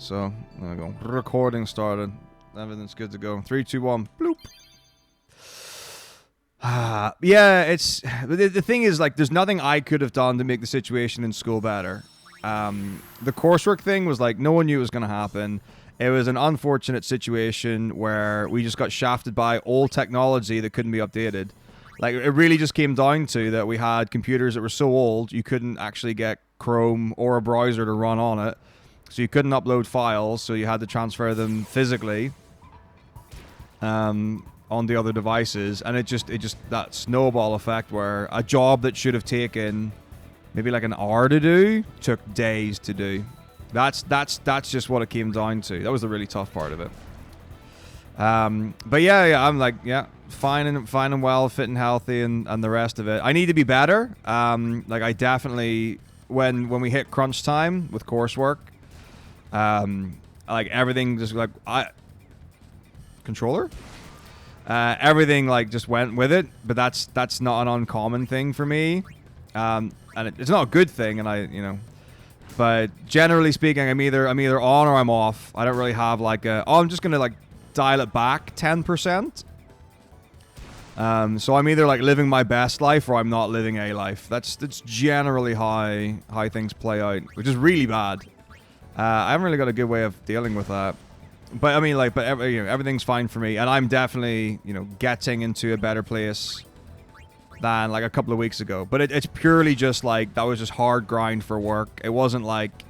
So there we go. Recording started. Everything's good to go. 3, 2, 1. Bloop. Yeah, it's the thing is, like, there's nothing I could have done to make the situation in school better. The coursework thing was like, no one knew it was going to happen. It was an unfortunate situation where we just got shafted by old technology that couldn't be updated. Like, it really just came down to that we had computers that were so old you couldn't actually get Chrome or a browser to run on it. So you couldn't upload files, so you had to transfer them physically on the other devices. And it just that snowball effect where a job that should have taken maybe like an hour to do took days to do. That's just what it came down to. That was the really tough part of it. But yeah, I'm like, yeah, fine and well, fit and healthy, and the rest of it. I need to be better. Like, I definitely, when we hit crunch time with coursework, like, everything just like controller. Everything like just went with it, but that's not an uncommon thing for me. And it's not a good thing, and but generally speaking, I'm either on or I'm off. I don't really have like I'm just gonna like dial it back 10%. So I'm either like living my best life or I'm not living a life. That's generally how things play out, which is really bad. I haven't really got a good way of dealing with that. But I mean, like, everything's fine for me, and I'm definitely getting into a better place than like a couple of weeks ago. But it's purely just like that was just hard grind for work. It wasn't like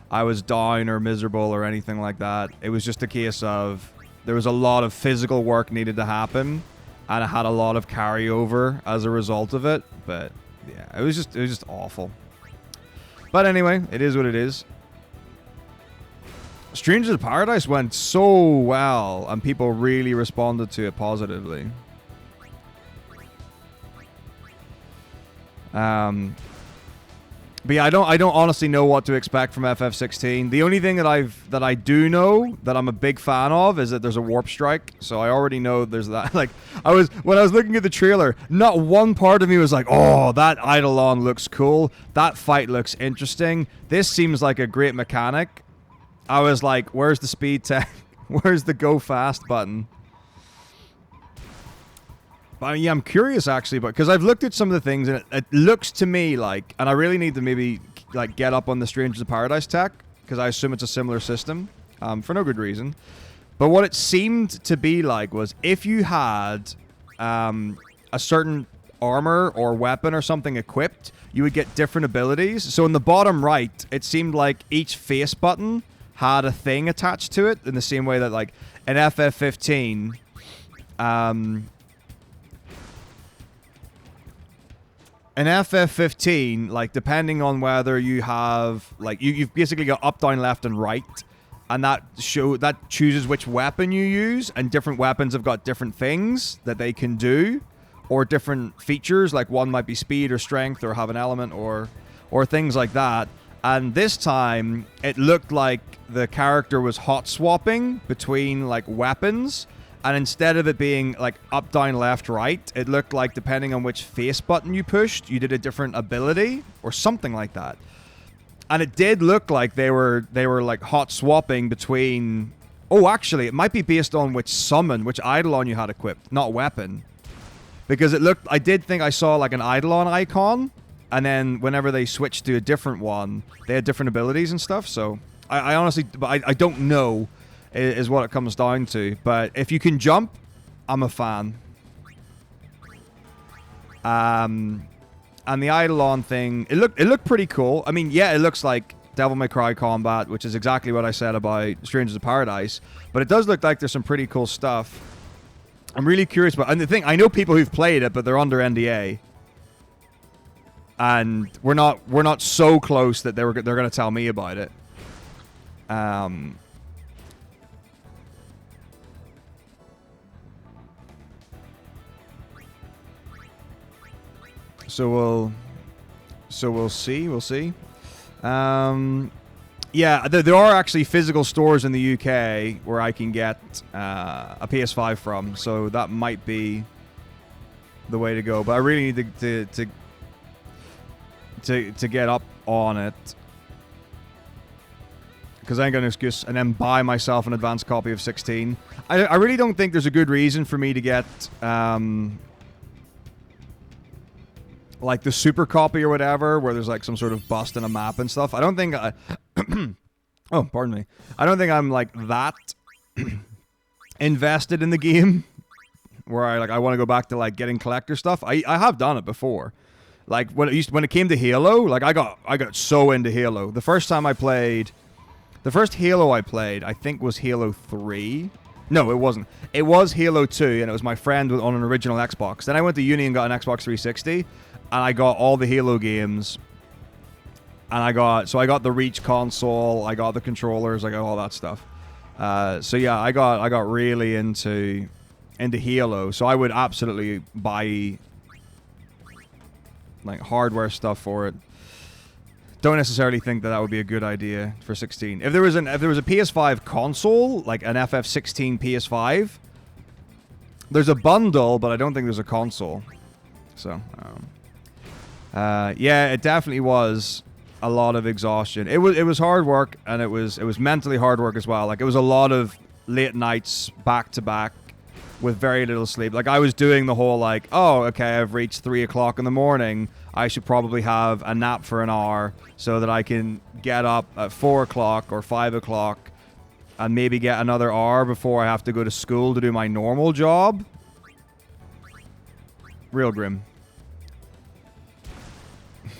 I was down or miserable or anything like that. It was just a case of there was a lot of physical work needed to happen, and I had a lot of carryover as a result of it. But yeah, it was just awful. But anyway, it is what it is. Strangers of Paradise went so well, and people really responded to it positively. But yeah, I don't honestly know what to expect from FF16. The only thing that I do know that I'm a big fan of is that there's a warp strike. So I already know there's that. Like, when I was looking at the trailer, not one part of me was like, "Oh, that Eidolon looks cool. That fight looks interesting. This seems like a great mechanic." I was like, "Where's the speed tech? Where's the go fast button?" But yeah, I'm curious actually, because I've looked at some of the things, and it looks to me like, and I really need to maybe like get up on the Strangers of Paradise tech, because I assume it's a similar system, for no good reason. But what it seemed to be like was if you had a certain armor or weapon or something equipped, you would get different abilities. So in the bottom right, it seemed like each face button had a thing attached to it, in the same way that like in FF15, in FF15, like, depending on whether you have, like, you've basically got up, down, left, and right, and that chooses which weapon you use, and different weapons have got different things that they can do, or different features, like one might be speed or strength, or have an element, or things like that. And this time, it looked like the character was hot swapping between, like, weapons. And instead of it being, like, up, down, left, right, it looked like, depending on which face button you pushed, you did a different ability, or something like that. And it did look like they were like, hot swapping between... Oh, actually, it might be based on which summon, which Eidolon you had equipped, not weapon. Because it looked... I did think I saw, like, an Eidolon icon, and then whenever they switched to a different one, they had different abilities and stuff, so... I honestly... I don't know... is what it comes down to. But if you can jump, I'm a fan. And the Eidolon thing, it looked pretty cool. I mean, yeah, it looks like Devil May Cry combat, which is exactly what I said about Strangers of Paradise. But it does look like there's some pretty cool stuff. I'm really curious about, and the thing, I know people who've played it, but they're under NDA. And we're not so close that they're going to tell me about it. So we'll see. Yeah, there are actually physical stores in the UK where I can get a PS5 from, so that might be the way to go. But I really need to get up on it. because I ain't got an excuse, and then buy myself an advanced copy of 16. I really don't think there's a good reason for me to get like the super copy or whatever, where there's like some sort of bust in a map and stuff. I don't think oh, pardon me. I don't think I'm like that invested in the game where I want to go back to like getting collector stuff. I have done it before. Like when it came to Halo, like I got so into Halo. The first Halo I played, I think, was Halo 3. No, it wasn't. It was Halo 2, and it was my friend on an original Xbox. Then I went to uni and got an Xbox 360, and I got all the Halo games. And I got the Reach console, I got the controllers, I got all that stuff. So yeah, I got really into Halo. So I would absolutely buy like hardware stuff for it. Don't necessarily think that would be a good idea for 16. If there was a PS5 console, like an FF16 PS5, there's a bundle, but I don't think there's a console. So, yeah, it definitely was a lot of exhaustion. It was hard work, and it was mentally hard work as well. Like, it was a lot of late nights back to back with very little sleep. Like, I was doing the whole like, oh, okay, I've reached 3 o'clock in the morning. I should probably have a nap for an hour so that I can get up at 4 o'clock or 5 o'clock and maybe get another hour before I have to go to school to do my normal job. Real grim.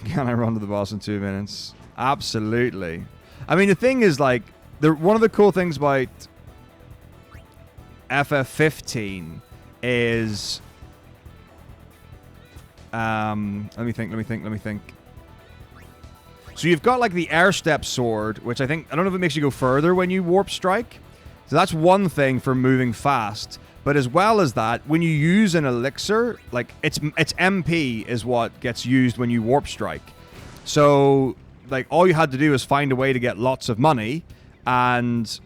Can I run to the boss in 2 minutes? Absolutely. I mean, the thing is, like, one of the cool things about FF15 is... let me think. So you've got, like, the air step sword, which I don't know if it makes you go further when you warp strike. So that's one thing for moving fast. But as well as that, when you use an elixir, like, it's MP is what gets used when you warp strike. So, like, all you had to do is find a way to get lots of money, and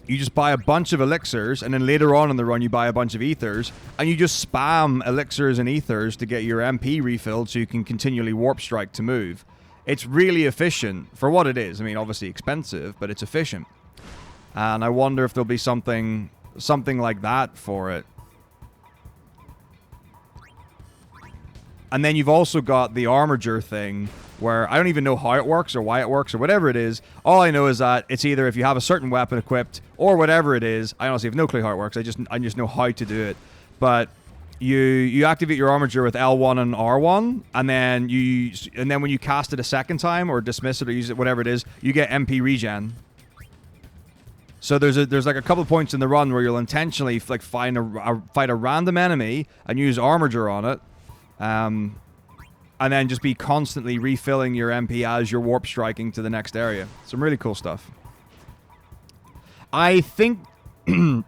you just buy a bunch of elixirs, and then later on in the run you buy a bunch of ethers, and you just spam elixirs and ethers to get your MP refilled so you can continually warp strike to move. It's really efficient for what it is. I mean, obviously expensive, but it's efficient. And I wonder if there'll be something like that for it. And then you've also got the armature thing, where I don't even know how it works or why it works or whatever it is. All I know is that it's either if you have a certain weapon equipped or whatever it is. I honestly have no clue how it works. I just know how to do it. But you activate your armature with L1 and R1, and then when you cast it a second time or dismiss it or use it, whatever it is, you get MP regen. So there's like a couple of points in the run where you'll intentionally like fight a random enemy and use armature on it, and then just be constantly refilling your MP as you're warp striking to the next area. Some really cool stuff. I think the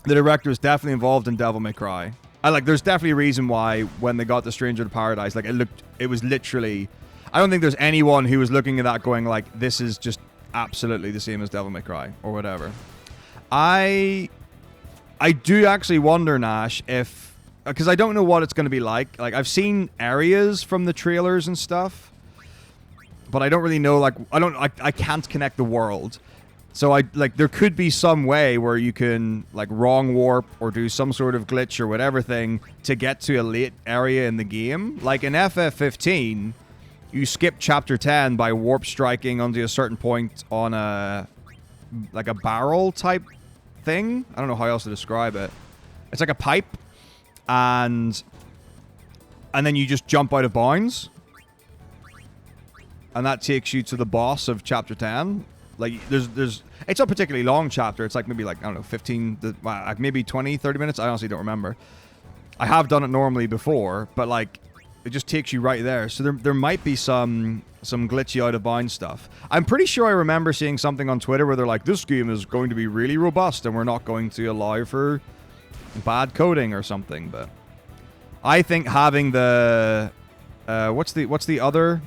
director is definitely involved in Devil May Cry. There's definitely a reason why when they got the Stranger to Paradise, like it was literally. I don't think there's anyone who was looking at that going like, this is just absolutely the same as Devil May Cry or whatever. I do actually wonder, Nash, if, because I don't know what it's going to be like. Like, I've seen areas from the trailers and stuff, but I don't really know. Like, I can't connect the world. So there could be some way where you can like wrong warp or do some sort of glitch or whatever thing to get to a late area in the game. Like in FF15, you skip chapter 10 by warp striking onto a certain point on a barrel type thing. I don't know how else to describe it. It's like a pipe, and then you just jump out of bounds, and that takes you to the boss of chapter 10. Like, it's a particularly long chapter. It's like maybe like, I don't know, 15, maybe 20, 30 minutes. I honestly don't remember. I have done it normally before, but like, it just takes you right there. So there might be some glitchy out of bounds stuff. I'm pretty sure I remember seeing something on Twitter where they're like, this game is going to be really robust and we're not going to allow for bad coding or something. But I think having the what's the other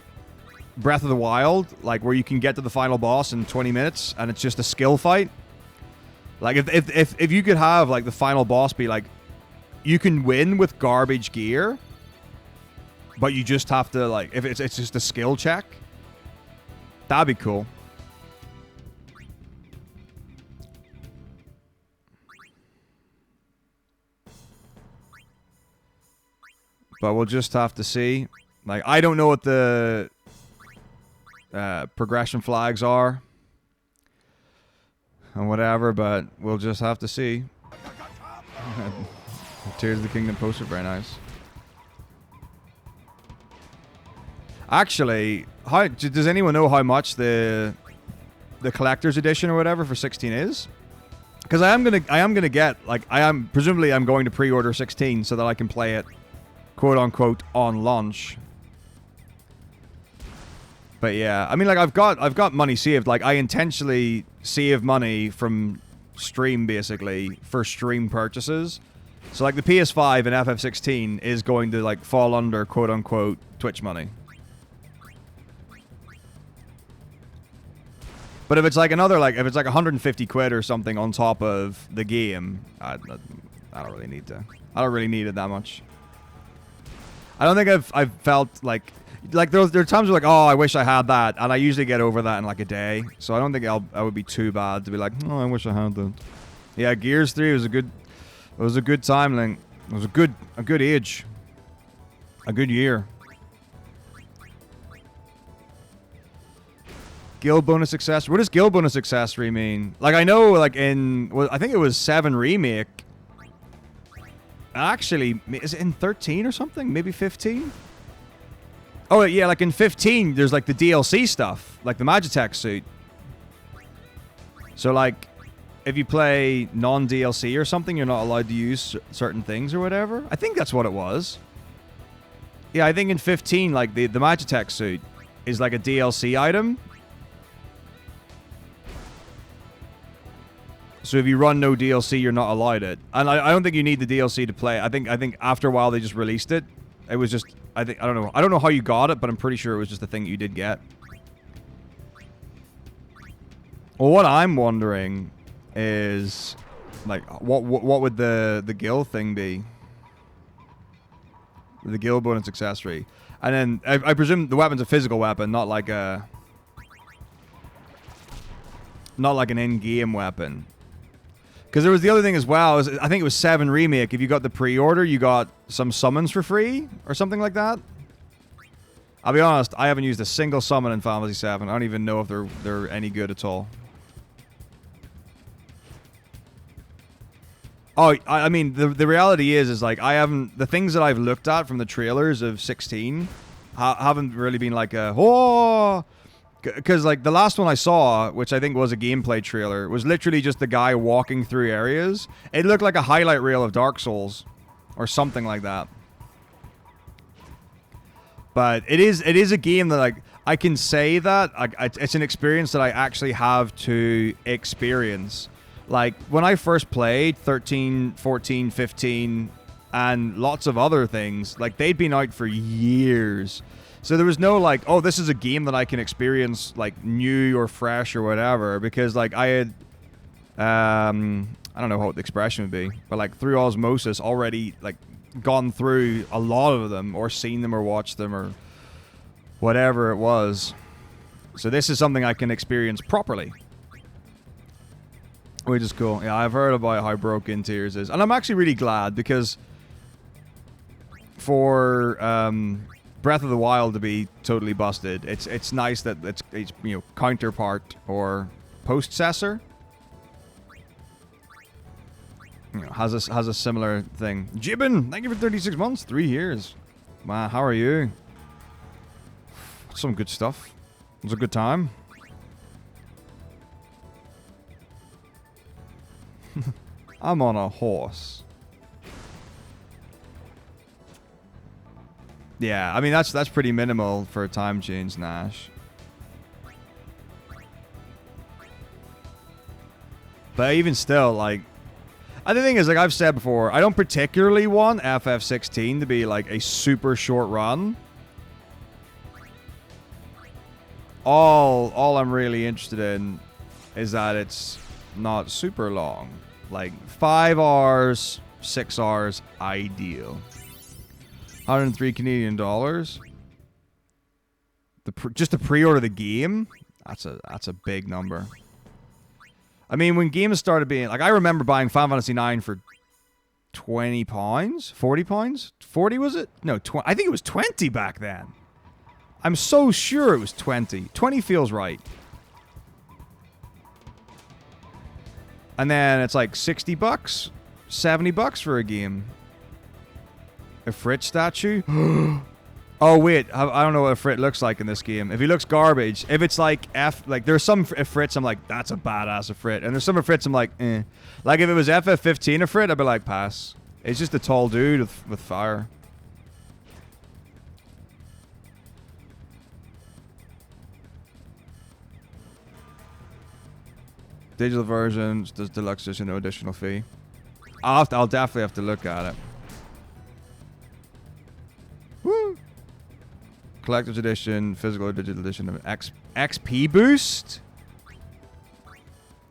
Breath of the Wild, like where you can get to the final boss in 20 minutes and it's just a skill fight. Like if you could have like the final boss be like, you can win with garbage gear, but you just have to, like, if it's just a skill check, that'd be cool. But we'll just have to see. Like, I don't know what the progression flags are. And whatever, but we'll just have to see. Tears of the Kingdom poster, very nice. Actually, does anyone know how much the collector's edition or whatever for 16 is? Because I am gonna get, like, presumably I'm going to pre-order 16 so that I can play it, quote unquote, on launch. But yeah, I mean, like, I've got money saved. Like, I intentionally save money from stream, basically, for stream purchases. So, like, the PS5 and FF16 is going to, like, fall under, quote unquote, Twitch money. But if it's like another, like, if it's like 150 quid or something on top of the game, I don't really need to. I don't really need it that much. I don't think I've felt like there are times where, like, oh, I wish I had that, and I usually get over that in like a day. So I don't think I would be too bad to be like, oh, I wish I had that. Yeah, Gears 3 was a good time, Link. It was a good age, a good year. Guild bonus accessory. What does guild bonus accessory mean? Like, I know, like, I think it was 7 remake. Actually, is it in 13 or something? Maybe 15? Oh, yeah, like in 15, there's, like, the DLC stuff. Like the Magitech suit. So, like, if you play non-DLC or something, you're not allowed to use certain things or whatever. I think that's what it was. Yeah, I think in 15, like, the Magitech suit is, like, a DLC item. So if you run no DLC, you're not allowed it. And I don't think you need the DLC to play. I think after a while they just released it. It was just, I don't know. I don't know how you got it, but I'm pretty sure it was just a thing that you did get. Well, what I'm wondering is, like, what would the guild thing be? The guild bonus accessory. And then I presume the weapon's a physical weapon, not like an in-game weapon. Because there was the other thing as well. I think it was 7 Remake. If you got the pre-order, you got some summons for free or something like that. I'll be honest, I haven't used a single summon in Final Fantasy 7. I don't even know if they're any good at all. Oh, I mean, the reality is like, I haven't... The things that I've looked at from the trailers of 16 haven't really been like a... Oh! Because, like, the last one I saw, which I think was a gameplay trailer, was literally just the guy walking through areas. It looked like a highlight reel of Dark Souls. Or something like that. But it is a game that, like, I can say that. It's an experience that I actually have to experience. Like, when I first played 13, 14, 15, and lots of other things, like, they'd been out for years. So there was no, like, oh, this is a game that I can experience, like, new or fresh or whatever, because, like, I had, I don't know what the expression would be, but, like, through osmosis already, like, gone through a lot of them, or seen them, or watched them, or whatever it was. So this is something I can experience properly. Which is cool. Yeah, I've heard about how broken Tears is. And I'm actually really glad, because for Breath of the Wild to be totally busted, it's nice that it's you know, counterpart or postcessor, you know, has a similar thing. Jibbin, thank you for 36 months, 3 years. Wow, how are you? Some good stuff. It was a good time. I'm on a horse. Yeah, I mean, that's pretty minimal for a time change, Nash. But even still, like... And the thing is, like I've said before, I don't particularly want FF16 to be, like, a super short run. All I'm really interested in is that it's not super long. Like, 5 hours, 6 hours, ideal. 103 Canadian dollars. Just to pre-order the game, that's a big number. I mean, when games started being... Like, I remember buying Final Fantasy 9 for £20? £40? 40 was it? No, I think it was 20 back then. I'm so sure it was 20. 20 feels right. And then it's like 60 bucks, 70 bucks for a game. A Frit statue? Oh wait, I don't know what a Frit looks like in this game. If he looks garbage, if it's like like there's some Frits I'm like, that's a badass Frit. And there's some Frits I'm like, eh. Like if it was FF15 a Frit, I'd be like, pass. It's just a tall dude with fire. Digital versions, does deluxe edition, no additional fee. I'll definitely have to look at it. Woo! Collector's edition, physical or digital edition of XP boost?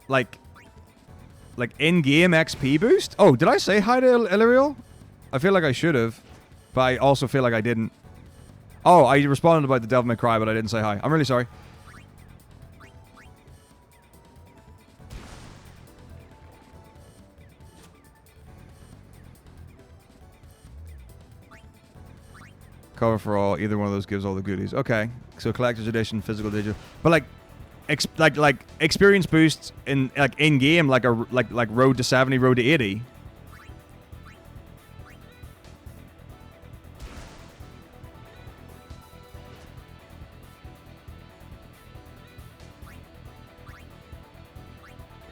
Like in-game XP boost? Oh, did I say hi to Illyriel? I feel like I should have, but I also feel like I didn't. Oh, I responded about the Devil May Cry, but I didn't say hi. I'm really sorry. Cover for all. Either one of those gives all the goodies. Okay, so collector's edition, physical, digital, but like experience boosts in in game, like road to 70, road to 80.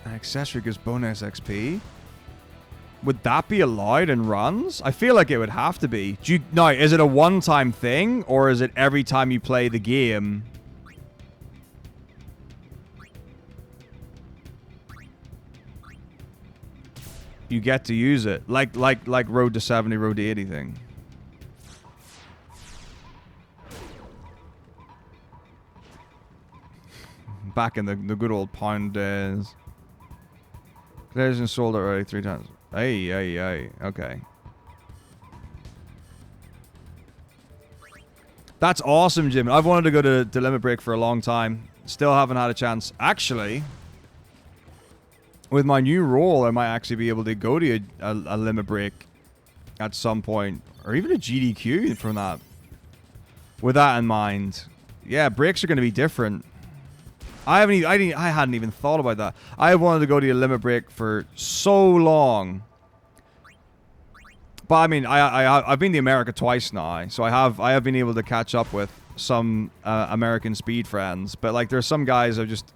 An accessory gives bonus XP. Would that be allowed in runs? I feel like it would have to be. No, is it a one-time thing, or is it every time you play the game? You get to use it, like Road to 70, Road to 80 thing. Back in the good old pound days. Legend sold it already 3 times. Hey, okay. That's awesome, Jim. I've wanted to go to Limit Break for a long time. Still haven't had a chance. Actually, with my new role, I might actually be able to go to a Limit Break at some point. Or even a GDQ from that. With that in mind. Yeah, breaks are going to be different. I hadn't even thought about that. I have wanted to go to a Limit Break for so long. But I mean, I've been to America twice now, so I have been able to catch up with some American speed friends. But like, there's some guys I just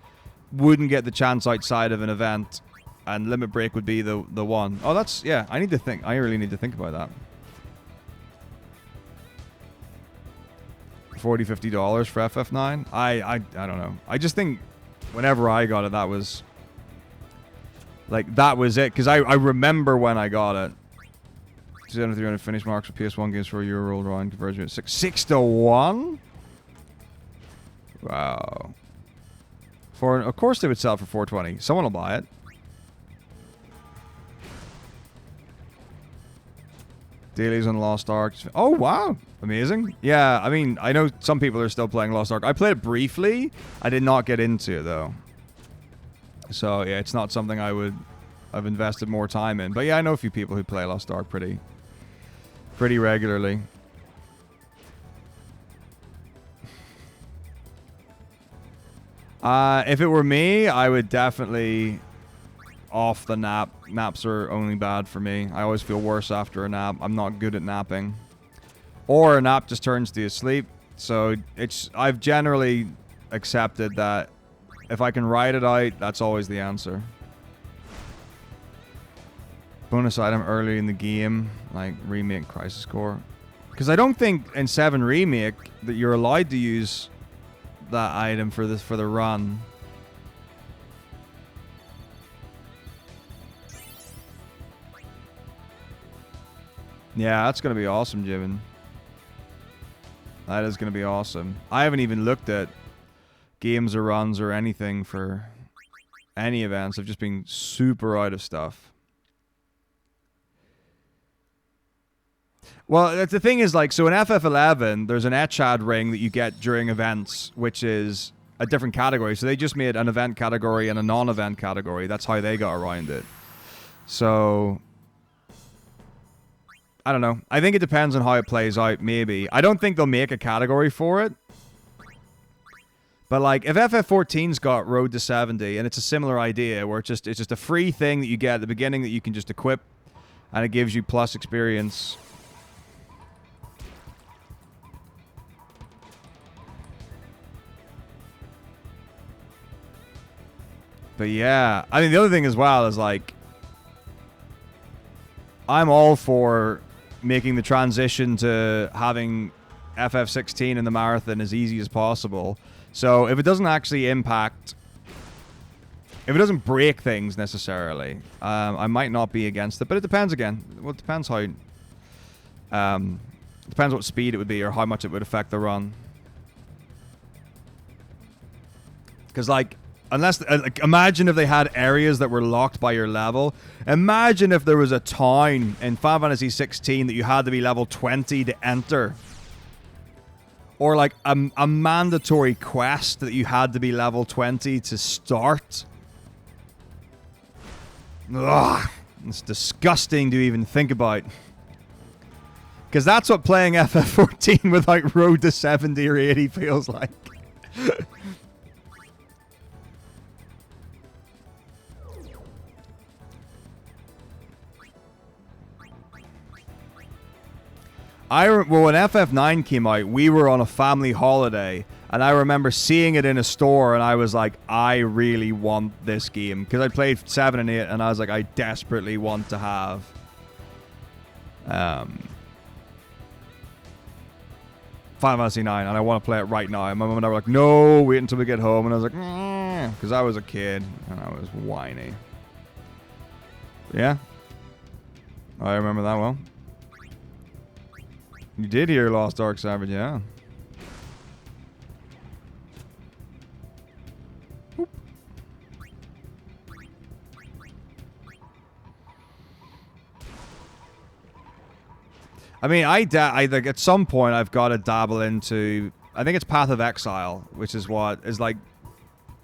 wouldn't get the chance outside of an event, and Limit Break would be the one. Oh, that's, yeah. I need to think. I really need to think about that. $40, $50 for FF9? I don't know. I just think whenever I got it, that was like, that was it. Because I remember when I got it. 300 finish marks for PS1 games for a year old round conversion at 6 to 1? Wow. Of course they would sell it for 420. Someone will buy it. Dailies on Lost Ark. Oh, wow. Amazing. Yeah, I mean, I know some people are still playing Lost Ark. I played it briefly. I did not get into it, though. So, yeah, it's not something I've invested more time in. But, yeah, I know a few people who play Lost Ark pretty regularly. If it were me, I would definitely off the nap. Naps are only bad for me. I always feel worse after a nap. I'm not good at napping. Or a nap just turns to sleep. So I've generally accepted that if I can ride it out, that's always the answer. Bonus item early in the game, like Remake Crisis Core. Because I don't think in 7 Remake that you're allowed to use that item for the run. Yeah, that's going to be awesome, Jimin. That is going to be awesome. I haven't even looked at games or runs or anything for any events. I've just been super out of stuff. Well, the thing is, like, so in FF11, there's an Etchad ring that you get during events, which is a different category. So they just made an event category and a non-event category. That's how they got around it. So I don't know. I think it depends on how it plays out, maybe. I don't think they'll make a category for it. But, like, if FF14's got Road to 70, and it's a similar idea, where it's just a free thing that you get at the beginning that you can just equip, and it gives you plus experience. But yeah, I mean, the other thing as well is, like, I'm all for making the transition to having FF16 in the marathon as easy as possible. So if it doesn't actually impact, if it doesn't break things necessarily, I might not be against it. But it depends again. Well, it depends how, depends what speed it would be or how much it would affect the run. Because, like, unless, like, imagine if they had areas that were locked by your level. Imagine if there was a town in Final Fantasy 16 that you had to be level 20 to enter. Or, like, a mandatory quest that you had to be level 20 to start. Ugh, it's disgusting to even think about. Because that's what playing FF14 without Road to 70 or 80 feels like. Well, when FF9 came out, we were on a family holiday, and I remember seeing it in a store, and I was like, I really want this game. Because I played 7 and 8, and I was like, I desperately want to have Final Fantasy 9, and I want to play it right now. And my mom and I were like, no, wait until we get home. And I was like, because I was a kid, and I was whiny. Yeah. I remember that well. You did hear Lost Ark, Savage, yeah. Oop. I mean, I like at some point I've got to dabble into. I think it's Path of Exile, which is what is like,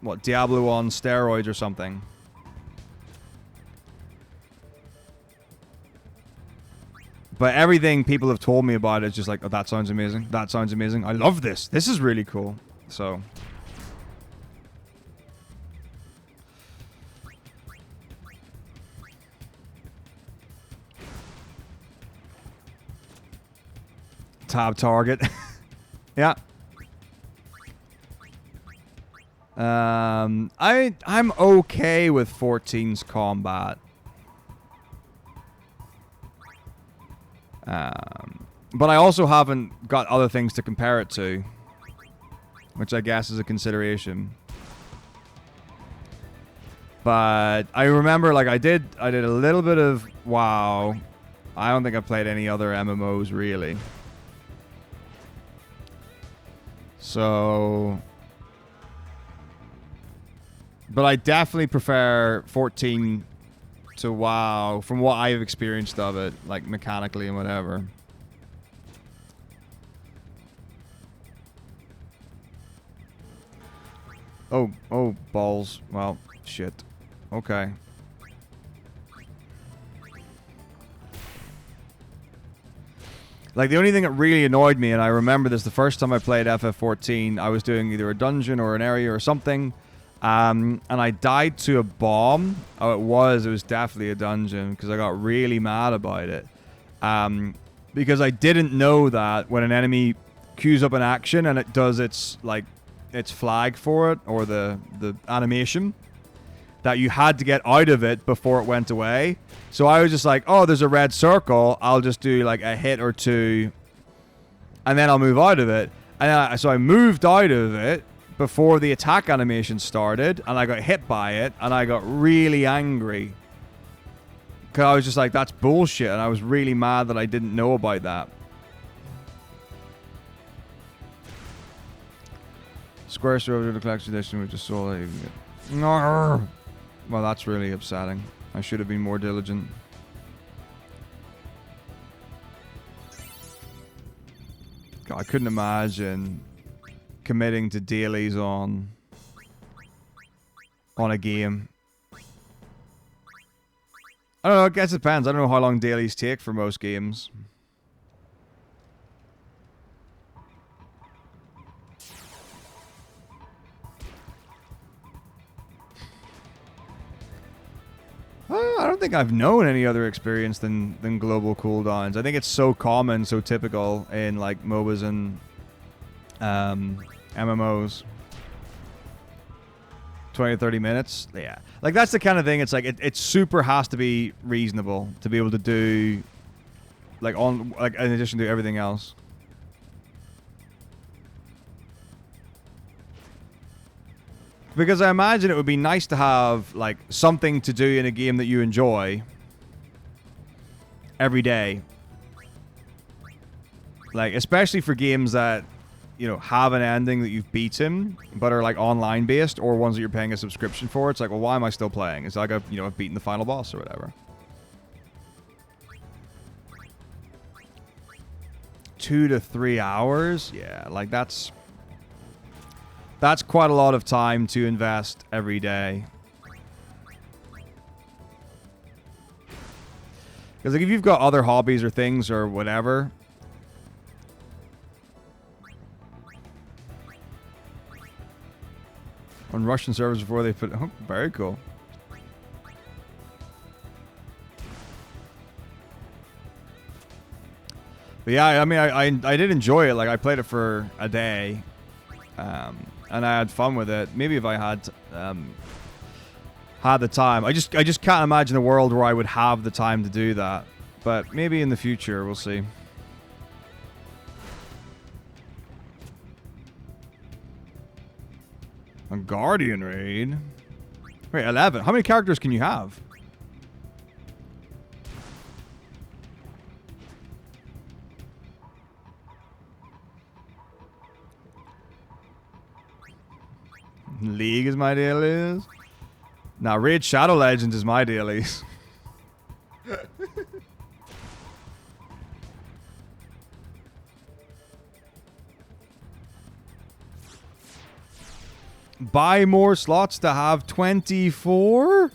what, Diablo on steroids or something. But everything people have told me about it is just like, oh, that sounds amazing. That sounds amazing. I love this. This is really cool. So. Tab target. Yeah. I'm okay with 14's combat. But I also haven't got other things to compare it to, which I guess is a consideration. But I remember, like, I did a little bit of WoW. I don't think I've played any other MMOs really. So, but I definitely prefer 14 to WoW from what I've experienced of it, like mechanically and whatever. Oh, balls. Well, shit. Okay. Like, the only thing that really annoyed me, and I remember this the first time I played FF14, I was doing either a dungeon or an area or something, and I died to a bomb. Oh, it was definitely a dungeon, because I got really mad about it. Because I didn't know that when an enemy queues up an action and it does its flag for it, or the animation, that you had to get out of it before it went away. So I was just like, oh, there's a red circle, I'll just do like a hit or two, and then I'll move out of it. And so I moved out of it before the attack animation started, and I got hit by it, and I got really angry. Because I was just like, that's bullshit, and I was really mad that I didn't know about that. Squaresoft the collection edition, which is so that you can get. Well, that's really upsetting. I should have been more diligent. God, I couldn't imagine committing to dailies on a game. I don't know, I guess it depends. I don't know how long dailies take for most games. I don't think I've known any other experience than global cooldowns. I think it's so common, so typical in like MOBAs and MMOs. 20 to 30 minutes. Yeah. Like that's the kind of thing. It's like it super has to be reasonable to be able to do like in addition to everything else. Because I imagine it would be nice to have like something to do in a game that you enjoy every day. Like especially for games that, you know, have an ending that you've beaten, but are like online based, or ones that you're paying a subscription for. It's like, well, why am I still playing? It's like I've beaten the final boss or whatever. 2 to 3 hours? Yeah, like that's quite a lot of time to invest every day. Because like if you've got other hobbies or things or whatever, on Russian servers before they put... Oh, very cool. But yeah, I mean, I did enjoy it. Like, I played it for a day. And I had fun with it. Maybe if I had the time. I just can't imagine a world where I would have the time to do that. But maybe in the future, we'll see. A Guardian raid? Wait, 11. How many characters can you have? League is my dailies. Now, Raid Shadow Legends is my dailies. Buy more slots to have 24?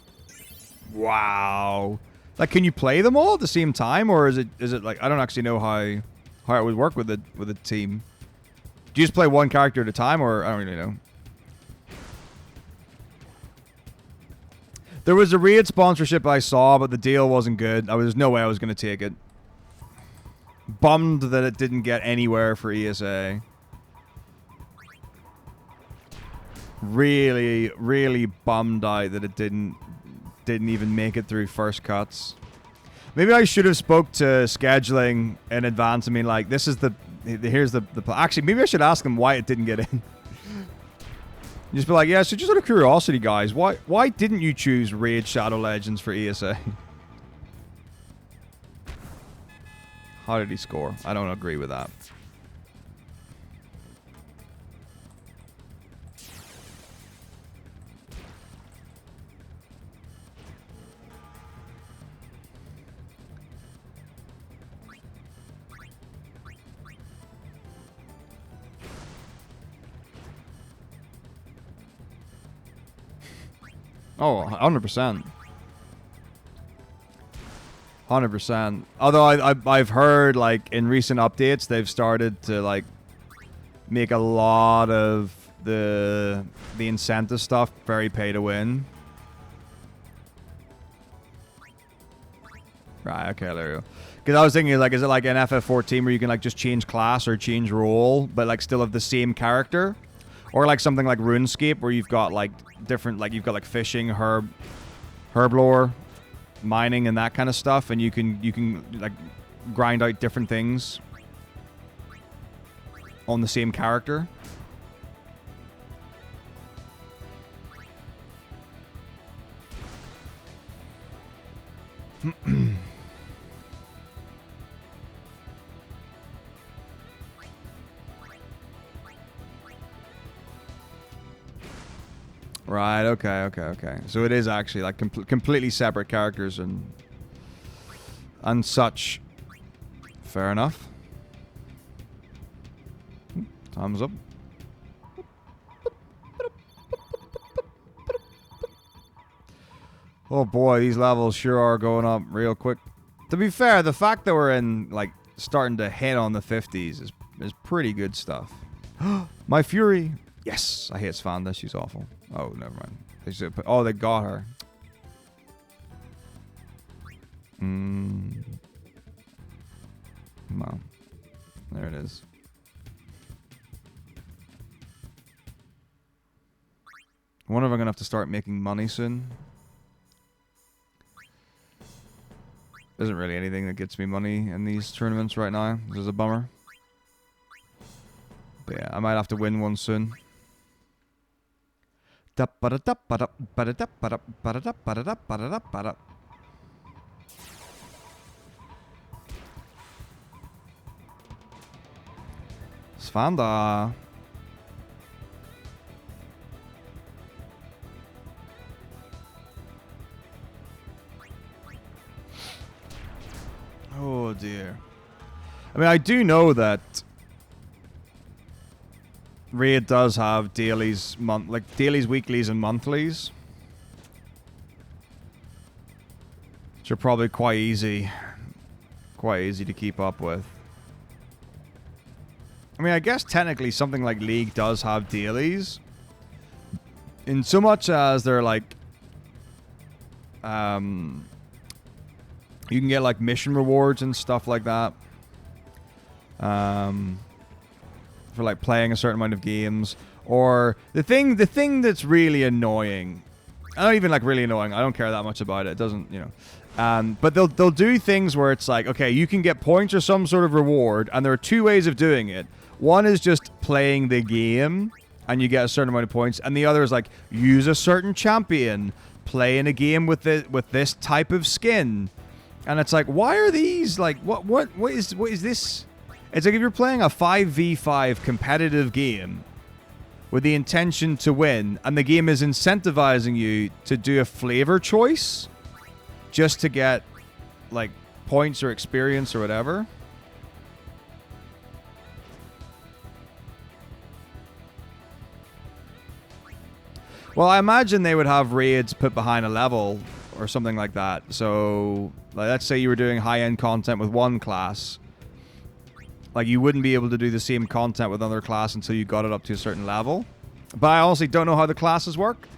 Wow. Like, can you play them all at the same time, or is it like, I don't actually know how it would work with a team. Do you just play one character at a time, or I don't really know. There was a Raid sponsorship I saw, but the deal wasn't good. There's no way I was going to take it. Bummed that it didn't get anywhere for ESA. Really, really bummed out that it didn't even make it through first cuts. Maybe I should have spoke to scheduling in advance. I mean, like, this is here's the actually, maybe I should ask them why it didn't get in. Just be like, yeah, so just out of curiosity, guys, why didn't you choose Raid Shadow Legends for ESA? How did he score? I don't agree with that. Oh, 100%. 100%. Although I've heard, like, in recent updates, they've started to, like, make a lot of the incentive stuff very pay to win. Right, okay, there you go. Because I was thinking, like, is it like an FF14 where you can, like, just change class or change role, but, like, still have the same character? Or like something like RuneScape where you've got like different, like you've got like fishing, herb lore, mining, and that kind of stuff, and you can like grind out different things on the same character. Right, okay. So it is actually like completely separate characters and such. Fair enough. Thumbs up. Oh boy, these levels sure are going up real quick. To be fair, the fact that we're in like starting to hit on the 50s is pretty good stuff. My Fury. Yes, I hate Svanda. She's awful. Oh, never mind. Oh, they got her. Well, there it is. I wonder if I'm gonna have to start making money soon. There isn't really anything that gets me money in these tournaments right now. This is a bummer. But yeah, I might have to win one soon. Svanda. Oh dear. I mean, I do know that Raid does have dailies, dailies, weeklies, and monthlies, which are probably quite easy to keep up with. I mean, I guess technically something like League does have dailies, in so much as they're like, you can get like mission rewards and stuff like that. For like playing a certain amount of games. Or the thing that's really annoying. I don't even like really annoying. I don't care that much about it. It doesn't, you know. But they'll do things where it's like, okay, you can get points or some sort of reward, and there are two ways of doing it. One is just playing the game and you get a certain amount of points, and the other is like use a certain champion, play in a game with this type of skin. And it's like, why are these like what is this? It's like if you're playing a 5v5 competitive game with the intention to win, and the game is incentivizing you to do a flavor choice just to get like points or experience or whatever. Well, I imagine they would have raids put behind a level or something like that. So, like, let's say you were doing high-end content with one class. Like, you wouldn't be able to do the same content with another class until you got it up to a certain level. But I honestly don't know how the classes work.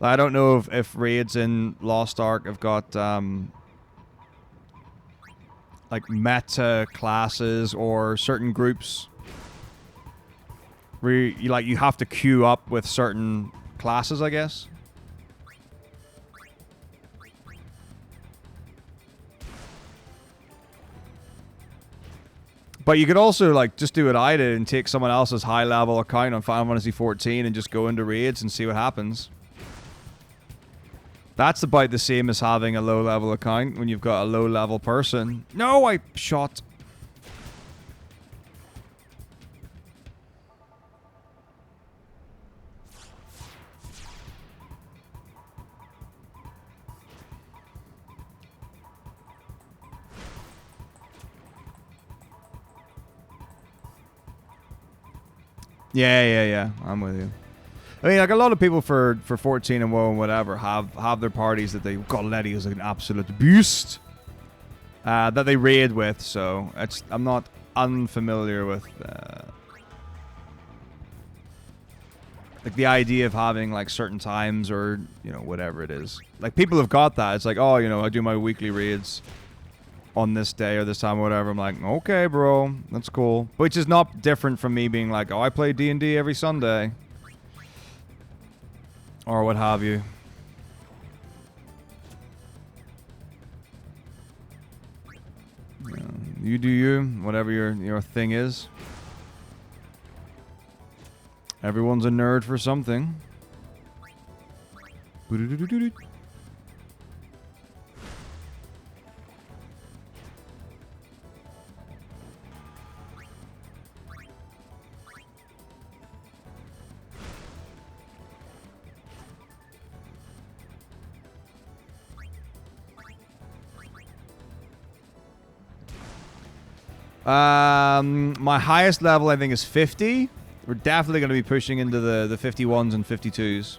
I don't know if raids in Lost Ark have got, like, meta classes or certain groups where you have to queue up with certain classes, I guess. But you could also, like, just do what I did and take someone else's high-level account on Final Fantasy XIV and just go into raids and see what happens. That's about the same as having a low-level account when you've got a low-level person. No, I shot. Yeah. I'm with you. I mean, like, a lot of people for 14 and WoW and whatever have their parties that they... God, Letty is like an absolute beast. That they raid with, so I'm not unfamiliar with... like, the idea of having, like, certain times or, you know, whatever it is. Like, people have got that. It's like, oh, you know, I do my weekly raids on this day or this time or whatever. I'm like, okay, bro, that's cool. Which is not different from me being like, oh, I play D&D every Sunday. Or what have you. You do you, whatever your thing is. Everyone's a nerd for something. My highest level, I think, is 50. We're definitely going to be pushing into the 51s and 52s.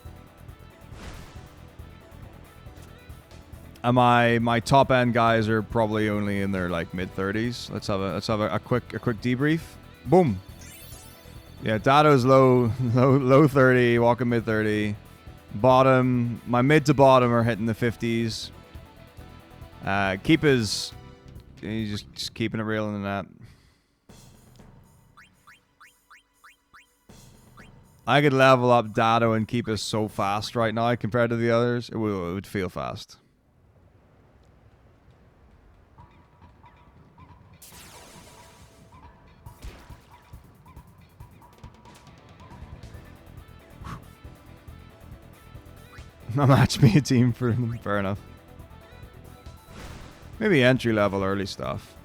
And my top end guys are probably only in their like mid 30s. Let's have a quick debrief. Boom. Yeah, Dado's low 30, walking mid 30. Bottom, my mid to bottom are hitting the 50s. Keeper's... He's just keeping it real in the net. I could level up Dado and keep us so fast right now compared to the others. It would feel fast. Not match me a team for them. Fair enough. Maybe entry level early stuff.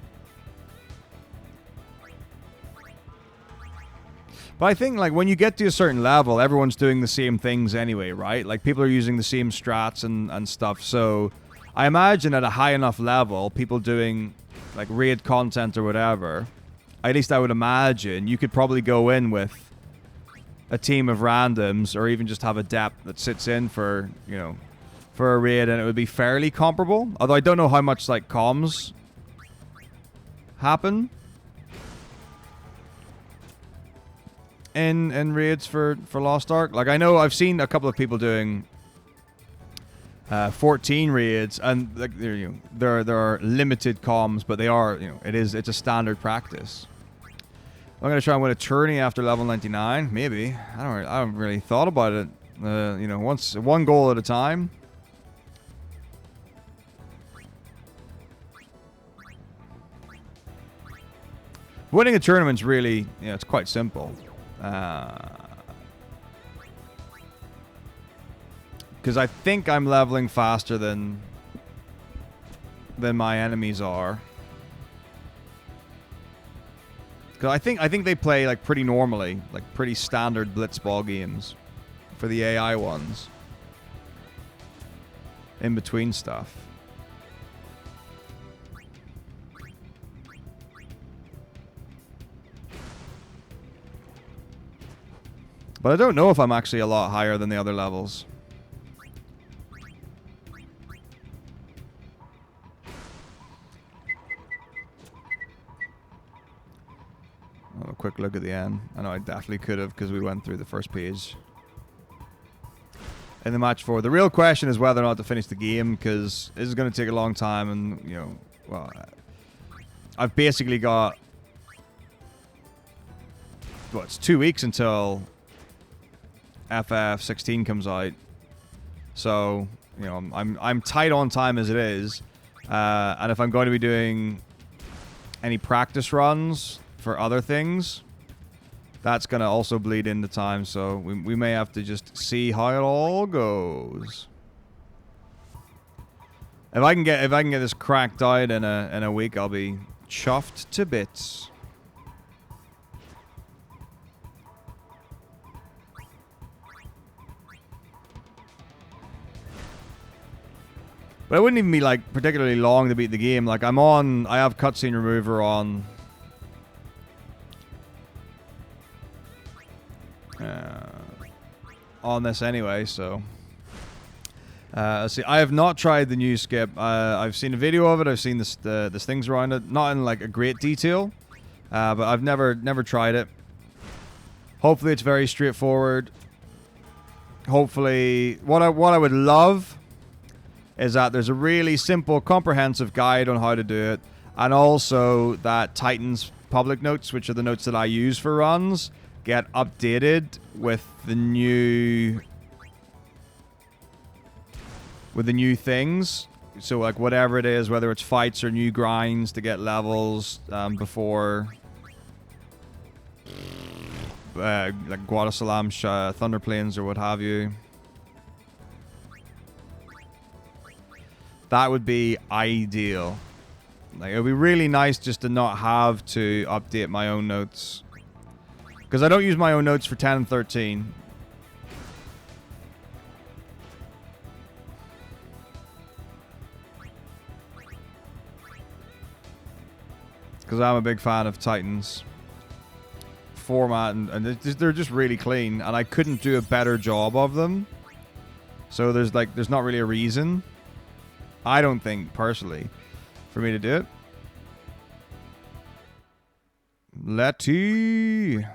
But I think, like, when you get to a certain level, everyone's doing the same things anyway, right? Like, people are using the same strats and stuff. So, I imagine at a high enough level, people doing, like, raid content or whatever, at least I would imagine, you could probably go in with a team of randoms, or even just have a dep that sits in for, you know, for a raid, and it would be fairly comparable. Although I don't know how much, like, comms happen in raids for Lost Ark. Like, I know I've seen a couple of people doing 14 raids, and like, you know, there are limited comms, but they are, you know, it's a standard practice. I'm gonna try and win a tourney after level 99, maybe. I haven't really thought about it. You know, one goal at a time. Winning a tournament's really, you know, it's quite simple. Because I think I'm leveling faster than my enemies are. Because I think they play, like, pretty normally, like pretty standard blitzball games for the AI ones. In between stuff. But I don't know if I'm actually a lot higher than the other levels. I'll have a quick look at the end. I know I definitely could have, because we went through the first page. In the match 4. The real question is whether or not to finish the game, because this is going to take a long time, and, you know, well, I've basically got... Well, it's 2 weeks until FF16 comes out, so, you know, I'm tight on time as it is, and if I'm going to be doing any practice runs for other things, that's gonna also bleed into time. So we may have to just see how it all goes. If I can get this cracked out in a week, I'll be chuffed to bits. But it wouldn't even be, like, particularly long to beat the game. Like, I have cutscene remover on. On this anyway, so. Let's see. I have not tried the new skip. I've seen a video of it. I've seen the things around it. Not in, like, a great detail. But I've never tried it. Hopefully it's very straightforward. Hopefully, what I would love is that there's a really simple, comprehensive guide on how to do it, and also that Titan's public notes, which are the notes that I use for runs, get updated with the new things. So, like, whatever it is, whether it's fights or new grinds to get levels before like Guadasalam Thunder Plains or what have you. That would be ideal. Like, it would be really nice just to not have to update my own notes. Because I don't use my own notes for 10 and 13. Because I'm a big fan of Titan's format, and they're just really clean, and I couldn't do a better job of them. So there's not really a reason, I don't think, personally, for me to do it. Letty.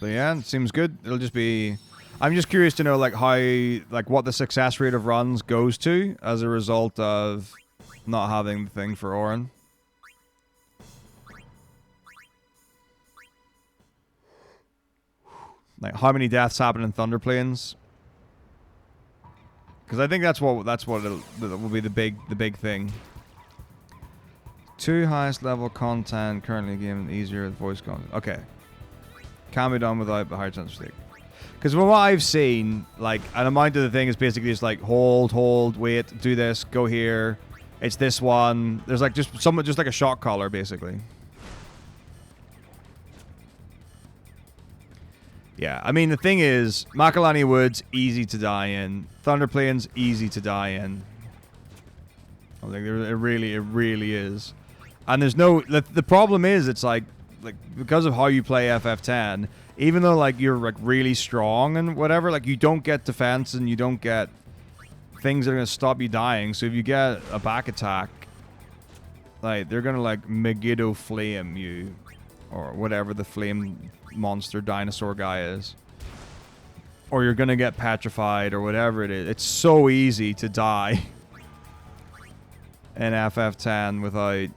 But yeah, it seems good. It'll just be... I'm just curious to know, like, how... Like, what the success rate of runs goes to as a result of not having the thing for Orin. Like, how many deaths happen in Thunder Plains? Because I think that will be the big thing. 2 highest level content currently given easier voice content. Okay. Can be done without the higher chance of mistake. Because from what I've seen, like, an amount of the thing is basically just like hold, wait, do this, go here. It's this one. There's like just like a shot caller basically. Yeah, I mean the thing is, Makalani Woods easy to die in. Thunder Plains easy to die in. I think it really is. And there's no... The problem is, it's like because of how you play FF10, even though like you're like really strong and whatever, like you don't get defense and you don't get things that are gonna stop you dying. So if you get a back attack, like they're gonna like Megiddo flame you, or whatever the flame monster dinosaur guy is, or you're gonna get petrified or whatever it is. It's so easy to die in FF10 without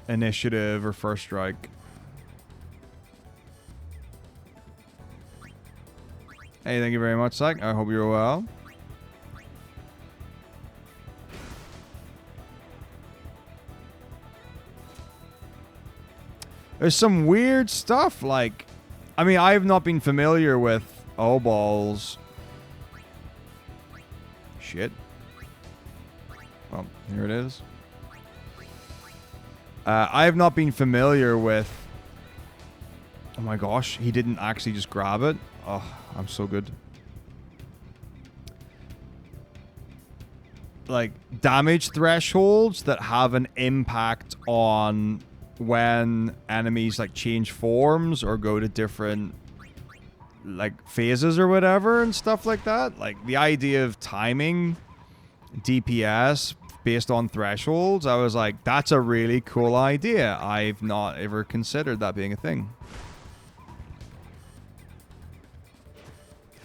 initiative or first strike. Hey, thank you very much, Zach. I hope you're well. There's some weird stuff, like... I mean, I've not been familiar with... Oh, balls. Shit. Well, here it is. I have not been familiar with... Oh my gosh, he didn't actually just grab it. Oh, I'm so good. Like, damage thresholds that have an impact on when enemies, like, change forms or go to different, like, phases or whatever and stuff like that. Like, the idea of timing DPS based on thresholds, I was like, that's a really cool idea. I've not ever considered that being a thing.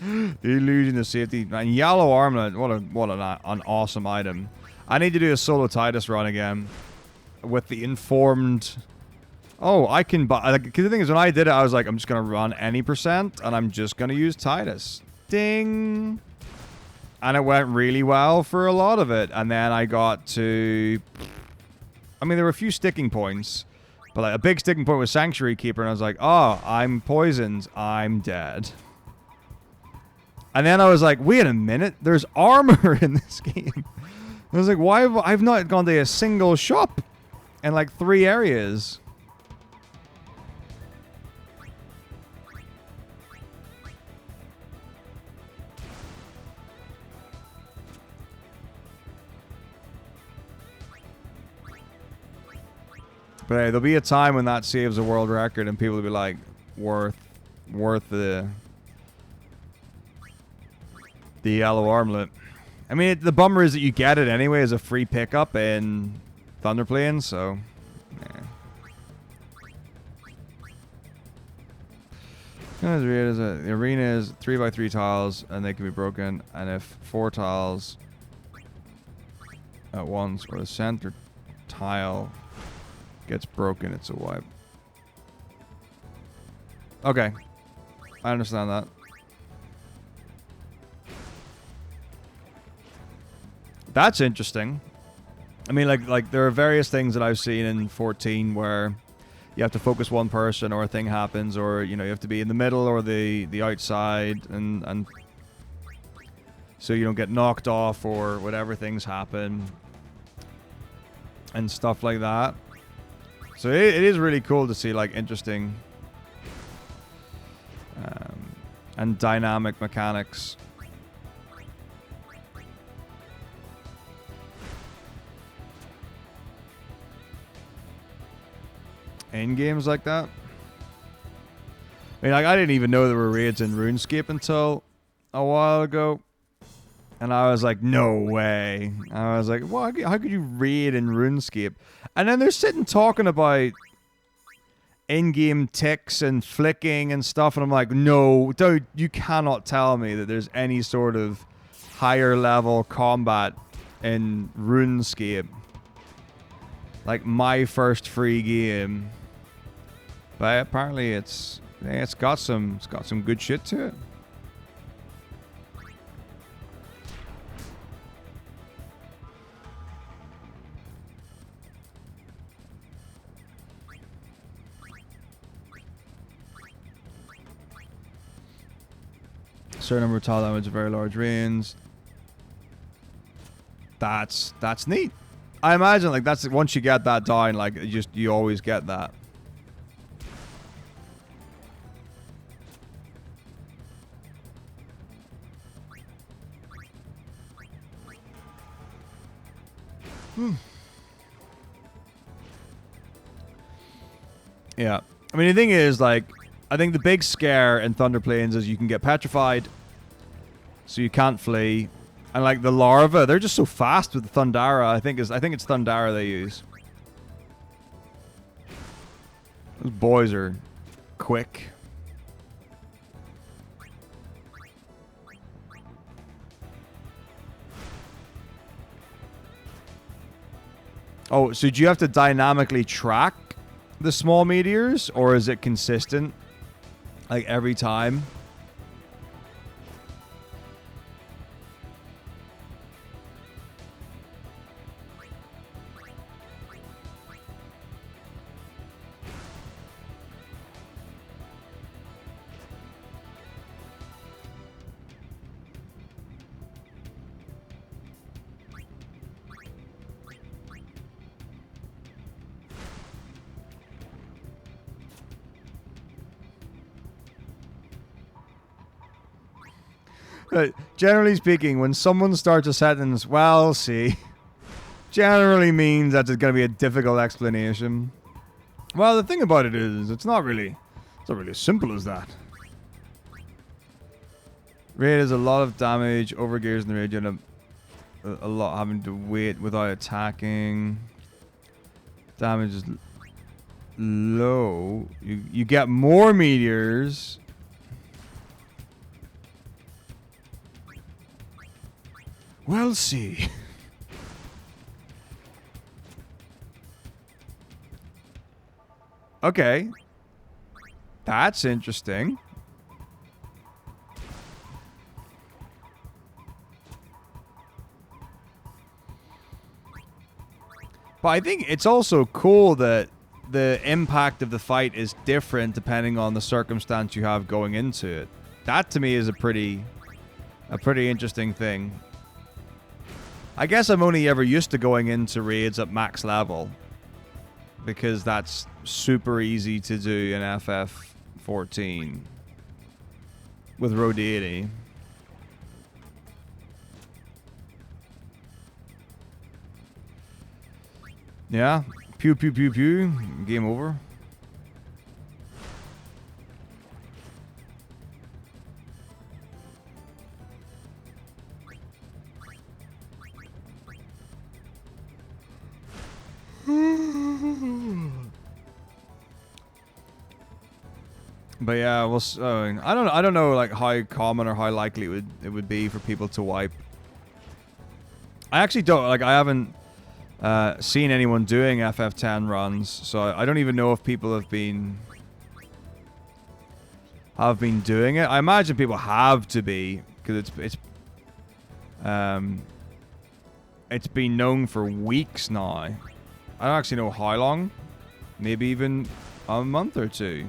The illusion of safety. And yellow armlet, what an awesome item. I need to do a solo Titus run again with the informed... Oh, I can buy... Like, the thing is, when I did it, I was like, I'm just going to run any percent, and I'm just going to use Titus. Ding! And it went really well for a lot of it. And then I got to... I mean, there were a few sticking points. But like, a big sticking point was Sanctuary Keeper, and I was like, oh, I'm poisoned. I'm dead. And then I was like, wait a minute, there's armor in this game. I was like, why have I've not gone to a single shop in like 3 areas? But hey, there'll be a time when that saves a world record and people will be like, worth the yellow armlet. I mean, the bummer is that you get it anyway as a free pickup in Thunder Plains, so... Yeah. The arena is 3x3 tiles, and they can be broken, and if 4 tiles at once, or the center tile gets broken, it's a wipe. Okay. I understand that. That's interesting. I mean, like there are various things that I've seen in 14 where you have to focus one person or a thing happens, or you know, you have to be in the middle or the outside, and so you don't get knocked off or whatever things happen and stuff like that. So it is really cool to see like interesting and dynamic mechanics. In games like that. I mean, like, I didn't even know there were raids in RuneScape until a while ago. And I was like, no way. I was like, well, how could you raid in RuneScape? And then they're sitting talking about in-game ticks and flicking and stuff, and I'm like, no, dude, you cannot tell me that there's any sort of higher level combat in RuneScape. Like my first free game. But apparently it's got some good shit to it. Certain number of tile damage, very large range. That's neat. I imagine like that's once you get that down, like you always get that. Yeah. I mean, the thing is, like, I think the big scare in Thunder Plains is you can get petrified, so you can't flee. And, like, the larvae, they're just so fast with the Thundara. I think it's Thundara they use. Those boys are quick. Oh, so do you have to dynamically track the small meteors, or is it consistent? Like every time? Generally speaking, when someone starts a sentence, well, see, generally means that it's going to be a difficult explanation. Well, the thing about it is, it's not really as simple as that. Raid is a lot of damage, overgears in the raid, you have a lot having to wait without attacking. Damage is low. You get more meteors. We'll see. Okay. That's interesting. But I think it's also cool that the impact of the fight is different depending on the circumstance you have going into it. That to me is a pretty interesting thing. I guess I'm only ever used to going into raids at max level, because that's super easy to do in FF14 with Road 80. Yeah, pew pew pew pew, game over. But yeah, well, I don't know like how common or how likely it would be for people to wipe. I actually don't like. I haven't seen anyone doing FF10 runs, so I don't even know if people have been doing it. I imagine people have to be, because it's been known for weeks now. I don't actually know how long. Maybe even a month or two.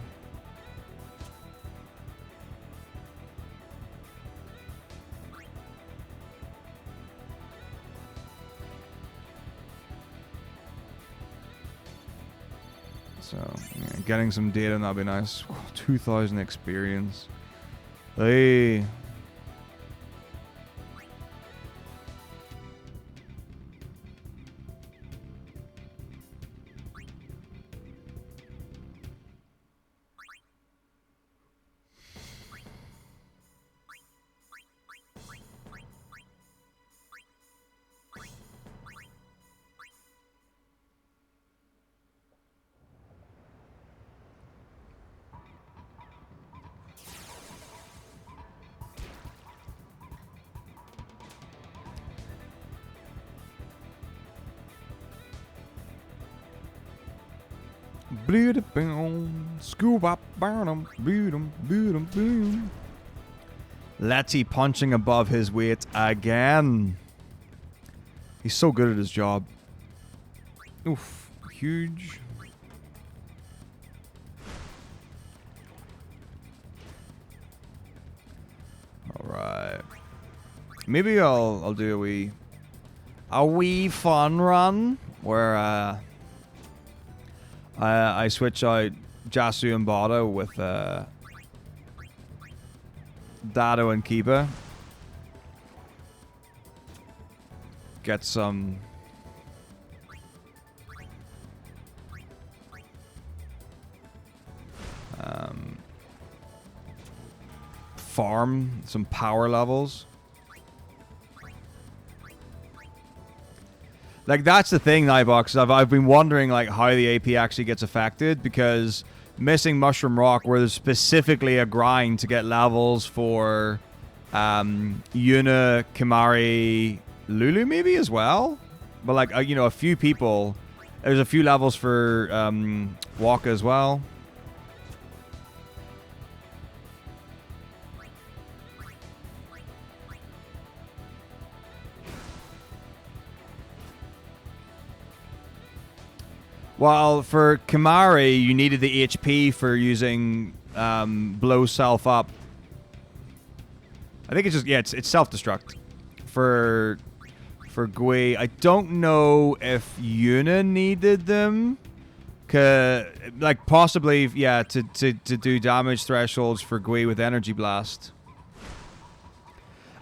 So, yeah, getting some data, that'd be nice. 2,000 experience. Hey. Letty punching above his weight again. He's so good at his job. Oof. Huge. Alright. Maybe I'll do a wee fun run where I switch out Jasu and Bado with Dado and Kiba. Get some farm some power levels. Like, that's the thing, Nybox. I've been wondering, like, how the AP actually gets affected, because missing Mushroom Rock, where there's specifically a grind to get levels for Yuna, Kimari, Lulu maybe as well. But, like, you know, a few people. There's a few levels for Waka as well. Well, for Kimari, you needed the HP for using blow self up. I think it's just, yeah, it's self-destruct. For Gui, I don't know if Yuna needed them. Like, possibly, yeah, to do damage thresholds for Gui with Energy Blast.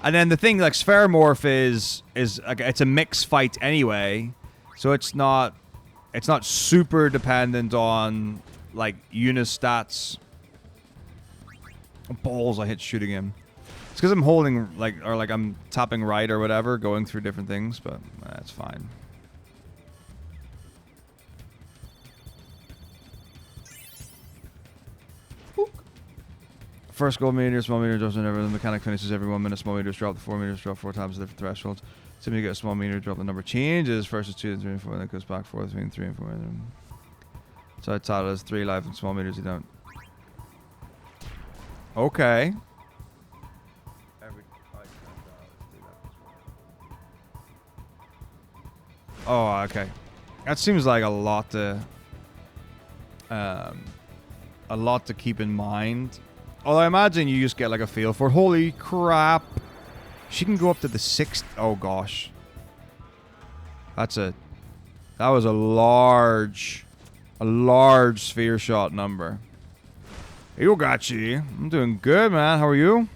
And then the thing, like, Spheromorph is like, it's a mixed fight anyway, so it's not super dependent on, like, Yuna's stats. Balls, I hit shooting him. It's because I'm holding, like, or like I'm tapping right or whatever, going through different things, but that's fine. Book. First gold meter, small meter drops whenever the mechanic finishes every 1 minute. Small meters drop, the 4 meters drop 4 times the different thresholds. So you get a small meter drop, the number changes. First is 2 and 3 and 4, and then it goes back 4 between 3 and 4. So I taught us 3 life and small meters you don't. Okay. Oh, okay. That seems like a lot to keep in mind. Although I imagine you just get like a feel for it. Holy crap. She can go up to the 6th. Oh gosh. That was a large sphere shot number. You got you. I'm doing good, man. How are you?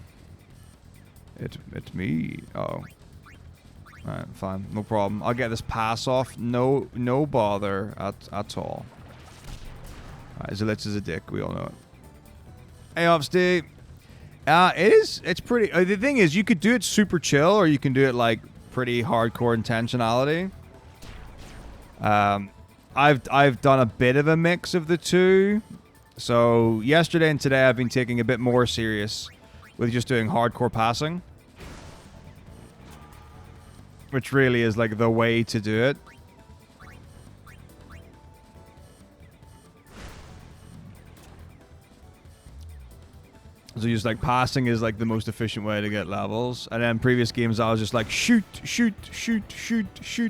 It's me. Uh-oh. Alright, fine. No problem. I'll get this pass off. No bother at all. Alright, Zilitz is a dick. We all know it. Hey, Obsty. It's pretty... the thing is, you could do it super chill, or you can do it, like, pretty hardcore intentionality. I've done a bit of a mix of the two. So, yesterday and today, I've been taking a bit more serious with just doing hardcore passing. Which really is, like, the way to do it. So just, like, passing is, like, the most efficient way to get levels. And then previous games, I was just like, shoot,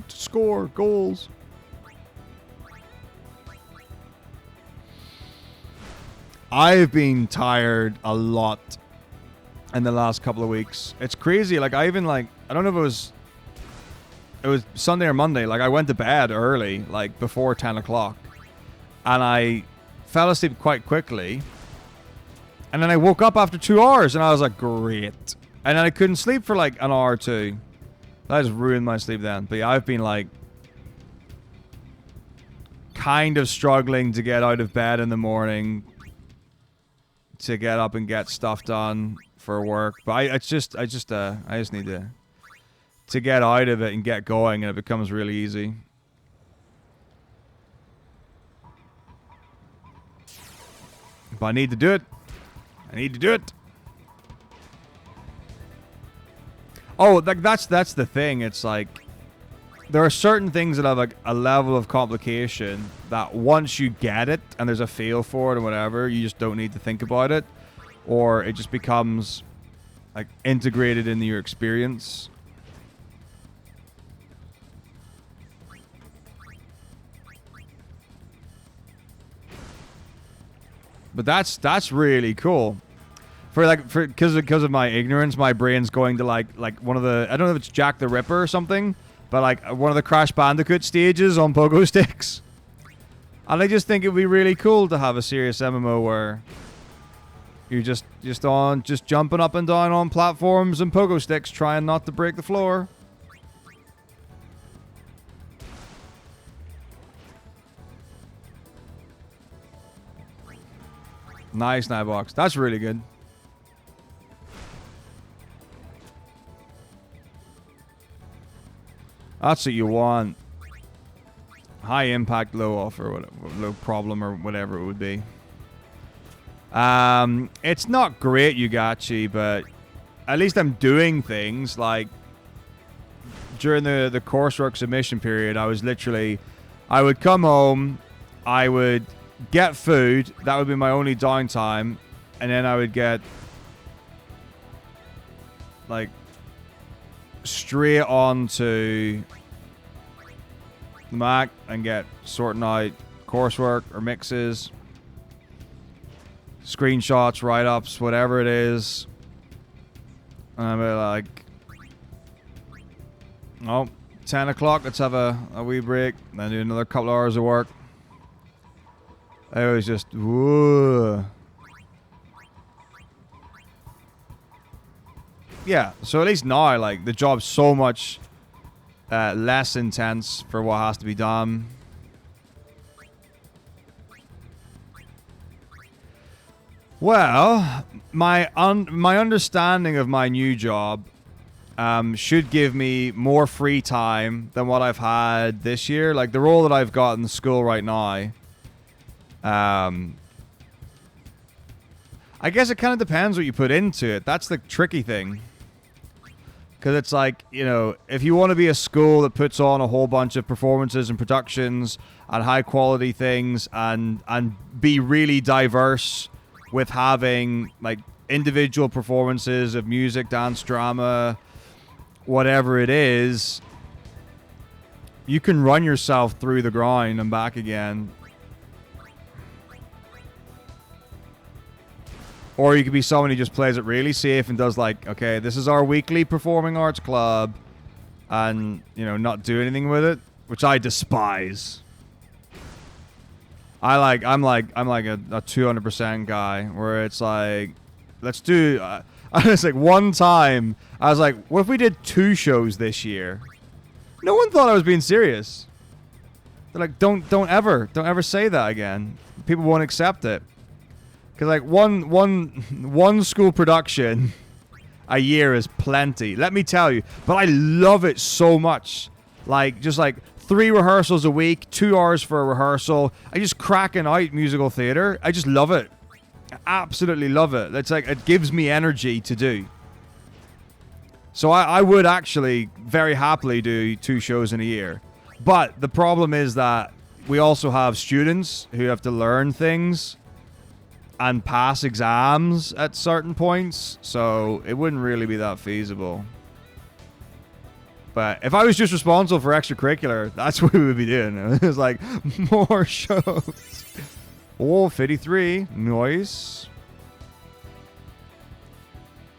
score, goals. I've been tired a lot in the last couple of weeks. It's crazy. Like, I even, like, I don't know if it was Sunday or Monday. Like, I went to bed early, like, before 10 o'clock. And I fell asleep quite quickly. And then I woke up after 2 hours, and I was like, great. And then I couldn't sleep for, like, an hour or two. That just ruined my sleep then. But yeah, I've been, like, kind of struggling to get out of bed in the morning to get up and get stuff done for work. But I just need to get out of it and get going, and it becomes really easy. But I need to do it. I need to do it. Oh, like that's the thing. It's like there are certain things that have like a level of complication that once you get it and there's a feel for it or whatever, you just don't need to think about it, or it just becomes like integrated into your experience. But that's really cool. Because of my ignorance, my brain's going to like one of the, I don't know if it's Jack the Ripper or something, but like one of the Crash Bandicoot stages on pogo sticks. And I just think it would be really cool to have a serious MMO where you're just jumping up and down on platforms and pogo sticks, trying not to break the floor. Nice, Nightbox. That's really good. That's what you want. High impact, low offer, whatever, low problem, or whatever it would be. It's not great, Yugachi, but at least I'm doing things. Like during the coursework submission period, I would come home, I would get food, that would be my only downtime, and then I would get like straight on to the Mac and get sorting out coursework or mixes, screenshots, write-ups, whatever it is. And I'd be like, oh, 10 o'clock, let's have a wee break, then do another couple hours of work. I was just, whoa. Yeah, so at least now, like, the job's so much less intense for what has to be done. Well, my understanding of my new job should give me more free time than what I've had this year. Like, the role that I've got in the school right now, I guess it kind of depends what you put into it. That's the tricky thing. Because it's like, you know, if you want to be a school that puts on a whole bunch of performances and productions and high quality things and be really diverse with having like individual performances of music, dance, drama, whatever it is, you can run yourself through the grind and back again. Or you could be someone who just plays it really safe and does like, okay, this is our weekly performing arts club, and, you know, not do anything with it, which I despise. I'm like a 200% guy where it's like, let's do. I was like, one time I was like, what if we did 2 shows this year? No one thought I was being serious. They're like, don't ever say that again. People won't accept it. Because like one school production a year is plenty, let me tell you. But I love it so much. Like, just like 3 rehearsals a week, 2 hours for a rehearsal. I just cracking out musical theater. I just love it. I absolutely love it. It's like, it gives me energy to do. So I would actually very happily do 2 shows in a year. But the problem is that we also have students who have to learn things and pass exams at certain points, so it wouldn't really be that feasible. But if I was just responsible for extracurricular, that's what we would be doing. It was like, more shows. Oh, 53. Nice.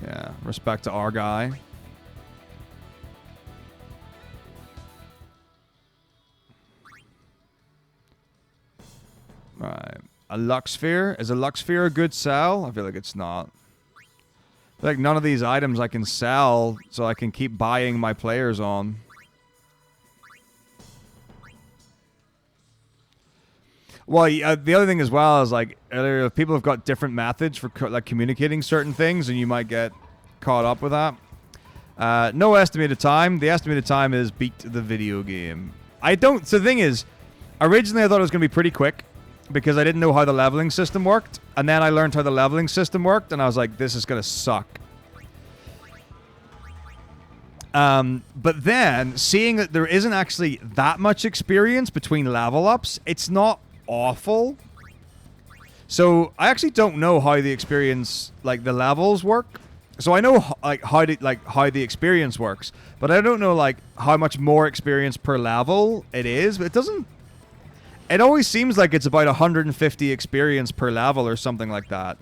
Yeah, respect to our guy. Right. A Luxsphere? Is a Luxsphere a good sell? I feel like it's not. I feel like none of these items I can sell, so I can keep buying my players on. Well, the other thing as well is, like, earlier, people have got different methods for like communicating certain things, and you might get caught up with that. No estimated time. The estimated time is beat the video game. So the thing is, originally I thought it was going to be pretty quick, because I didn't know how the leveling system worked. And then I learned how the leveling system worked, and I was like, this is going to suck. But then, seeing that there isn't actually that much experience between level ups, it's not awful. So, I actually don't know how the experience, like, the levels work. So, I know, like, how the experience works. But I don't know, like, how much more experience per level it is. But it doesn't... It always seems like it's about 150 experience per level or something like that.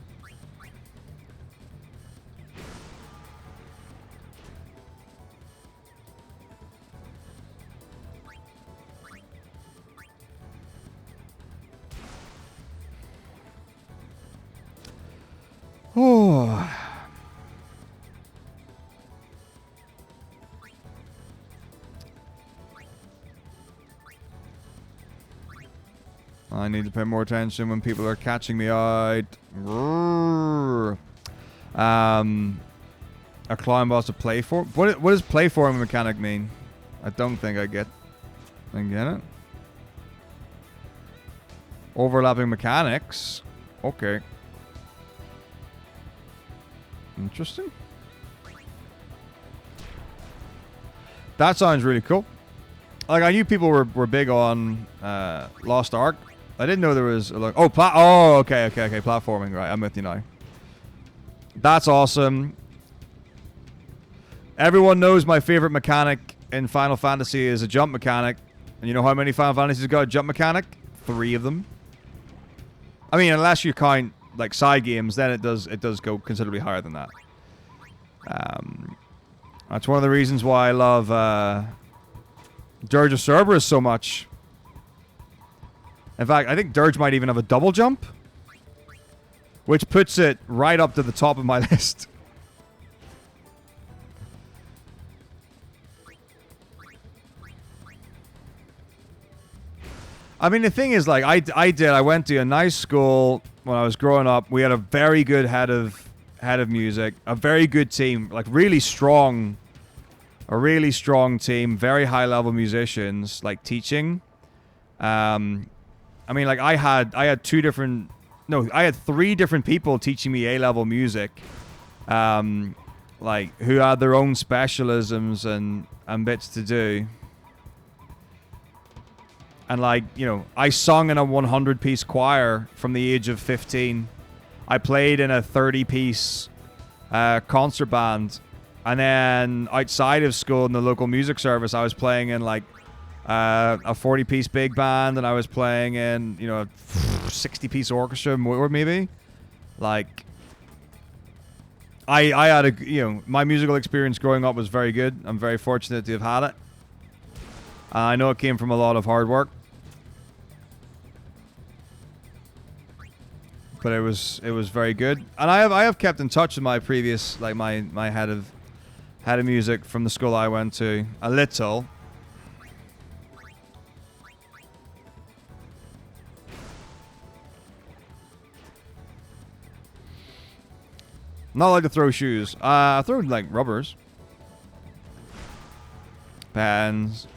Oh. I need to pay more attention when people are catching me out. A climb boss to play for? What does play for mechanic mean? I don't think I get it. Overlapping mechanics. Okay. Interesting. That sounds really cool. Like, I knew people were big on Lost Ark. I didn't know there was a, like, okay, platforming. Right, I'm with you now. That's awesome. Everyone knows my favorite mechanic in Final Fantasy is a jump mechanic. And you know how many Final Fantasies got a jump mechanic? 3 of them. I mean, unless you count like side games, then it does go considerably higher than that. That's one of the reasons why I love Dirge of Cerberus so much. In fact, I think Dirge might even have a double jump, which puts it right up to the top of my list. I mean, the thing is, like, I went to a nice school when I was growing up. We had a very good head of music, a very good team, like really strong, a really strong team, very high level musicians, like teaching. I mean, like I had 3 different people teaching me A-level music, like who had their own specialisms and bits to do. And, like, you know, I sung in a 100-piece choir from the age of 15. I played in a 30-piece concert band. And then outside of school in the local music service, I was playing in, like, a 40-piece big band. And I was playing in, you know, a 60-piece orchestra, or maybe. Like, I had my musical experience growing up was very good. I'm very fortunate to have had it. I know it came from a lot of hard work. But it was very good, and I have kept in touch with my previous, like, my head of music from the school I went to a little. Not like to throw shoes. I throw, like, rubbers, pens.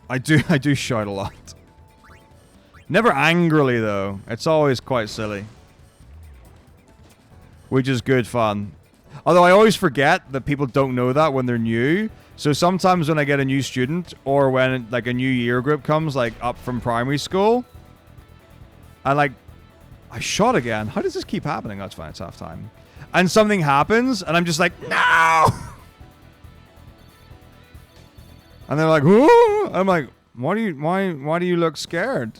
I do shout a lot. Never angrily, though. It's always quite silly. Which is good fun. Although I always forget that people don't know that when they're new. So sometimes when I get a new student, or when, like, a new year group comes, like, up from primary school, I shot again. How does this keep happening? That's fine, it's half time. And something happens, and I'm just like, no! And they're like, whoo! I'm like, why do you look scared?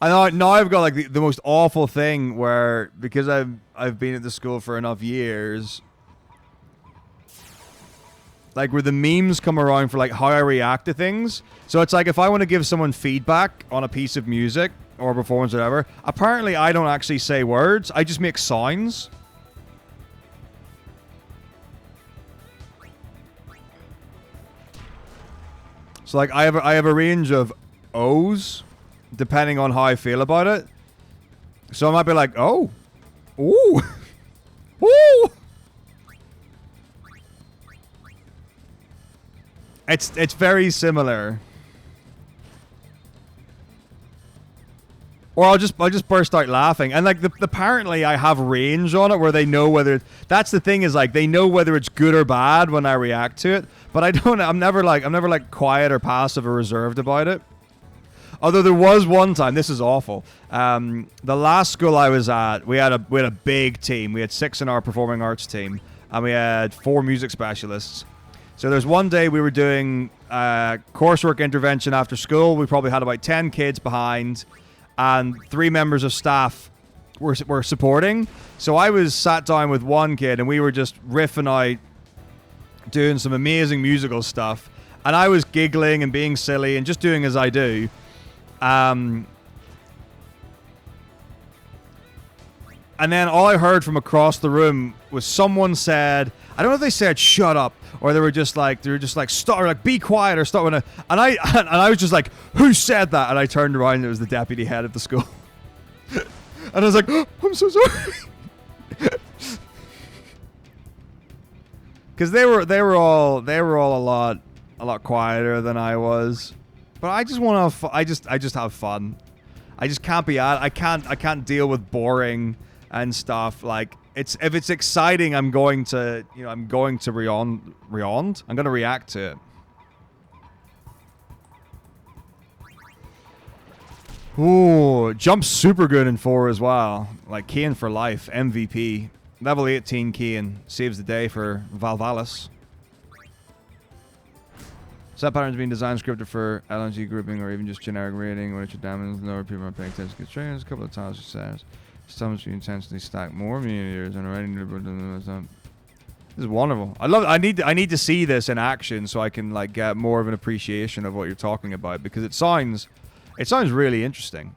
Now I've got, like, the most awful thing where, because I've been at the school for enough years, like, where the memes come around for, like, how I react to things. So it's like, if I want to give someone feedback on a piece of music or performance or whatever, apparently I don't actually say words, I just make sounds. So, like, I have a range of O's, depending on how I feel about it. So I might be like, oh, ooh, ooh. It's very similar. Or I'll just burst out laughing. And like apparently I have range on it where they know whether that's the thing is like they know whether it's good or bad when I react to it. But I'm never like quiet or passive or reserved about it. Although there was one time, this is awful. The last school I was at, we had a big team. We had 6 in our performing arts team, and we had 4 music specialists. So there's one day we were doing coursework intervention after school. We probably had about 10 kids behind, and 3 members of staff were supporting. So I was sat down with one kid, and we were just riffing out, doing some amazing musical stuff. And I was giggling and being silly and just doing as I do. And then all I heard from across the room was someone said, I don't know if they said "shut up" or they were just like stop, or like be quiet or stop. And I was just like, who said that? And I turned around and it was the deputy head of the school. And I was like, oh, I'm so sorry. Because they were all a lot quieter than I was. But I just want to. I just have fun. I just can't be at. I can't deal with boring and stuff. Like if it's exciting, I'm going to I'm going to react to it. Ooh, jumps super good in 4 as well. Like Kane for life, MVP, level 18 Kane saves the day for Valvalis. Set patterns being designed scripted for LNG grouping or even just generic rating, which are damage lower people are paying attention to constraints. A couple of times it says sometimes you intentionally stack more meteors and already this is wonderful. I love it. I need to see this in action so I can like get more of an appreciation of what you're talking about, because it sounds really interesting.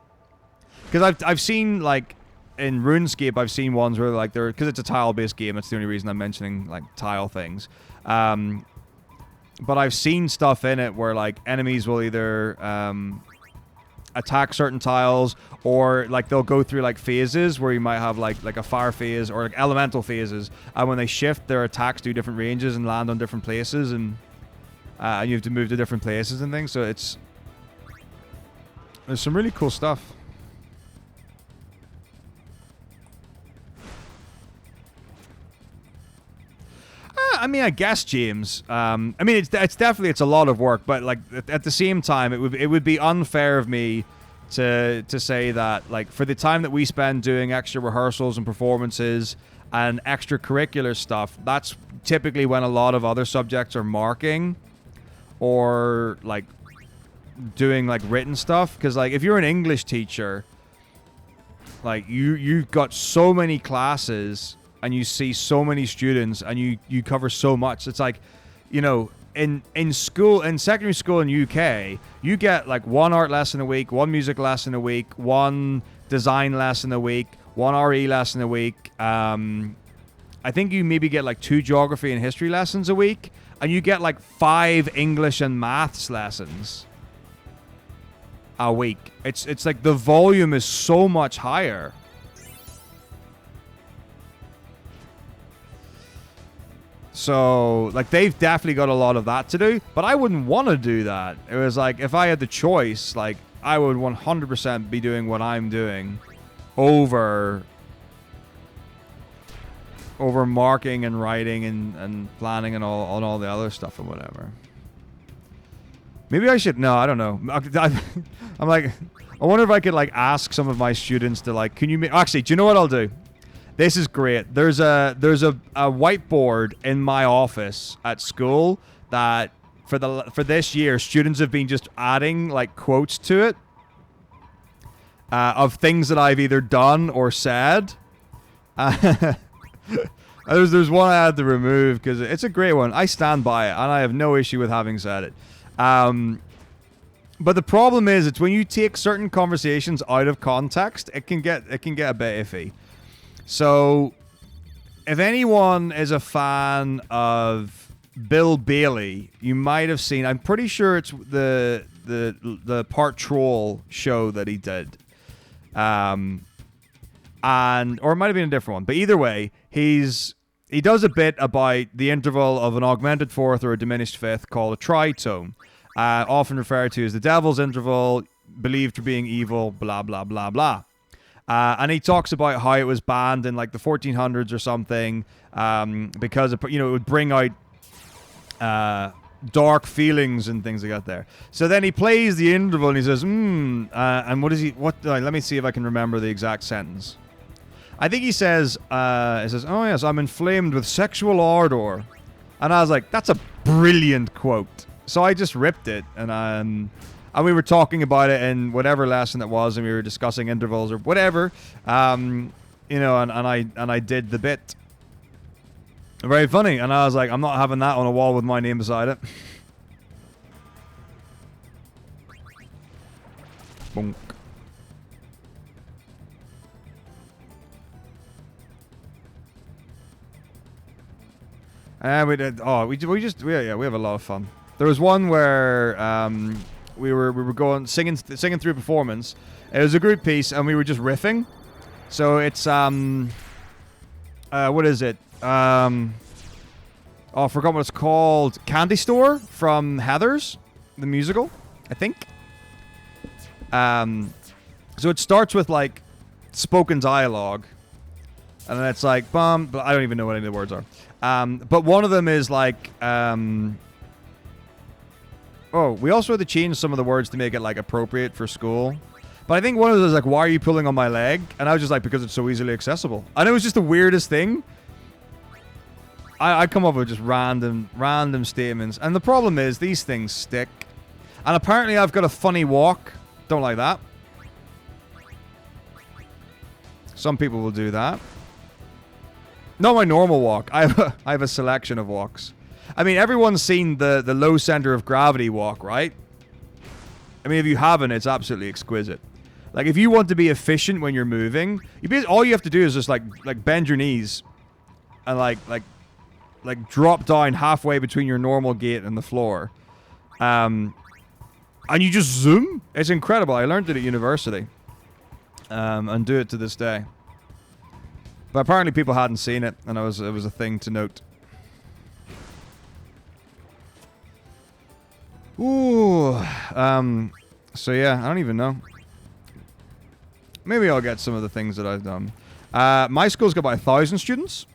Because I've seen like in RuneScape, I've seen ones where like they're, because it's a tile based game, that's the only reason I'm mentioning like tile things. But I've seen stuff in it where like enemies will either attack certain tiles, or like they'll go through like phases where you might have like a fire phase or like elemental phases, and when they shift, their attacks do different ranges and land on different places, and you have to move to different places and things. So there's some really cool stuff. I mean, I guess, James. I mean, it's definitely a lot of work, but like at the same time, it would be unfair of me to say that like for the time that we spend doing extra rehearsals and performances and extracurricular stuff, that's typically when a lot of other subjects are marking or like doing like written stuff. Because like if you're an English teacher, like you've got so many classes. And you see so many students, and you cover so much. It's like, in school, in secondary school in UK, you get like 1 art lesson a week, 1 music lesson a week, 1 design lesson a week, 1 RE lesson a week. I think you maybe get like 2 geography and history lessons a week, and you get like 5 English and maths lessons a week. It's like the volume is so much higher. So, like, they've definitely got a lot of that to do, but I wouldn't want to do that. It was like, if I had the choice, like, I would 100% be doing what I'm doing over marking and writing and planning and all the other stuff and whatever. Maybe I should, no, I don't know. I'm like, I wonder if I could, like, ask some of my students to, like, actually, do you know what I'll do? This is great. There's a whiteboard in my office at school that for this year students have been just adding like quotes to it of things that I've either done or said. There's one I had to remove because it's a great one. I stand by it and I have no issue with having said it. But the problem is, it's when you take certain conversations out of context, it can get a bit iffy. So, if anyone is a fan of Bill Bailey, you might have seen. I'm pretty sure it's the Part Troll show that he did, or it might have been a different one. But either way, he does a bit about the interval of an augmented fourth or a diminished fifth called a tritone, often referred to as the devil's interval. believed for being evil, blah, blah, blah, blah. And he talks about how it was banned in like the 1400s or something because it would bring out dark feelings and things like that there. So then he plays the interval and he says, and what is he, let me see if I can remember the exact sentence. I think he says, oh yes, I'm inflamed with sexual ardor. And I was like, that's a brilliant quote. So I just ripped it, and we were talking about it in whatever lesson it was, and we were discussing intervals or whatever, and I did the bit. Very funny, and I was like, I'm not having that on a wall with my name beside it. Bonk. And we did. Oh, we have a lot of fun. There was one where we were going singing through a performance. It was a group piece, and we were just riffing. So it's what is it? I forgot what it's called. Candy Store from Heathers, the musical, I think. So it starts with like spoken dialogue, and then it's like bum. But I don't even know what any of the words are. But one of them is like, we also had to change some of the words to make it like appropriate for school. But I think one of those is like, why are you pulling on my leg? And I was just like, because it's so easily accessible. And it was just the weirdest thing. I come up with just random statements. And the problem is these things stick. And apparently I've got a funny walk. Don't like that. Some people will do that. Not my normal walk. I have a selection of walks. I mean, everyone's seen the low center of gravity walk, right? I mean, if you haven't, it's absolutely exquisite. Like, if you want to be efficient when you're moving, all you have to do is just like bend your knees and like drop down halfway between your normal gait and the floor, and you just zoom. It's incredible. I learned it at university, and do it to this day. But apparently people hadn't seen it, and it was a thing to note. Ooh. So yeah, I don't even know. Maybe I'll get some of the things that I've done. My school's got about 1,000 students,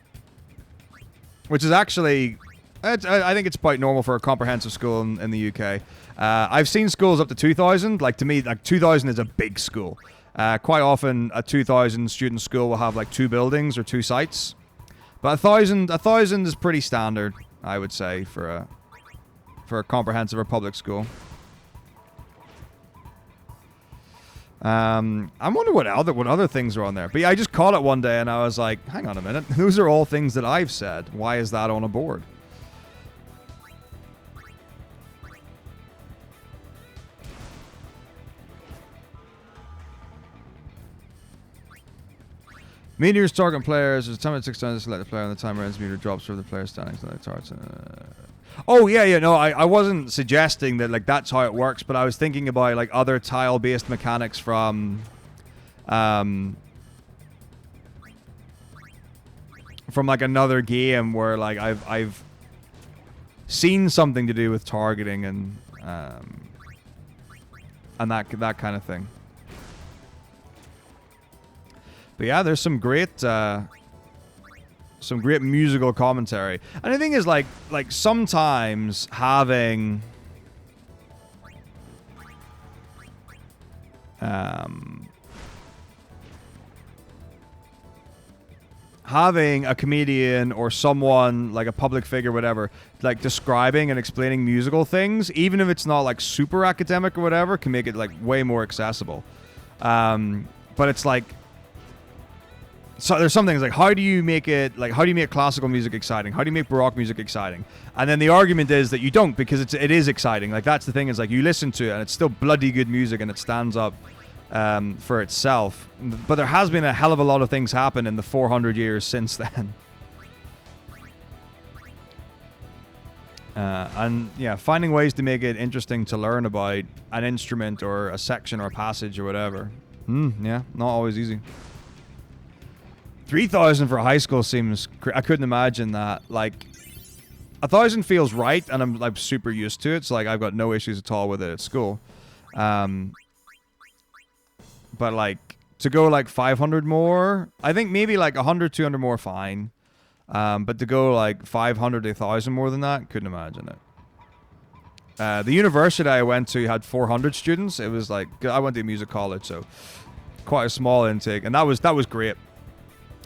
which is actually, I think it's quite normal for a comprehensive school in the UK. I've seen schools up to 2,000. Like, to me, like 2,000 is a big school. Quite often, a 2,000 student school will have like 2 buildings or 2 sites. But 1,000 is pretty standard, I would say, for a comprehensive or public school. I wonder what other things are on there. But yeah, I just caught it one day and I was like, hang on a minute. Those are all things that I've said. Why is that on a board? Meteors target players. There's a timer at 6 times to select the player, and the timer ends. Meteor drops for the player standing. So targets. Oh yeah. No, I wasn't suggesting that like that's how it works, but I was thinking about like other tile-based mechanics from like another game where like I've seen something to do with targeting and that kind of thing. But yeah, there's some great musical commentary. And the thing is, like sometimes having a comedian or someone like a public figure, whatever, like describing and explaining musical things, even if it's not like super academic or whatever, can make it like way more accessible. But it's like, so there's some things like, how do you make classical music exciting? How do you make Baroque music exciting? And then the argument is that you don't, because it is exciting. Like, that's the thing, is like you listen to it and it's still bloody good music and it stands up for itself. But there has been a hell of a lot of things happen in the 400 years since then. And yeah, finding ways to make it interesting to learn about an instrument or a section or a passage or whatever. Yeah, not always easy. 3,000 for high school seems... I couldn't imagine that. Like, 1,000 feels right, and I'm like super used to it, so like I've got no issues at all with it at school. But like to go like 500 more, I think maybe like 100, 200 more, fine. But to go like 500, 1,000 more than that, couldn't imagine it. The university I went to had 400 students. It was like, I went to a music college, so quite a small intake, and that was great.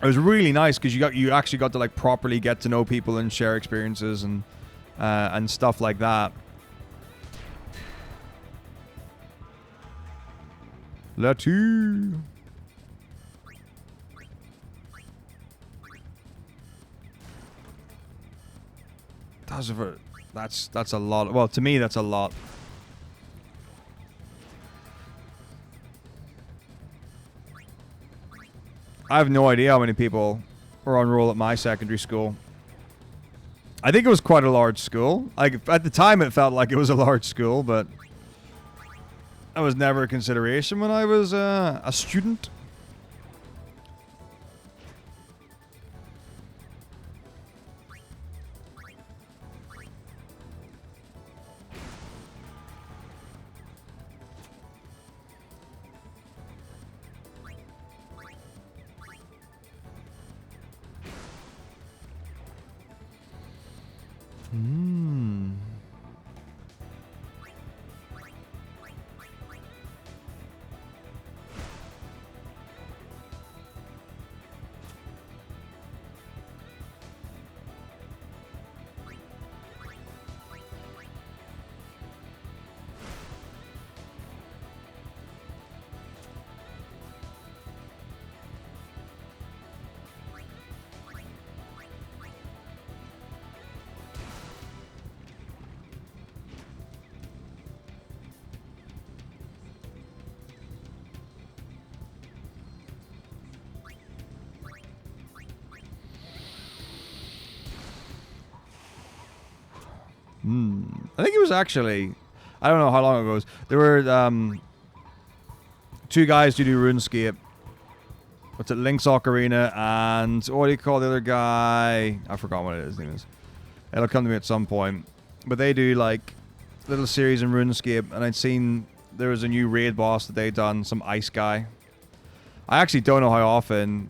It was really nice because you actually got to like properly get to know people and share experiences and stuff like that. Latu. That's a lot. Well, to me, that's a lot. I have no idea how many people were on roll at my secondary school. I think it was quite a large school. Like at the time, it felt like it was a large school, but that was never a consideration when I was a student. I think it was actually, I don't know how long ago it was. There were two guys who do RuneScape. What's it? Link's Ocarina and what do you call the other guy? I forgot what his name is. It'll come to me at some point. But they do like little series in RuneScape, and I'd seen there was a new raid boss that they'd done, some ice guy. I actually don't know how often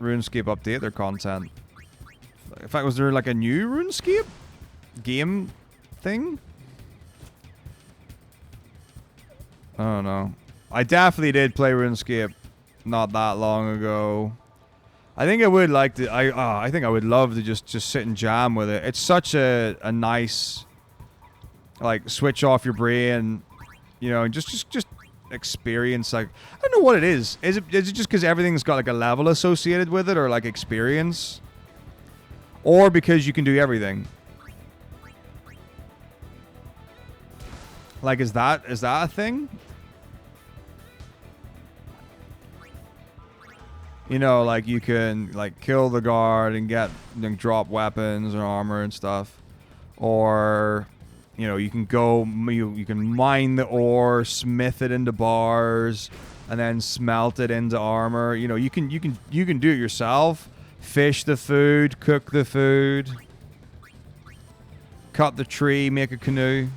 RuneScape update their content. In fact, was there like a new RuneScape game thing? I don't know. I definitely did play RuneScape not that long ago. I think I would like to. I think I would love to just sit and jam with it. It's such a nice, like, switch off your brain, you know, and just experience. Like, I don't know what it is. Is it just because everything's got like a level associated with it, or like experience, or because you can do everything? Like, is that a thing? You know, like you can like kill the guard and get and drop weapons or armor and stuff, or you know you can go you can mine the ore, smith it into bars, and then smelt it into armor. You know you can do it yourself. Fish the food, cook the food, cut the tree, make a canoe.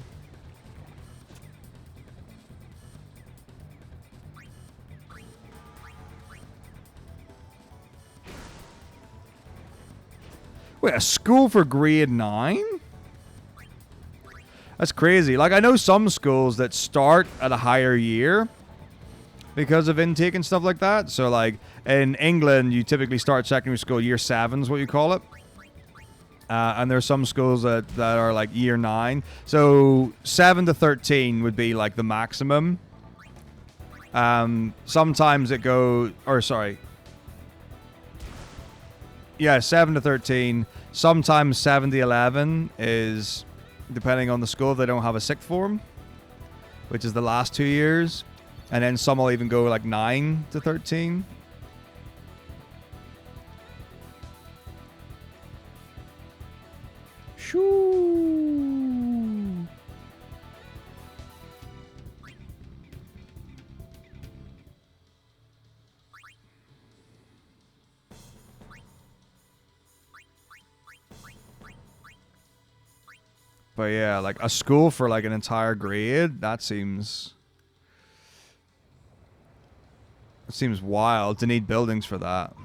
Wait, a school for grade 9? That's crazy. Like, I know some schools that start at a higher year because of intake and stuff like that. So, like, in England, you typically start secondary school year 7 is what you call it. And there's some schools that are, like, year 9. So, 7 to 13 would be, like, the maximum. Sometimes it goes... Or, sorry... Yeah, 7 to 13. Sometimes 7 to 11 is, depending on the school, they don't have a sixth form, which is the last 2 years. And then some will even go like 9 to 13. Shoo. But yeah, like a school for like an entire grade, that seems... It seems wild to need buildings for that.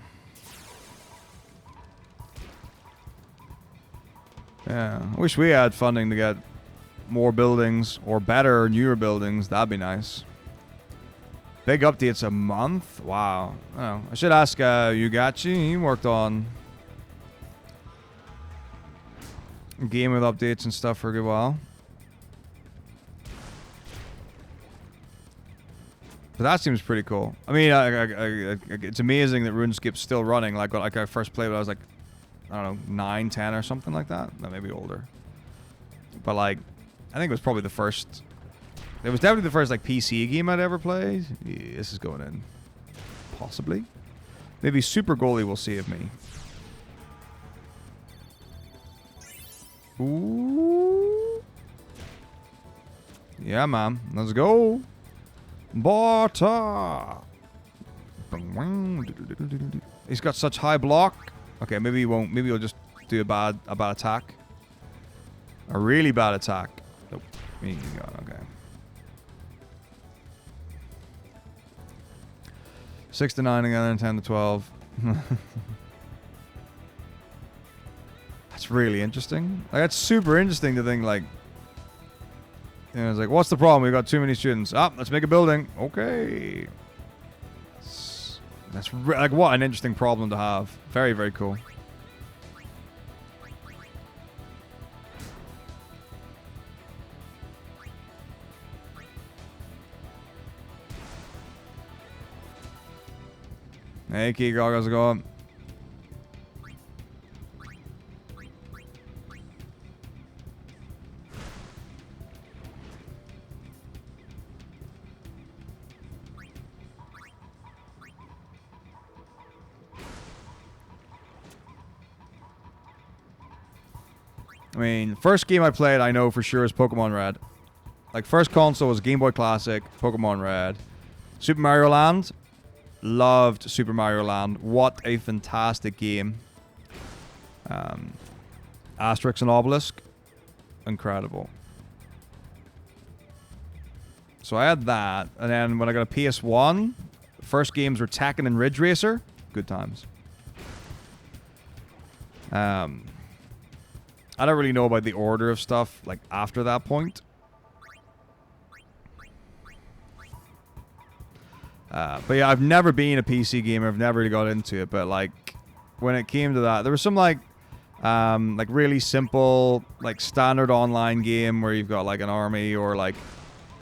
Yeah, I wish we had funding to get more buildings or better, newer buildings. That'd be nice. Big updates a month? Wow. Oh, I should ask Yugachi. He worked on game with updates and stuff for a good while. But that seems pretty cool. I mean, it's amazing that RuneScape's still running. Like I first played when I was like, I don't know, 9, 10 or something like that. No, maybe older. But like, I think it was probably the first. It was definitely the first like PC game I'd ever played. Yeah, this is going in. Possibly. Maybe Super Goalie will save me. Ooh. Yeah, man. Let's go. Barta. He's got such high block. Okay, maybe he won't. Maybe he'll just do a bad attack. A really bad attack. Nope. Okay. 6 to 9 again, and 10 to 12. That's really interesting. Like, that's super interesting to think, like, you know, it's like, what's the problem? We've got too many students. Ah, let's make a building. Okay. That's like, what an interesting problem to have. Very, very cool. Hey, Keegog, how's it going? I mean, first game I played, I know for sure, is Pokemon Red. Like, first console was Game Boy Classic, Pokemon Red. Super Mario Land. Loved Super Mario Land. What a fantastic game. Asterix and Obelisk. Incredible. So I had that. And then when I got a PS1, the first games were Tekken and Ridge Racer. Good times. I don't really know about the order of stuff, like, after that point. But yeah, I've never been a PC gamer. I've never really got into it. But, like, when it came to that, there was some, like really simple, like, standard online game where you've got, like, an army or, like,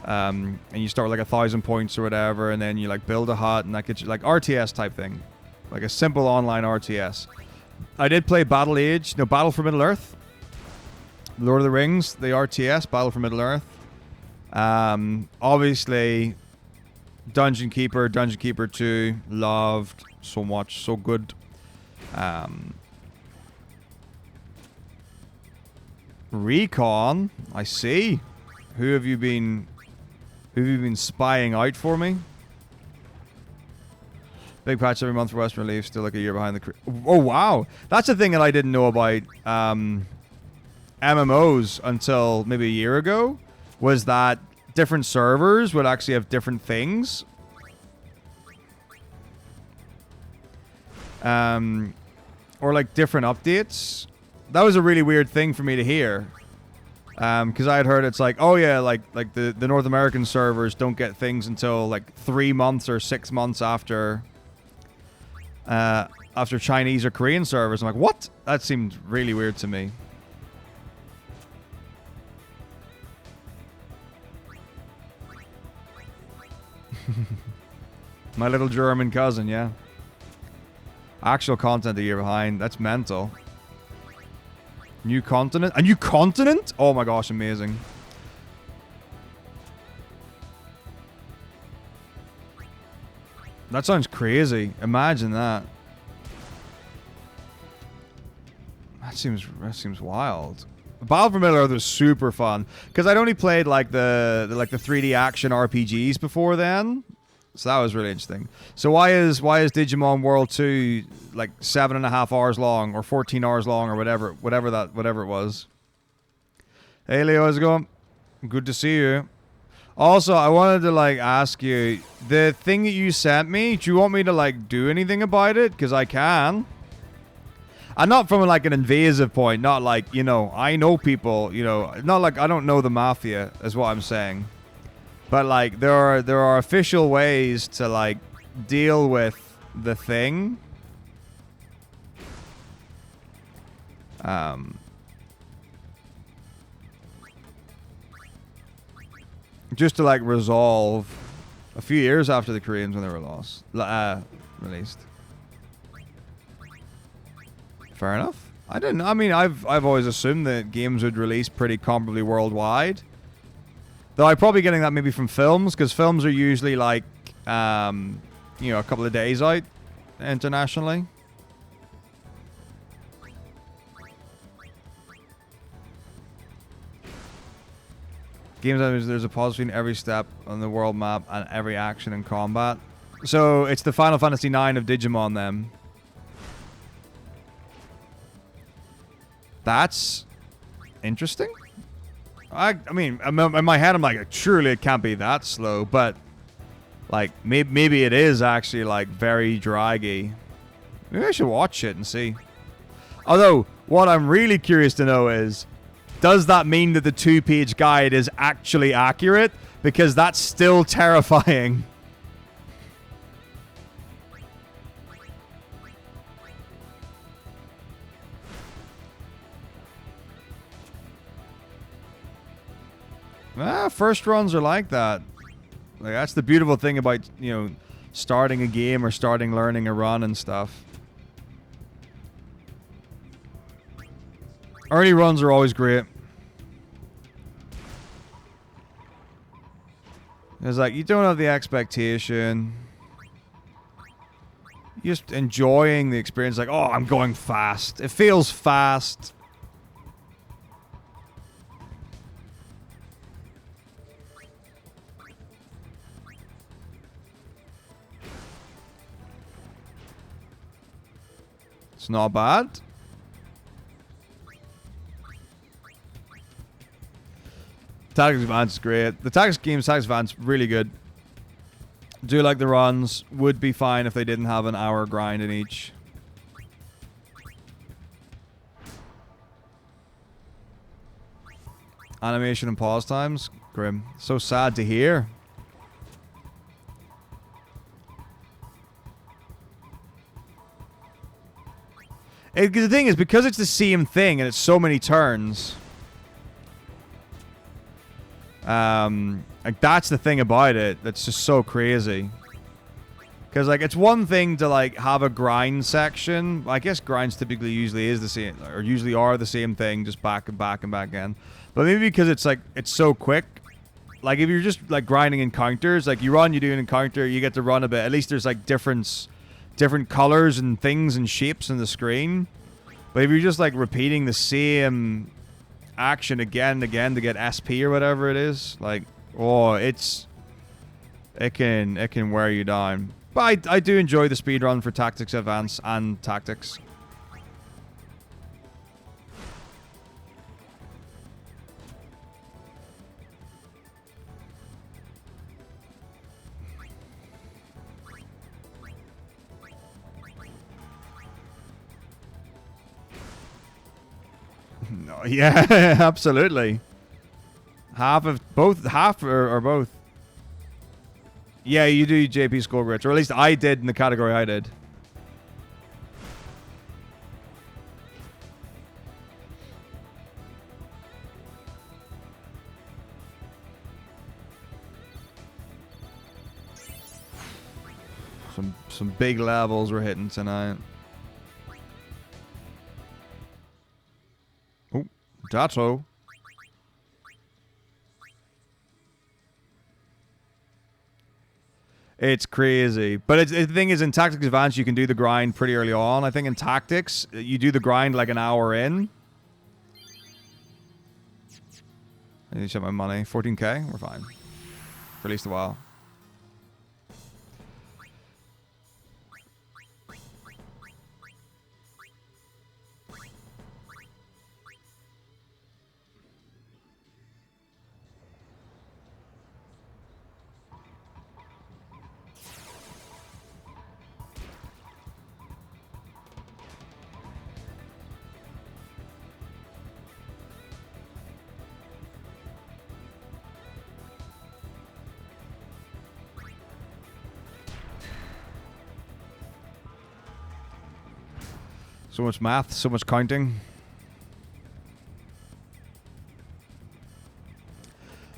and you start with, like, 1,000 points or whatever, and then you, like, build a hut, and that gets you, like, RTS type thing. Like a simple online RTS. I did play Battle for Middle-earth. Lord of the Rings, the RTS, Battle for Middle-earth. Obviously, Dungeon Keeper 2, loved so much, so good. Recon, I see. Who have you been spying out for me? Big patch every month for Western Relief, still like a year behind the... Oh, wow. That's the thing that I didn't know about MMOs until maybe a year ago, was that different servers would actually have different things. Or like different updates. That was a really weird thing for me to hear. Because I had heard it's like, oh yeah, like the North American servers don't get things until like 3 months or 6 months after Chinese or Korean servers. I'm like, what? That seemed really weird to me. My little German cousin, yeah. Actual content a year behind. That's mental. New continent? A new continent? Oh my gosh, amazing. That sounds crazy. Imagine that. That seems wild. Battle for Middle-earth was super fun because I'd only played like the 3D action RPGs before then, so that was really interesting. So why is Digimon World 2 like 7.5 hours long or 14 hours long or whatever it was? Hey Leo, how's it going? Good to see you. Also, I wanted to like ask you, the thing that you sent me, do you want me to like do anything about it? Because I can. And not from like an invasive point, not like, you know, I know people, you know, not like I don't know the mafia is what I'm saying. But like there are official ways to like deal with the thing. Just to like resolve a few years after the Koreans when they were released. Fair enough. I mean, I've always assumed that games would release pretty comparably worldwide. Though I'm probably getting that maybe from films, because films are usually like, you know, a couple of days out internationally. Games, there's a pause between every step on the world map and every action and combat. So it's the Final Fantasy IX of Digimon then. That's interesting. I mean, in my head, I'm like, surely it can't be that slow, but like maybe it is actually like very draggy. Maybe I should watch it and see. Although, what I'm really curious to know is, does that mean that the 2-page guide is actually accurate? Because that's still terrifying. First runs are like that. Like, that's the beautiful thing about, you know, starting a game or starting learning a run and stuff. Early runs are always great. It's like, you don't have the expectation. You're just enjoying the experience. Like, oh, I'm going fast. It feels fast. It's not bad. Tactics Advance is great. The Tactics games, Tactics Advance, really good. Do like the runs. Would be fine if they didn't have an hour grind in each. Animation and pause times, grim. So sad to hear. The thing is, because it's the same thing and it's so many turns, like that's the thing about it that's just so crazy. Because like it's one thing to like have a grind section. I guess grinds typically usually is the same, or usually are the same thing, just back and back and back again. But maybe because it's like it's so quick. Like if you're just like grinding encounters, like you run, you do an encounter, you get to run a bit. At least there's like different colors and things and shapes in the screen. But if you're just like repeating the same action again and again to get SP or whatever it is, like, oh, it can wear you down. But I do enjoy the speedrun for Tactics Advance and Tactics. No, yeah, absolutely. Half or both. Yeah, you do JP score rich, or at least I did in the category I did. Some big levels we're hitting tonight. Oh, Dato. It's crazy. But the thing is, in Tactics Advance, you can do the grind pretty early on. I think in Tactics, you do the grind like an hour in. I need to check my money. 14k? We're fine. For at least a while. So much math, so much counting.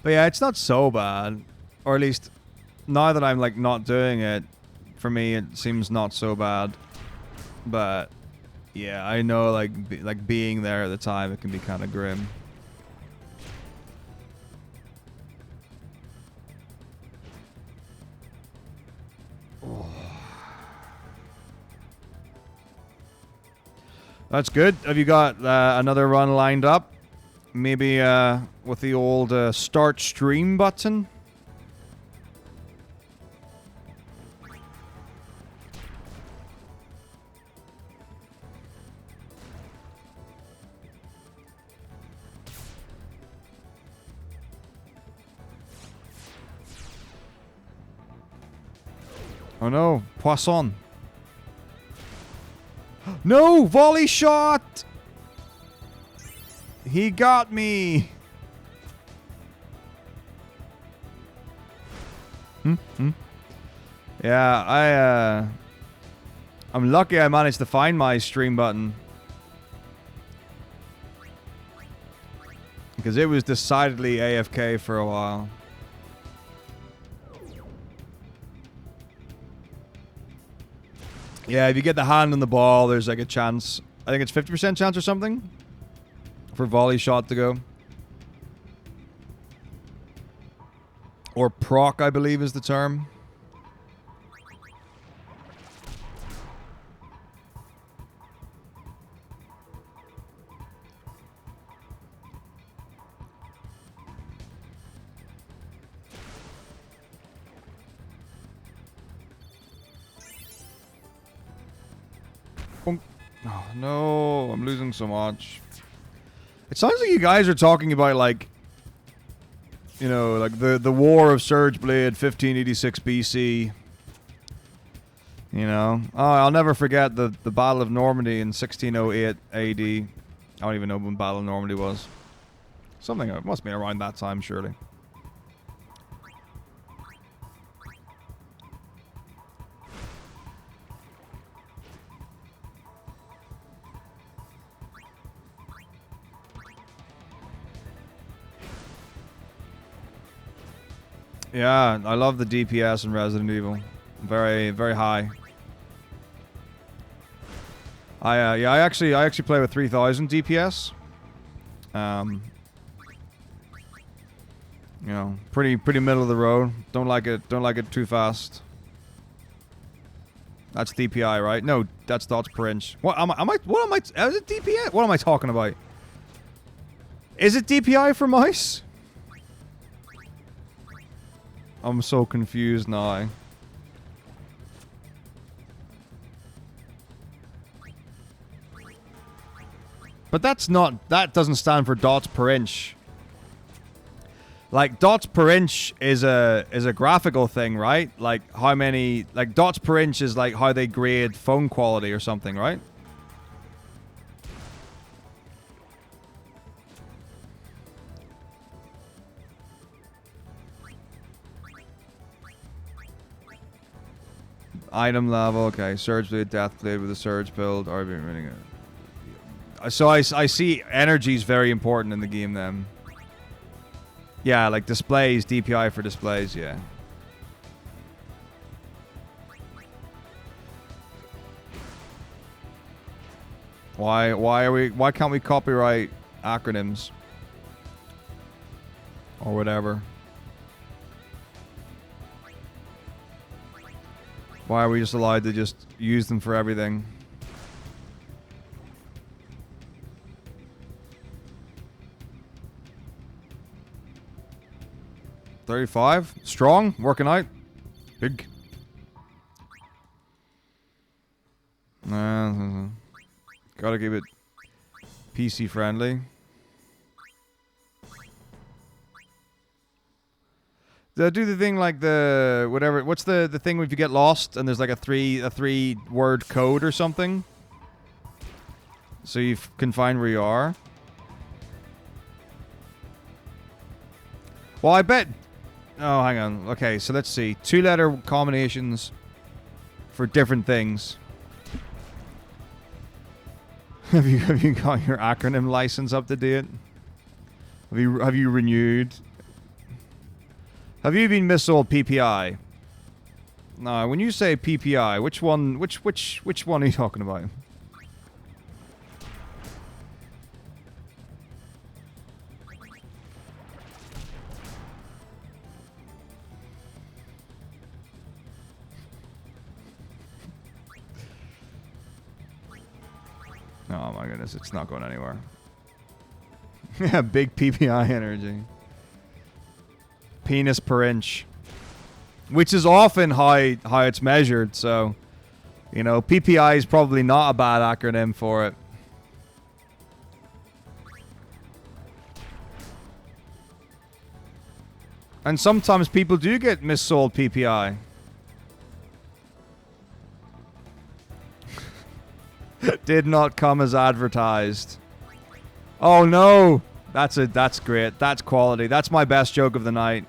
But yeah, it's not so bad. Or at least, now that I'm like not doing it, for me it seems not so bad. But yeah, I know like being there at the time, it can be kind of grim. Oh. That's good. Have you got another run lined up? Maybe with the old start stream button? Oh no, Poisson. No, volley shot! He got me! Yeah, I'm lucky I managed to find my stream button. Because it was decidedly AFK for a while. Yeah, if you get the hand on the ball, there's like a chance. I think it's 50% chance or something for volley shot to go. Or proc, I believe is the term. Oh, no, I'm losing so much. It sounds like you guys are talking about, like, you know, like the War of Surgeblade, 1586 BC. You know? Oh, I'll never forget the Battle of Normandy in 1608 AD. I don't even know when Battle of Normandy was. Something, it must have been around that time, surely. Yeah, I love the DPS in Resident Evil. Very, very high. Yeah, I actually play with 3000 DPS. You know, pretty middle of the road. Don't like it too fast. That's DPI, right? No, that's dots per inch. What am I? Is it DPI? What am I talking about? Is it DPI for mice? I'm so confused now. But that's not... That doesn't stand for dots per inch. Like, dots per inch is a graphical thing, right? Like, how many... Like, dots per inch is like how they grade phone quality or something, right? Item level, okay. Surge blade, death blade with a surge build. So I see energy is very important in the game then. Yeah, like displays, DPI for displays, yeah. Why can't we copyright acronyms? Or whatever. Why are we just allowed to just use them for everything? $35? Strong? Working out? Big? Gotta keep it PC friendly. Do the thing like the whatever. What's the thing if you get lost and there's like a three word code or something, so you can find where you are. Well, I bet. Oh, hang on. Okay, so let's see. 2-letter combinations for different things. Have you got your acronym license up to date? Have you renewed? Have you been missold PPI? No, when you say PPI, which one are you talking about? Oh my goodness, it's not going anywhere. Yeah, big PPI energy. Penis per inch. Which is often how it's measured, so... You know, PPI is probably not a bad acronym for it. And sometimes people do get missold PPI. Did not come as advertised. Oh no! That's great. That's quality. That's my best joke of the night.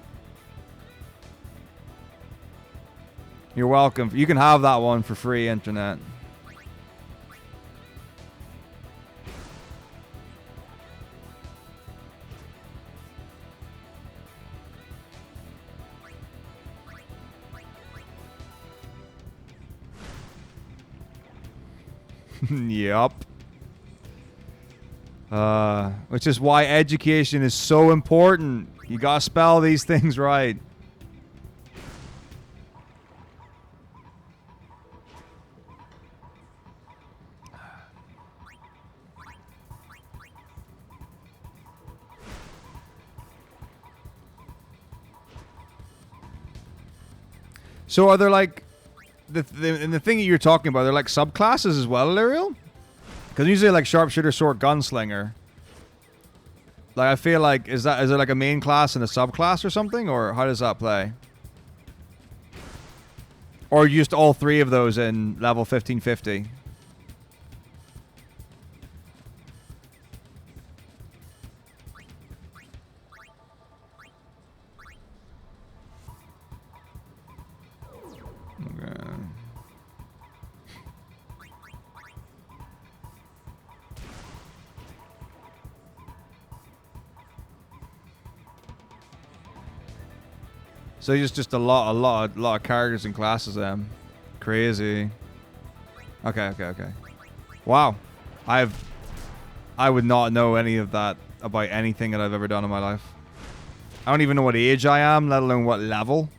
You're welcome. You can have that one for free, internet. Yup. Which is why education is so important. You gotta spell these things right. So are there like the thing that you're talking about? They're like subclasses as well, Lyriel? Because usually like sharpshooter, sword, gunslinger. Like I feel like is there like a main class and a subclass or something, or how does that play? Or just all three of those in level 1550? So just a lot of characters and classes. Crazy. Okay. Wow, I would not know any of that about anything that I've ever done in my life. I don't even know what age I am, let alone what level.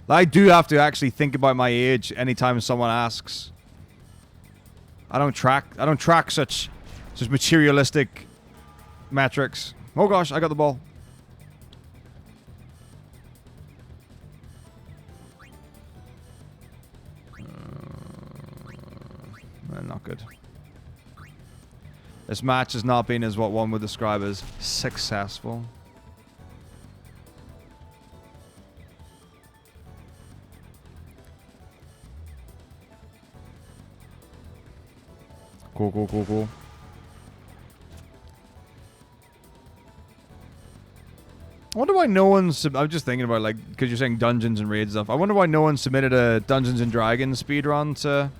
I do have to actually think about my age anytime someone asks. I don't track such materialistic metrics. Oh gosh, I got the ball. Not good. This match has not been as what one would describe as successful. Cool. I wonder why no one's... I'm just thinking about, like, because you're saying dungeons and raid stuff. I wonder why no one submitted a Dungeons and Dragons speedrun to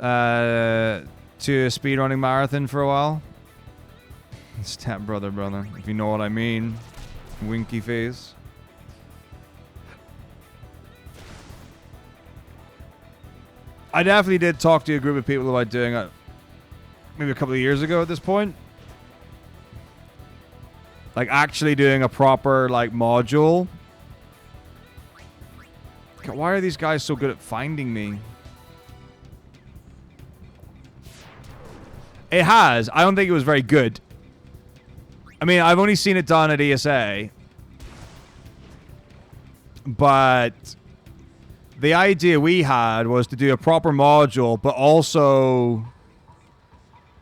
a speedrunning marathon for a while. Step brother, if you know what I mean. Winky face. I definitely did talk to a group of people about doing it maybe a couple of years ago at this point. Like actually doing a proper like module. God, why are these guys so good at finding me? It has. I don't think it was very good. I mean, I've only seen it done at ESA. But the idea we had was to do a proper module, but also...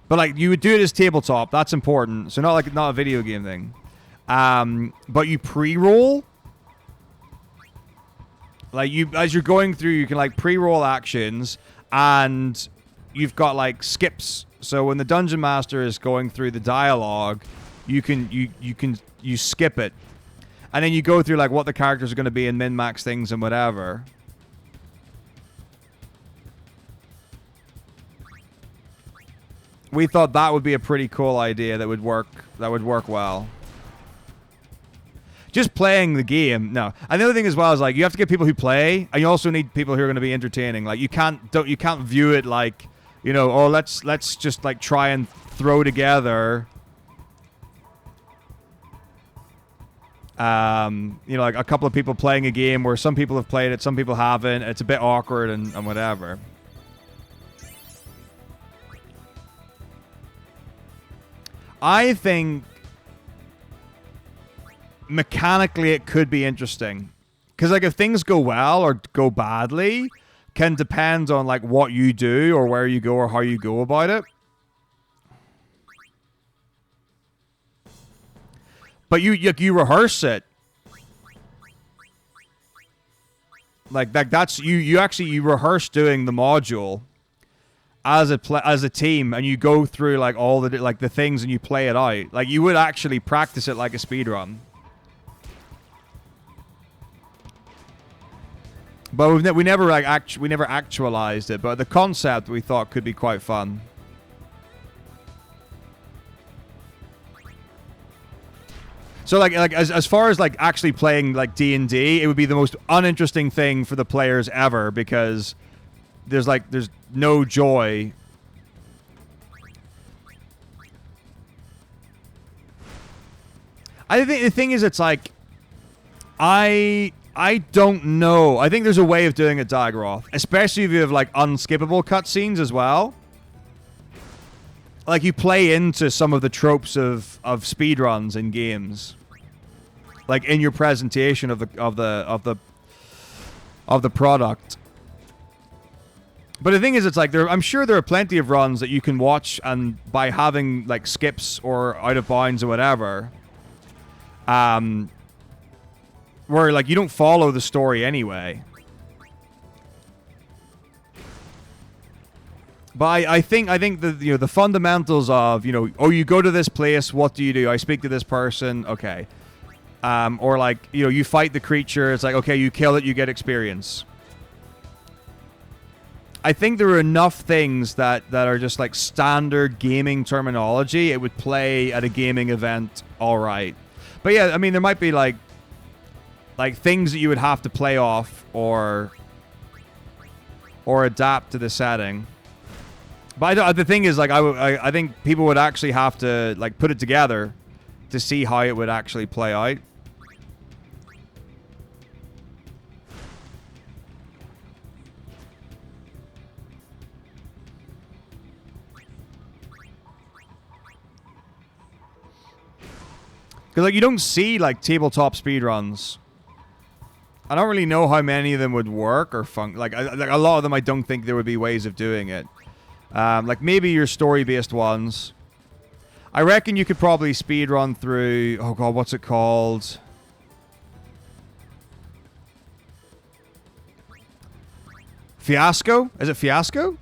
But like, you would do it as tabletop. That's important. So not a video game thing. But you pre-roll. Like, as you're going through, you can like pre-roll actions, and you've got like skips. So when the dungeon master is going through the dialogue, you skip it, and then you go through like what the characters are going to be and min-max things and whatever. We thought that would be a pretty cool idea that would work. That would work well. Just playing the game, no. And the other thing as well is like you have to get people who play, and you also need people who are going to be entertaining. Like you can't view it like, you know, oh let's just like try and throw together, you know, like a couple of people playing a game where some people have played it, some people haven't. It's a bit awkward and whatever. I think mechanically it could be interesting, because like if things go well or go badly can depend on like what you do or where you go or how you go about it. But you rehearse it, like that's you actually rehearse doing the module as a team, and you go through like all the like the things and you play it out. Like you would actually practice it like a speedrun. But we never actualized it. But the concept we thought could be quite fun. So like as far as like actually playing like D&D, it would be the most uninteresting thing for the players ever, because there's no joy. I think the thing is, it's like I don't know. I think there's a way of doing it, Dagroth, especially if you have like unskippable cutscenes as well. Like you play into some of the tropes of speedruns in games, like in your presentation of the product. But the thing is, it's like I'm sure there are plenty of runs that you can watch, and by having like skips or out of bounds or whatever, where like you don't follow the story anyway. But I think the the fundamentals of, you know, oh, you go to this place, what do you do? I speak to this person, okay. Or like, you know, you fight the creature, it's like, okay, you kill it, you get experience. I think there are enough things that are just like standard gaming terminology. It would play at a gaming event all right. But yeah, I mean, there might be like things that you would have to play off or adapt to the setting. But the thing is, like, I think people would actually have to like put it together to see how it would actually play out. Because like you don't see like tabletop speedruns. I don't really know how many of them would work or like a lot of them. I don't think there would be ways of doing it. Like maybe your story-based ones. I reckon you could probably speedrun through... Oh god, what's it called? Fiasco? Is it Fiasco?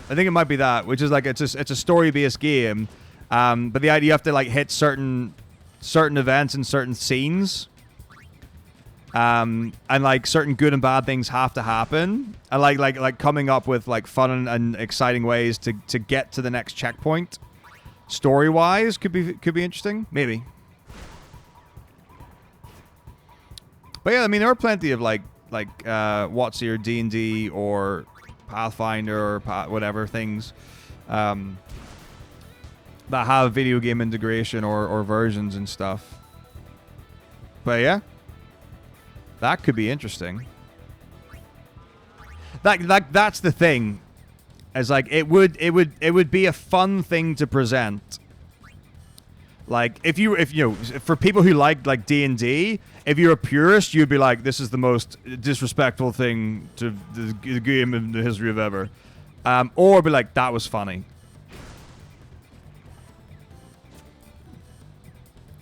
I think it might be that, which is like it's a story-based game. But the idea, you have to like hit certain events and certain scenes. And like certain good and bad things have to happen, and like coming up with like fun and exciting ways to get to the next checkpoint, story wise, could be interesting, maybe. But yeah, I mean, there are plenty of like WotC or D&D or Pathfinder or whatever things that have video game integration or versions and stuff. But yeah, that could be interesting. That's the thing. As like it would be a fun thing to present. Like if you know, for people who like D&D, if you're a purist, you'd be like, this is the most disrespectful thing to the game in the history of ever. Or be like, that was funny.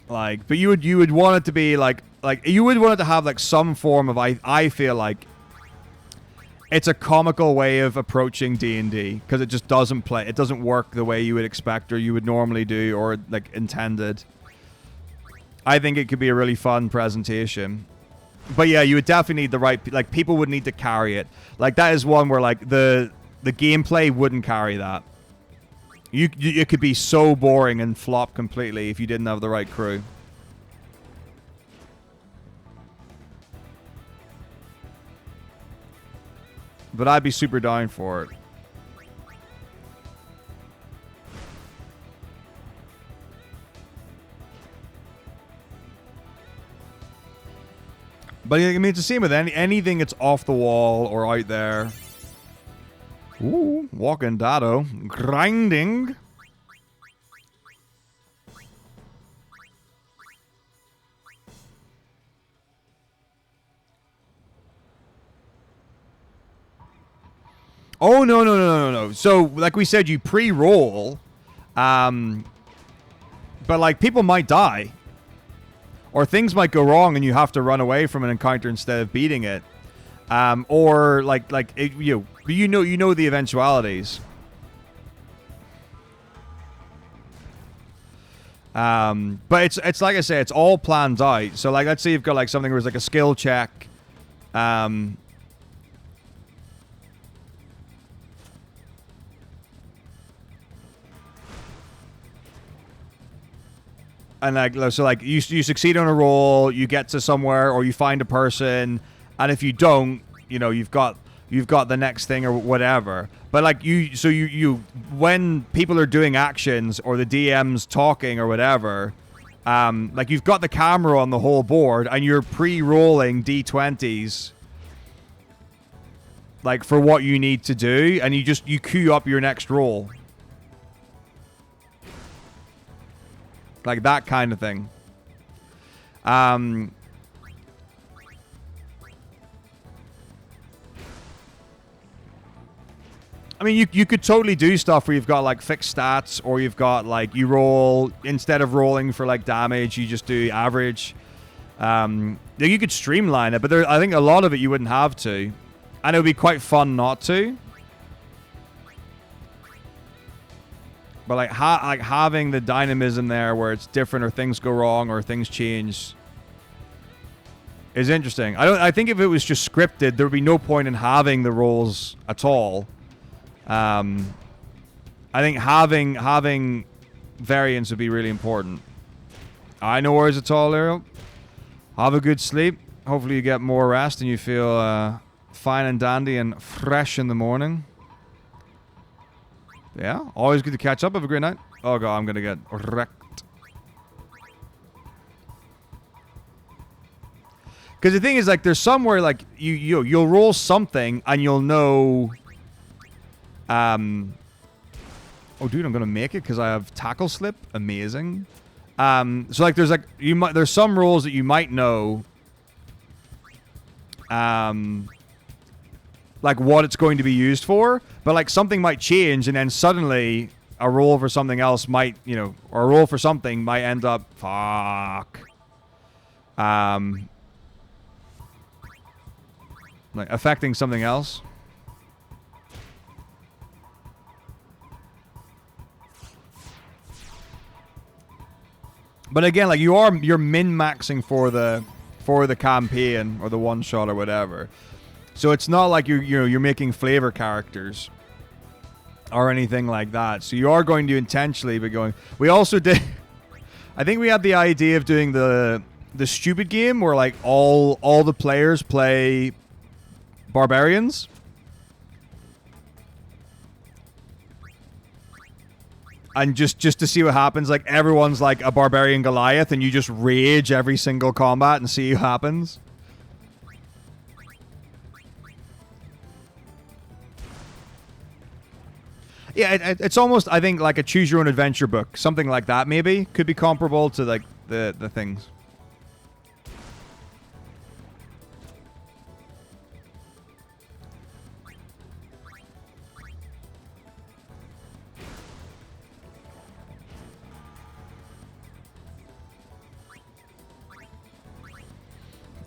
Like, but you would want it to be like you would want it to have like some form of I feel like it's a comical way of approaching D&D, because it just doesn't work the way you would expect or you would normally do or like intended. I think it could be a really fun presentation. But yeah, you would definitely need the right, like people would need to carry it. Like that is one where like the gameplay wouldn't carry that. It could be so boring and flop completely if you didn't have the right crew. But I'd be super down for it. But I mean, it's the same with anything that's off the wall or out there. Ooh, walking dado. Grinding. Oh, no. So, like we said, you pre-roll. But, like, people might die. Or things might go wrong and you have to run away from an encounter instead of beating it. Or you know the eventualities. But it's like I say, it's all planned out. So like let's say you've got like something where it's like a skill check. And like so like you succeed on a roll, you get to somewhere or you find a person, and if you don't, you know, you've got the next thing or whatever. But like you when people are doing actions or the DM's talking or whatever, like you've got the camera on the whole board and you're pre-rolling D20s like for what you need to do, and you queue up your next roll. Like that kind of thing. I mean, you could totally do stuff where you've got like fixed stats, or you've got like you roll instead of rolling for like damage, you just do average. You could streamline it, but I think a lot of it you wouldn't have to, and it would be quite fun not to. But like having the dynamism there, where it's different, or things go wrong, or things change, is interesting. I think if it was just scripted, there would be no point in having the rolls at all. I think having variance would be really important. No worries at all, Ariel. Have a good sleep. Hopefully you get more rest and you feel fine and dandy and fresh in the morning. Yeah, always good to catch up. Have a great night. Oh god, I'm gonna get wrecked. Because the thing is, like, there's somewhere like you'll roll something and you'll know. Oh, dude, I'm gonna make it because I have tackle slip. Amazing. So like, there's some rolls that you might know. Like what it's going to be used for, but like something might change, and then suddenly a roll for something else might, or a roll for something might end up like affecting something else. But again, like you're min-maxing for the campaign or the one shot or whatever. So it's not like you're making flavor characters or anything like that. So you are going to intentionally be going. We also did. I think we had the idea of doing the stupid game where like all the players play barbarians. And just to see what happens, like everyone's like a barbarian Goliath, and you just rage every single combat and see what happens. Yeah, it's almost, I think, like a choose your own adventure book, something like that. Maybe could be comparable to like the things.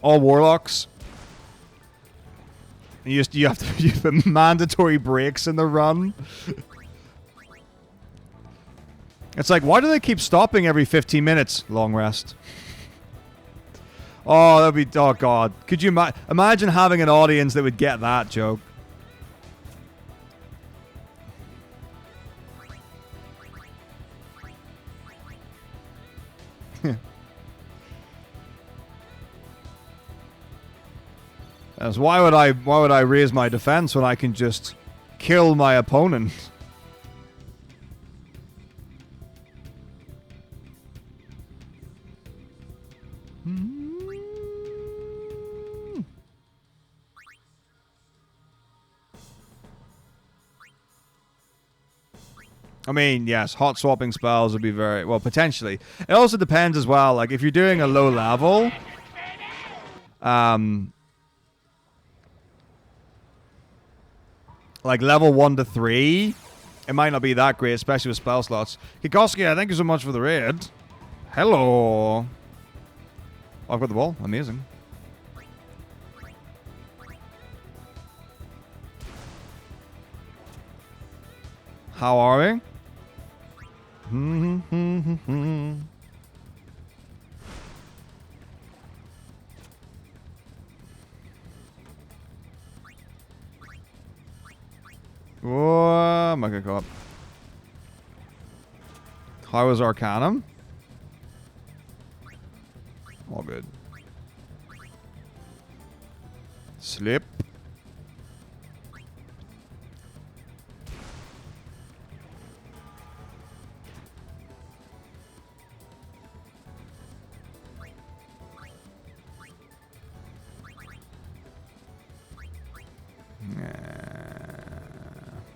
All warlocks. You have to use the mandatory breaks in the run. It's like, why do they keep stopping every 15 minutes? Long rest. Oh, that'd be... Oh, God. Could you imagine having an audience that would get that joke? As why would I raise my defense when I can just kill my opponent? I mean, yes, hot swapping spells would be very, well, potentially. It also depends as well, like, if you're doing a low level, like, level 1 to 3, it might not be that great, especially with spell slots. Kikoski, thank you so much for the raid. Hello. Oh, I've got the ball. Amazing. How are we? Oh, Mega Cop. How is Arcanum? All good. Slip.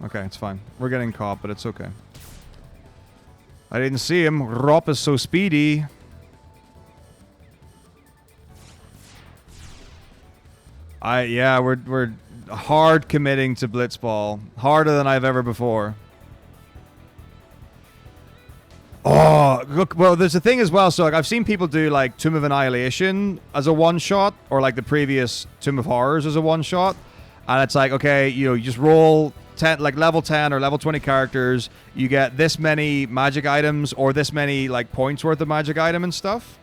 Okay, it's fine. We're getting caught, but it's okay. I didn't see him. Rop is so speedy. Yeah, we're hard committing to Blitzball. Harder than I've ever before. Oh, look, well, there's a thing as well. So, like, I've seen people do, like, Tomb of Annihilation as a one-shot, or, like, the previous Tomb of Horrors as a one-shot. And it's like, okay, you just roll 10, like, level 10 or level 20 characters. You get this many magic items or this many, like, points worth of magic item and stuff.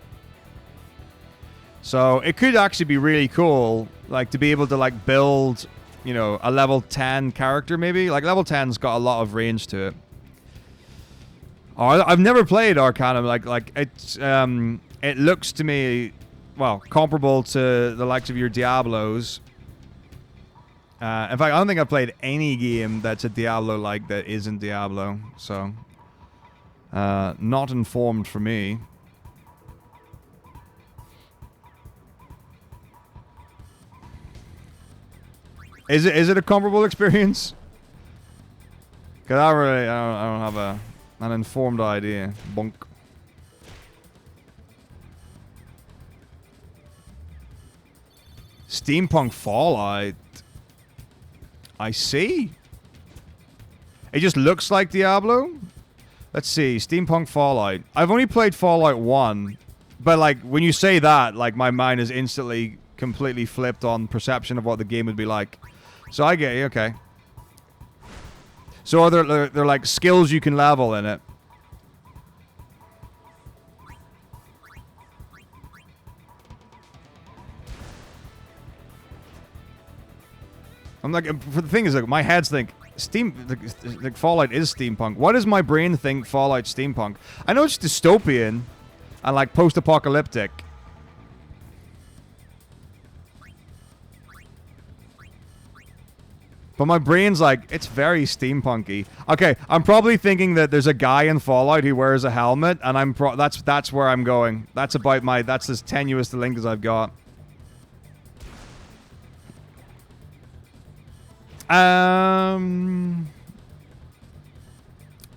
So, it could actually be really cool, like, to be able to, like, build, you know, a level 10 character, maybe. Like, level 10's got a lot of range to it. Oh, I've never played Arcanum. Like it's it looks to me, well, comparable to the likes of your Diablos. In fact, I don't think I've played any game that's a Diablo-like that isn't Diablo. So, not informed for me. Is it a comparable experience? Cause I don't have an informed idea. Bonk. Steampunk Fallout. I see. It just looks like Diablo. Let's see. Steampunk Fallout. I've only played Fallout 1. But, like, when you say that, like, my mind is instantly completely flipped on perception of what the game would be like. So I get you. Okay. So are there like skills you can level in it? I'm like, the thing is, like, my head's think like Fallout is steampunk. What does my brain think Fallout steampunk? I know it's dystopian and like post-apocalyptic. But my brain's like, it's very steampunky. Okay, I'm probably thinking that there's a guy in Fallout who wears a helmet, and that's where I'm going. That's as tenuous the link as I've got. I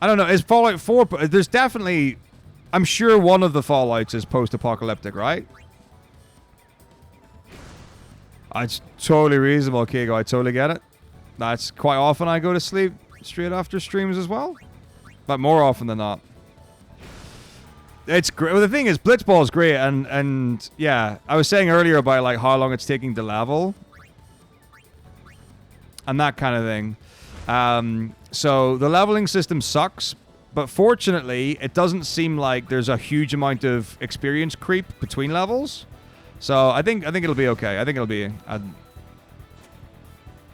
don't know. Is Fallout 4? There's definitely, I'm sure one of the Fallouts is post-apocalyptic, right? It's totally reasonable, Kigo. I totally get it. That's quite often I go to sleep straight after streams as well. But more often than not. It's great. Well, the thing is, Blitzball is great, and yeah, I was saying earlier about like how long it's taking to level. And that kind of thing. So the leveling system sucks, but fortunately, it doesn't seem like there's a huge amount of experience creep between levels. So I think it'll be okay. I think it'll be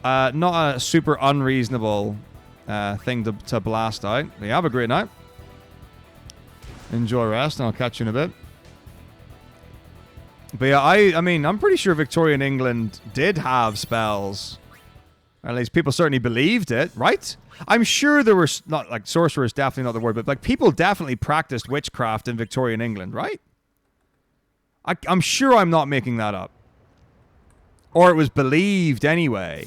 not a super unreasonable thing to blast out. Yeah, have a great night. Enjoy rest, and I'll catch you in a bit. But yeah, I mean, I'm pretty sure Victorian England did have spells. At least people certainly believed it, right? I'm sure there were, not like sorcerer is definitely not the word, but like people definitely practiced witchcraft in Victorian England, right? I'm sure I'm not making that up. Or it was believed anyway.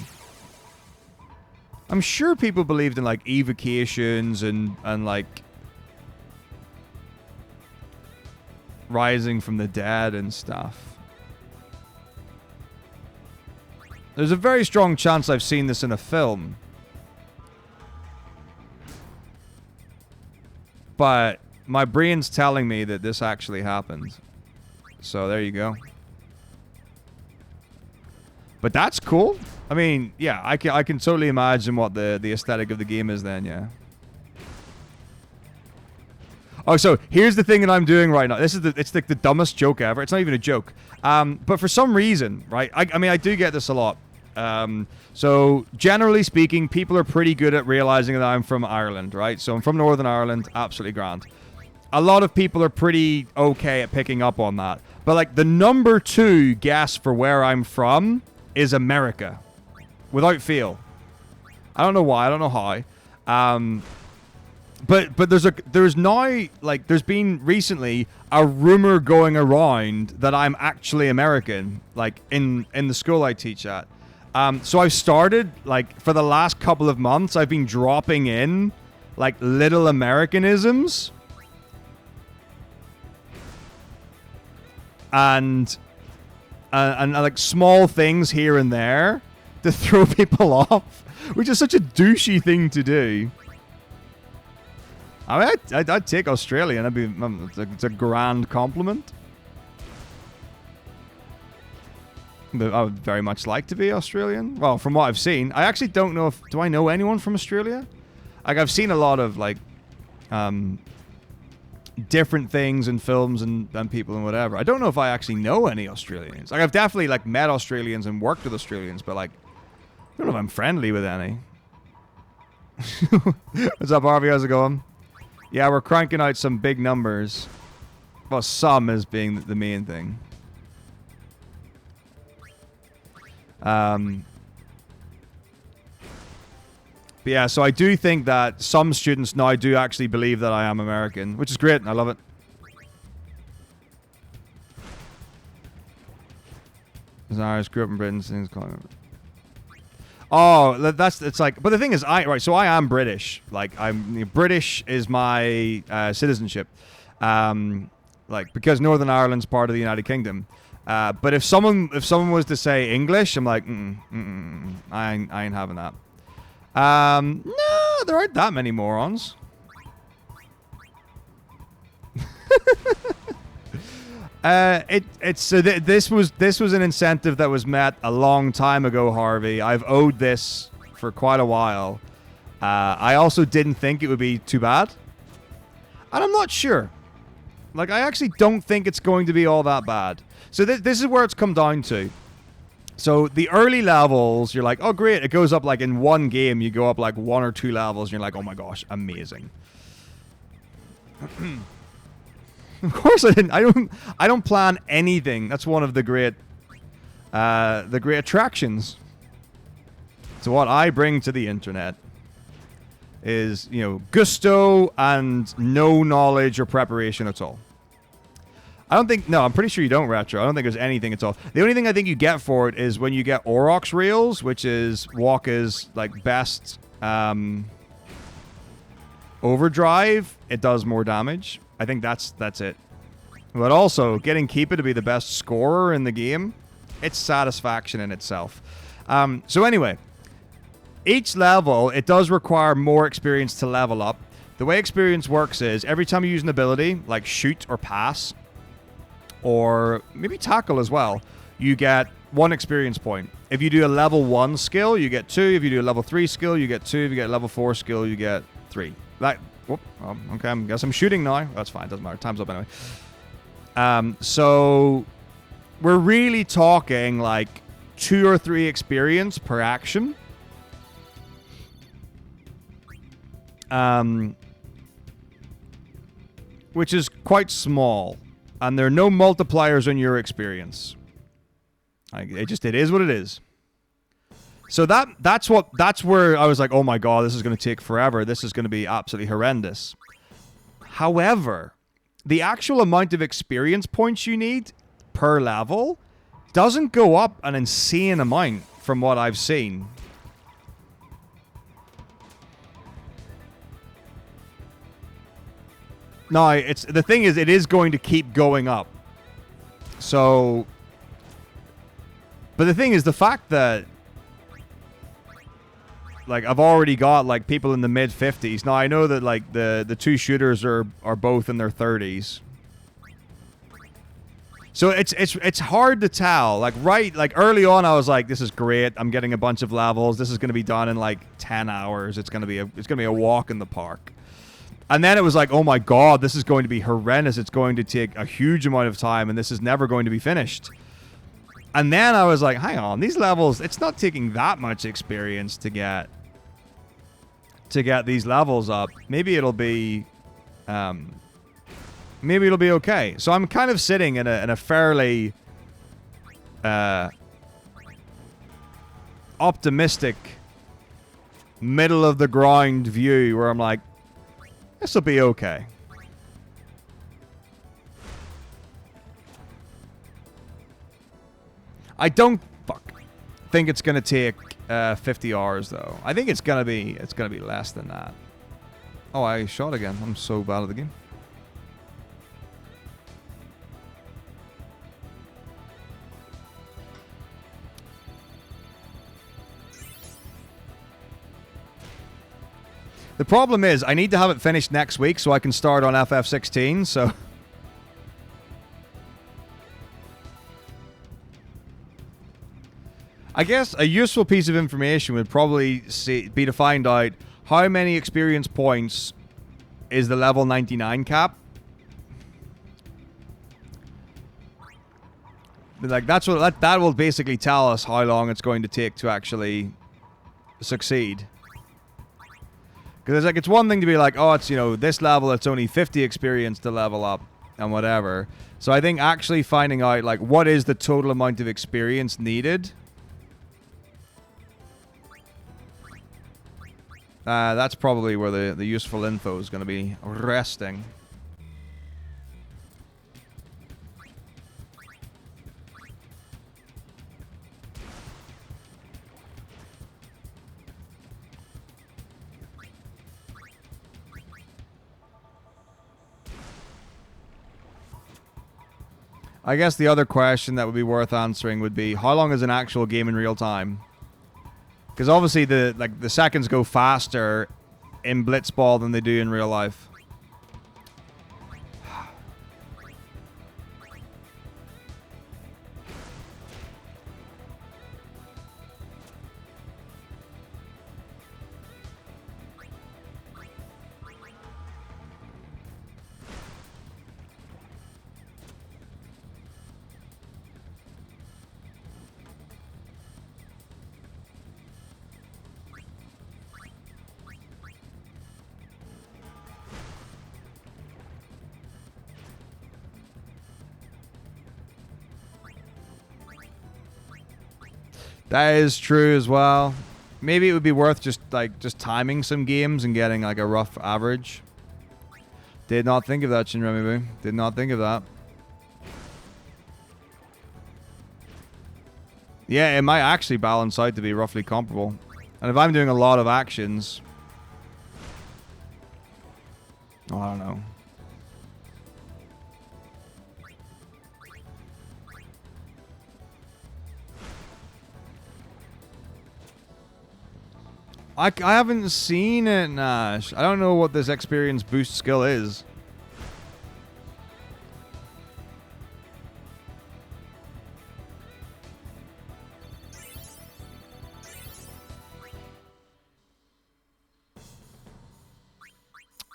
I'm sure people believed in like evocations and like rising from the dead and stuff. There's a very strong chance I've seen this in a film. But my brain's telling me that this actually happened. So there you go. But that's cool. I mean, yeah, I can totally imagine what the aesthetic of the game is then, yeah. Oh, so here's the thing that I'm doing right now. It's like the dumbest joke ever. It's not even a joke. But for some reason, right? I mean, I do get this a lot. So generally speaking, people are pretty good at realizing that I'm from Ireland, right? So I'm from Northern Ireland, absolutely grand. A lot of people are pretty okay at picking up on that. But like the number 2 guess for where I'm from is America. Without fail. I don't know why, I don't know how. But there's now, like, there's been recently a rumor going around that I'm actually American, like, in the school I teach at. So I've started, like, for the last couple of months, I've been dropping in, like, little Americanisms. And like, small things here and there to throw people off, which is such a douchey thing to do. I mean, I'd take Australian. It's a grand compliment. But I would very much like to be Australian. Well, from what I've seen, I actually don't know do I know anyone from Australia? Like, I've seen a lot of, like, different things in films and people and whatever. I don't know if I actually know any Australians. Like, I've definitely, like, met Australians and worked with Australians, but, like, I don't know if I'm friendly with any. What's up, Harvey? How's it going? Yeah, we're cranking out some big numbers. Well, some is being the main thing. But yeah, so I do think that some students now do actually believe that I am American, which is great. I love it. As an Irish, grew up in Britain, things calling. Oh, it's like, but the thing is, so I am British. Like, British is my citizenship. Like, because Northern Ireland's part of the United Kingdom. But if someone was to say English, I'm like, I ain't having that. No, there aren't that many morons. This was an incentive that was met a long time ago, Harvey. I've owed this for quite a while. I also didn't think it would be too bad, and I'm not sure. Like, I actually don't think it's going to be all that bad. So this is where it's come down to. So the early levels, you're like, oh great, it goes up like in one game, you go up like 1 or 2 levels, and you're like, oh my gosh, amazing. Of course I don't plan anything. That's one of the great attractions. So what I bring to the internet is, you know, gusto and no knowledge or preparation at all. I'm pretty sure you don't, Retro. I don't think there's anything at all. The only thing I think you get for it is when you get Aurochs rails, which is Waka's, like, best overdrive, it does more damage. I think that's it. But also, getting Keepa to be the best scorer in the game, it's satisfaction in itself. So anyway, each level, it does require more experience to level up. The way experience works is, every time you use an ability, like shoot or pass, or maybe tackle as well, you get 1 experience point. If you do a level 1 skill, you get 2. If you do a level 3 skill, you get 2. If you get a level 4 skill, you get 3. Okay, I guess I'm shooting now. That's fine, doesn't matter. Time's up anyway. So we're really talking like 2 or 3 experience per action. Which is quite small. And there are no multipliers on your experience. It is what it is. So that's where I was like, oh my god, this is going to take forever. This is going to be absolutely horrendous. However, the actual amount of experience points you need per level doesn't go up an insane amount from what I've seen. No, the thing is, it is going to keep going up. So, but the thing is, the fact that, like, I've already got, like, people in the mid-50s. Now, I know that, like, the two shooters are both in their 30s. So it's hard to tell. Like, early on, I was like, this is great. I'm getting a bunch of levels. This is going to be done in, like, 10 hours. It's going to be a walk in the park. And then it was like, oh my god, this is going to be horrendous. It's going to take a huge amount of time, and this is never going to be finished. And then I was like, hang on, these levels, it's not taking that much experience to get these levels up. Maybe it'll be okay. So I'm kind of sitting in a fairly optimistic middle of the ground view where I'm like, this will be okay. I don't think it's gonna take 50 hours though. I think it's gonna be less than that. Oh, I shot again. I'm so bad at the game. The problem is, I need to have it finished next week so I can start on FF16, so... I guess a useful piece of information would probably be to find out how many experience points is the level 99 cap. Like, that will basically tell us how long it's going to take to actually succeed. Because it's one thing to be like, oh, it's, you know, this level, it's only 50 experience to level up and whatever. So I think actually finding out, like, what is the total amount of experience needed? That's probably where the useful info is going to be resting. I guess the other question that would be worth answering would be, how long is an actual game in real time? Because obviously the seconds go faster in Blitzball than they do in real life. That is true as well. Maybe it would be worth just timing some games and getting like a rough average. Did not think of that, Shinremi. Did not think of that. Yeah, it might actually balance out to be roughly comparable. And if I'm doing a lot of actions... Oh, I don't know. I haven't seen it, Nash. I don't know what this experience boost skill is.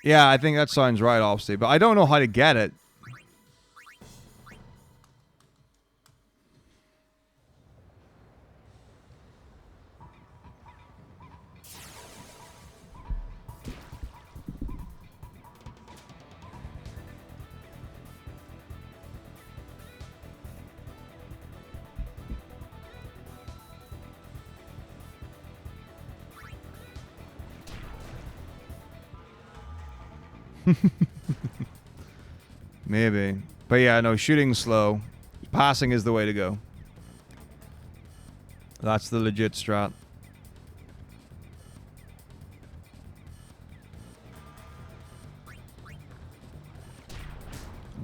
Yeah, I think that sounds right, obviously, but I don't know how to get it. Maybe. But yeah, no, shooting's slow. Passing is the way to go. That's the legit strat.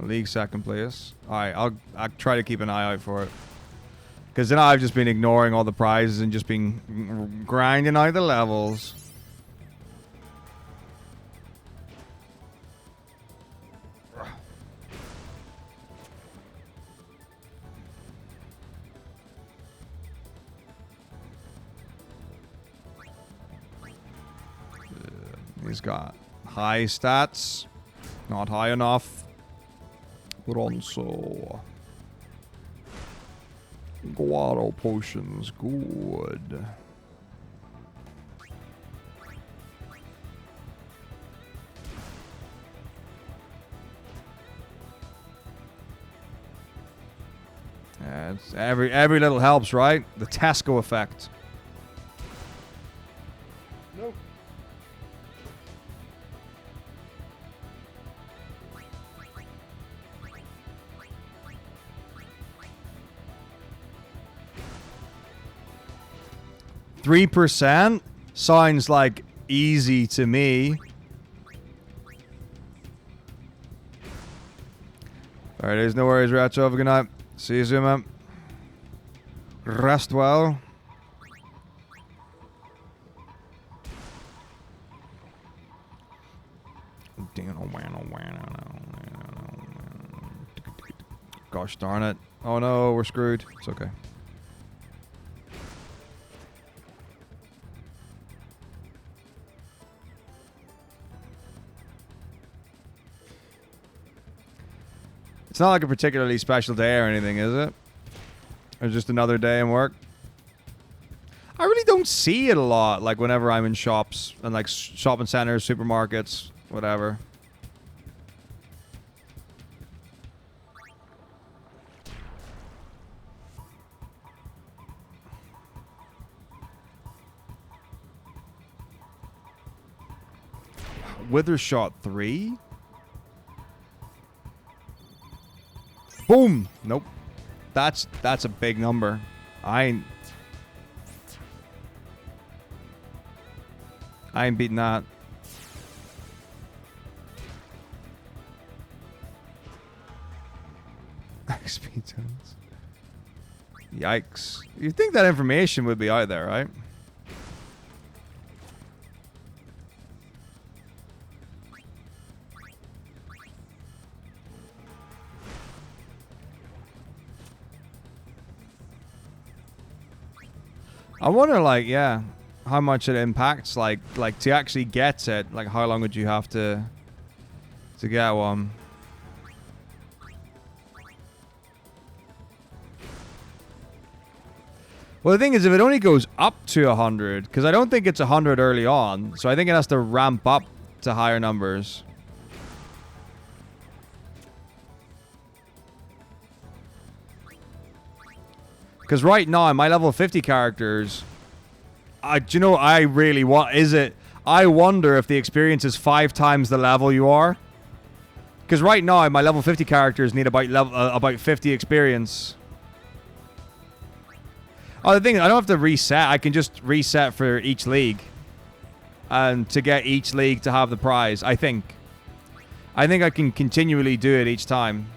League second place. Alright, I'll try to keep an eye out for it. Because then I've just been ignoring all the prizes and just been grinding out the levels. He's got high stats. Not high enough. Bronzo. Guado potions. Good. Yeah, it's every little helps, right? The Tesco effect. Nope. 3% sounds like easy to me. Alright, there's no worries, Retro. Have a good night. See you soon, man. Rest well. Gosh darn it. Oh no, we're screwed. It's okay. It's not like a particularly special day or anything, is it? Or just another day in work? I really don't see it a lot, like whenever I'm in shops and like shopping centers, supermarkets, whatever. Wither shot 3? Boom! Nope. That's a big number. I ain't beating that. XP tons. Yikes. You'd think that information would be out there, right? I wonder, like, yeah, how much it impacts, like to actually get it, like how long would you have to get one? Well, the thing is, if it only goes up to 100, because I don't think it's 100 early on, so I think it has to ramp up to higher numbers. Because right now, my level 50 characters, do you know what I really want? I wonder if the experience is 5 times the level you are. Because right now, my level 50 characters need about 50 experience. Oh, the thing is, I don't have to reset. I can just reset for each league. And to get each league to have the prize, I think. I think I can continually do it each time.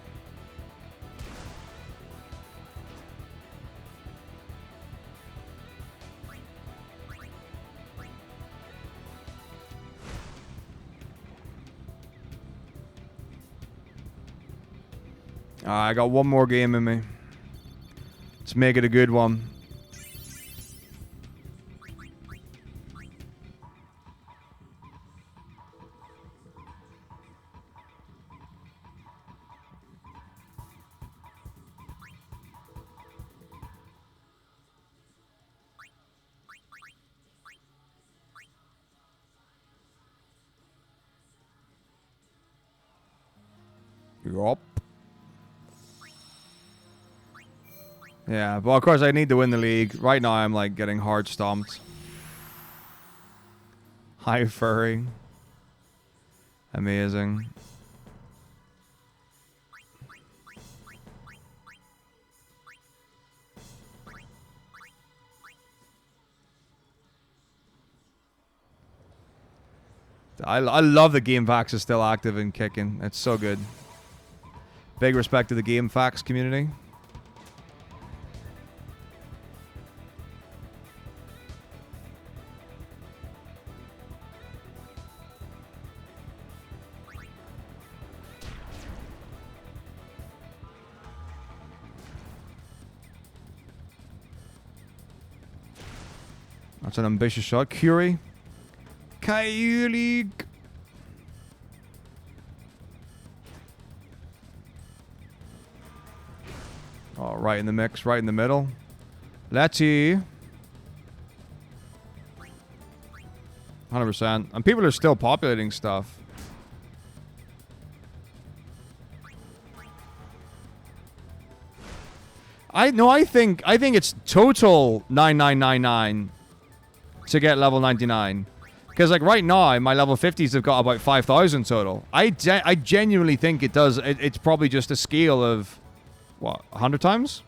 I got one more game in me. Let's make it a good one. Yup. Yeah, well, of course, I need to win the league. Right now, I'm, like, getting hard stomped. High furry. Amazing. I love the GameFAQs is still active and kicking. It's so good. Big respect to the GameFAQs community. That's an ambitious shot. Curie. Kylie. Oh, right in the mix, right in the middle. Let's see. 100%. And people are still populating stuff. I think it's total 9999 to get level 99. Because, like, right now, my level 50s have got about 5,000 total. I genuinely think it does. It's probably just a scale of, what, 100 times?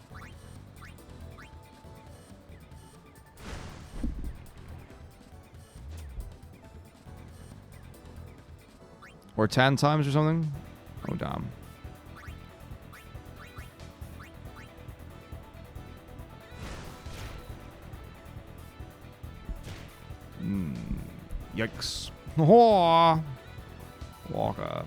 Or 10 times or something? Oh, damn. Yikes. Oh. Walker.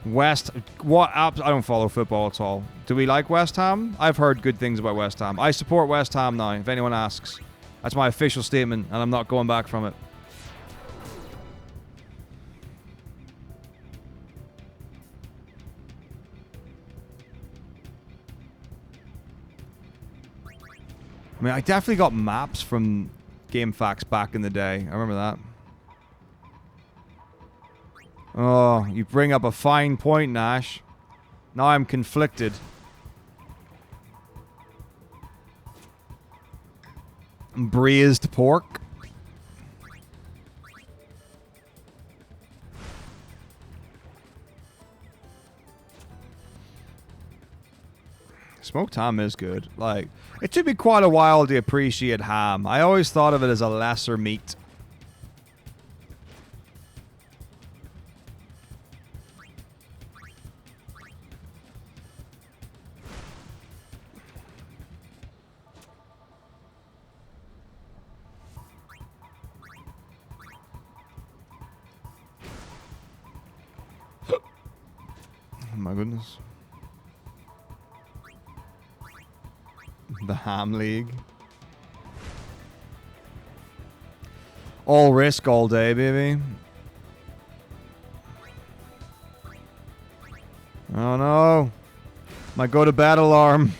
West. What? I don't follow football at all. Do we like West Ham? I've heard good things about West Ham. I support West Ham now, if anyone asks. That's my official statement, and I'm not going back from it. I mean, I definitely got maps from GameFAQs back in the day. I remember that. Oh, you bring up a fine point, Nash. Now I'm conflicted. Braised pork. Smoked ham is good. Like, it took me quite a while to appreciate ham. I always thought of it as a lesser meat. Oh my goodness. The Ham League. All risk all day, baby. Oh no. My go to bed alarm.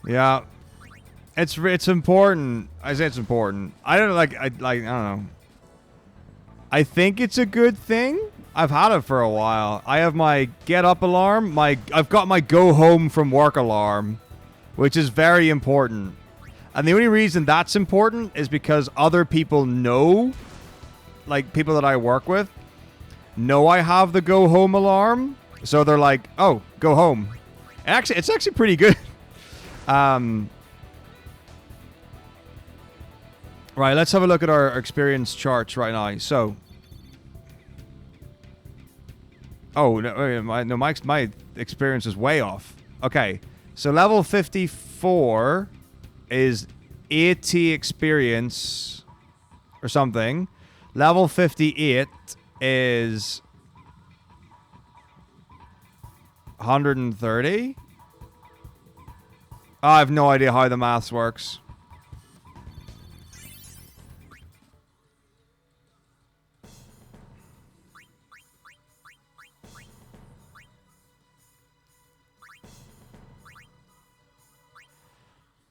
Yeah, it's important. I say it's important. I don't I don't know. I think it's a good thing. I've had it for a while. I have my get up alarm. I've got my go home from work alarm, which is very important. And the only reason that's important is because other people know, like people that I work with, know I have the go home alarm. So they're like, "Oh, go home." Actually, it's actually pretty good. Right, let's have a look at our experience charts right now. So, oh no, my experience is way off. Okay, so level 54 is 80 experience or something. Level 58 is 130. I have no idea how the maths works.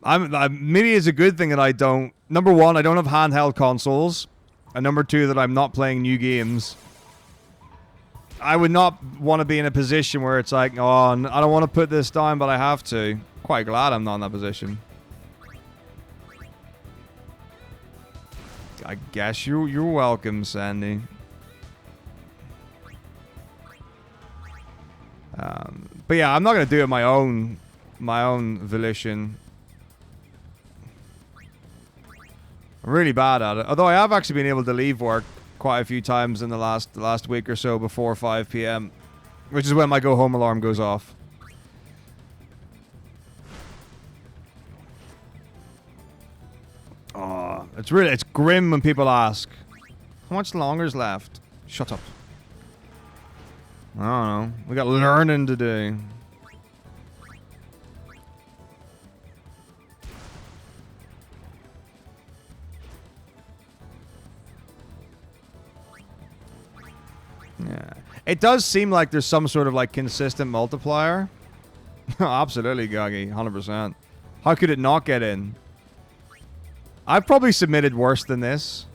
Maybe it's a good thing that I don't. Number one, I don't have handheld consoles, and number two, that I'm not playing new games. I would not want to be in a position where it's like, oh, I don't want to put this down, but I have to. Quite glad I'm not in that position. I guess you're welcome, Sandy. But yeah, I'm not gonna do it my own volition. I'm really bad at it. Although I have actually been able to leave work quite a few times in the last week or so before 5 p.m., which is when my go home alarm goes off. Oh, it's grim when people ask, how much longer is left? Shut up. I don't know. We got learning to do. Yeah. It does seem like there's some sort of like consistent multiplier. Absolutely, Gaggy. 100%. How could it not get in? I've probably submitted worse than this.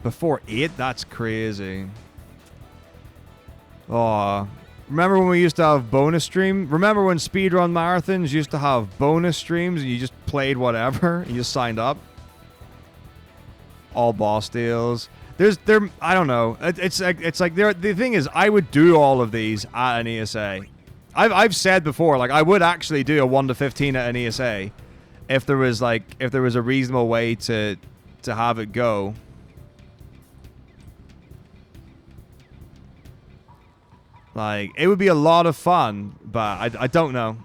Before 8? That's crazy. Oh, remember when we used to have bonus stream? Remember when speedrun marathons used to have bonus streams and you just played whatever and you just signed up? All boss deals. I don't know. It's like the thing is, I would do all of these at an ESA. I've said before, like I would actually do a 1 to 15 at an ESA if there was a reasonable way to have it go. Like, it would be a lot of fun, but I don't know.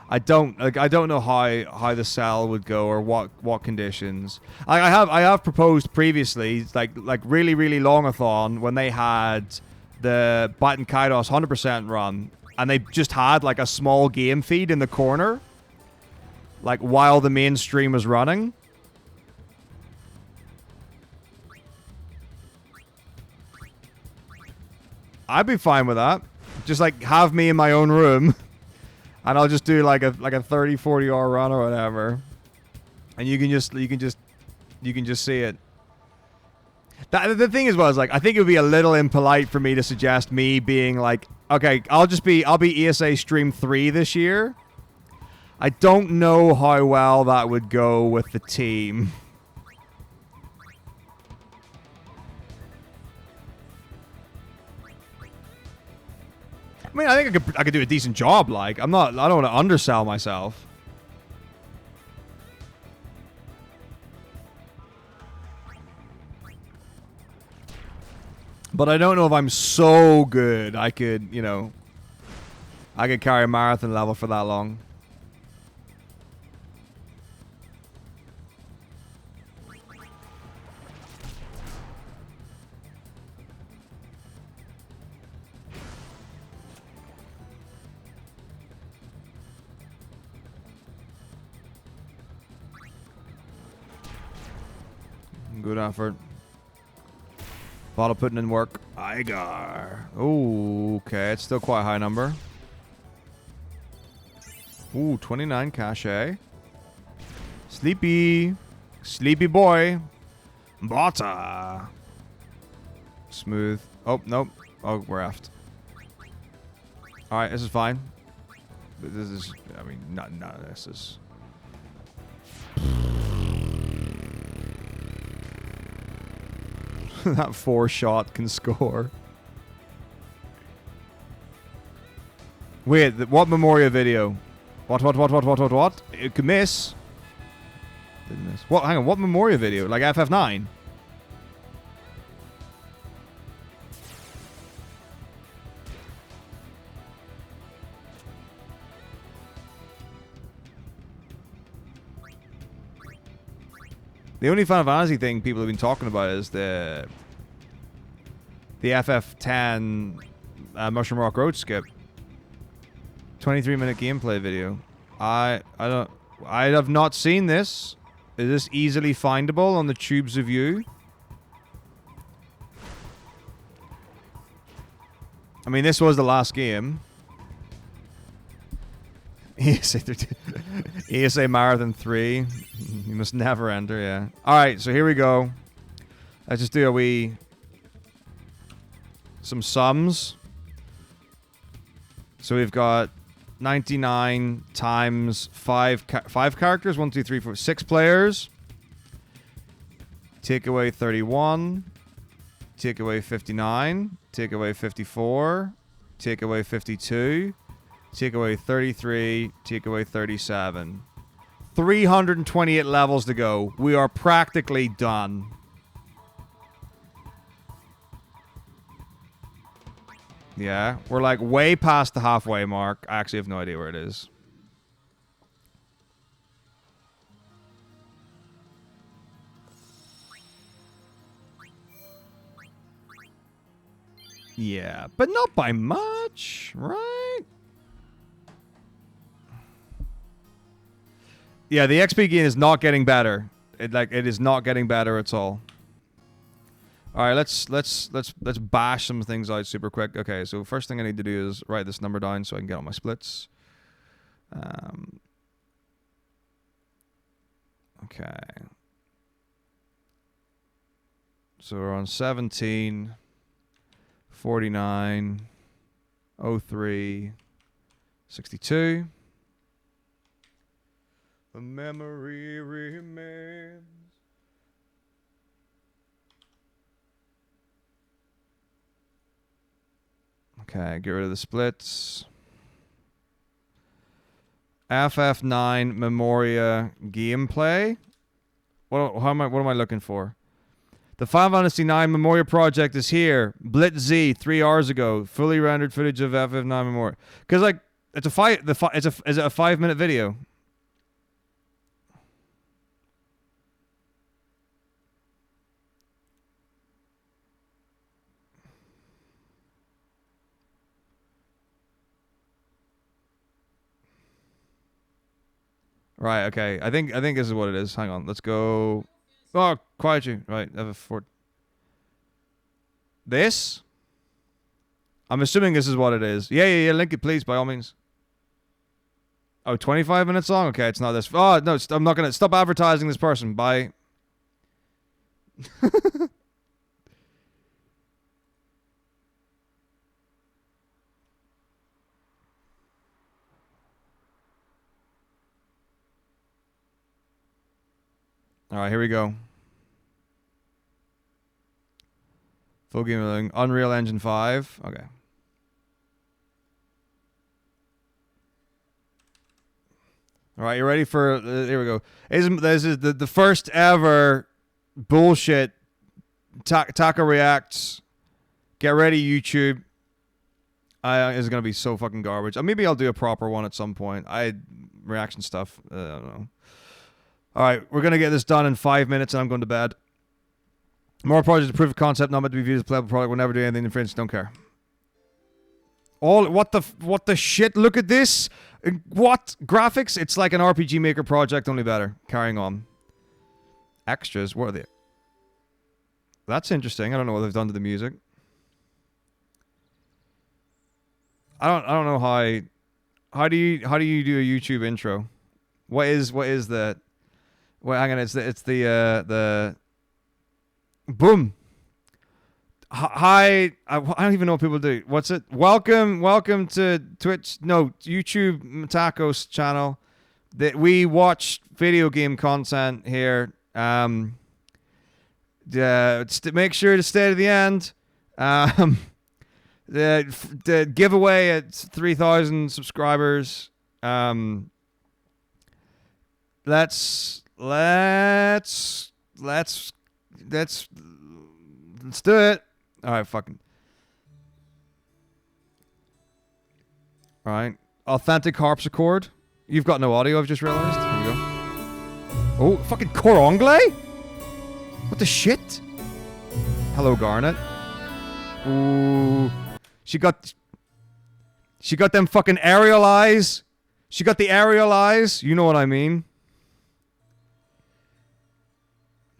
I don't know how the cell would go or what conditions. I have proposed previously, like really long-a-thon when they had the Batten Kaidos 100% run, and they just had like a small game feed in the corner, like while the main stream was running. I'd be fine with that. Just like have me in my own room and I'll just do like a 30-40 hour run or whatever. And you can just see it. The thing is, like, I think it would be a little impolite for me to suggest me being like, okay, I'll be ESA Stream 3 this year. I don't know how well that would go with the team. I mean, I think I could do a decent job. Like, I don't want to undersell myself. But I don't know if I'm so good I could, I could carry a marathon level for that long. Good effort. A lot of putting in work. Igar. Oh, okay. It's still quite a high number. Ooh, 29 cachet. Sleepy. Sleepy boy. Bata. Smooth. Oh, nope. Oh, we're effed. Alright, this is fine. This is, I mean, none of this is... That 4-shot can score. Wait, what Memoria video? What? It could miss. Didn't miss. What? Hang on, what Memoria video? Like FF9? The only Final Fantasy thing people have been talking about is the FF10 Mushroom Rock Road skip. 23-minute gameplay video. I have not seen this. Is this easily findable on the tubes of you? I mean, this was the last game. ESA Marathon 3. You must never enter, yeah. Alright, so here we go. Let's just do some sums. So we've got 99 times 5 characters. 1, 2, 3, 4, 6 players. Take away 31. Take away 59. Take away 54. Take away 52. Take away 33. Take away 37. 328 levels to go. We are practically done. Yeah, we're like way past the halfway mark. I actually have no idea where it is. Yeah, but not by much, right? Yeah, the XP gain is not getting better. It is not getting better at all. All right, let's bash some things out super quick. Okay, so first thing I need to do is write this number down so I can get all my splits. Okay. So we're on 17, 49, 03, 62. The memory remains. Okay, get rid of the splits. FF9 Memoria gameplay. What am I looking for? The Final Fantasy 9 Memoria project is here. Blitz Z 3 hours ago. Fully rendered footage of FF9 Memoria. Because like it's is it a 5-minute video? Right, okay. I think this is what it is. Hang on. Let's go. Oh, quiet you. Right, FF4. This? I'm assuming this is what it is. Yeah. Link it, please, by all means. Oh, 25 minutes long? Okay, it's not this. Oh, no, I'm not going to. Stop advertising this person. Bye. All right, here we go. Full game loading. Unreal Engine 5. Okay. All right, you ready for... here we go. This is the first ever bullshit Taco Reacts. Get ready, YouTube. It's going to be so fucking garbage. Maybe I'll do a proper one at some point. Reaction stuff. I don't know. All right, we're going to get this done in 5 minutes and I'm going to bed. More projects to proof of concept, not meant to be viewed as a playable product. We'll never do anything infringed. Don't care. What the shit? Look at this. What? Graphics? It's like an RPG Maker project, only better. Carrying on. Extras? What are they? That's interesting. I don't know what they've done to the music. I don't know how do you do a YouTube intro? What is the... Well, hang on, it's the boom. Hi, I don't even know what people do. What's it? Welcome to Twitch. No, YouTube Metako's channel. That we watch video game content here. Make sure to stay to the end. The giveaway at 3,000 subscribers. Let's do it. All right, fucking. All right, authentic harpsichord. You've got no audio. I've just realized. Here we go. Oh, fucking cor anglais. What the shit? Hello, Garnet. Ooh. She got them fucking aerial eyes. She got the aerial eyes. You know what I mean.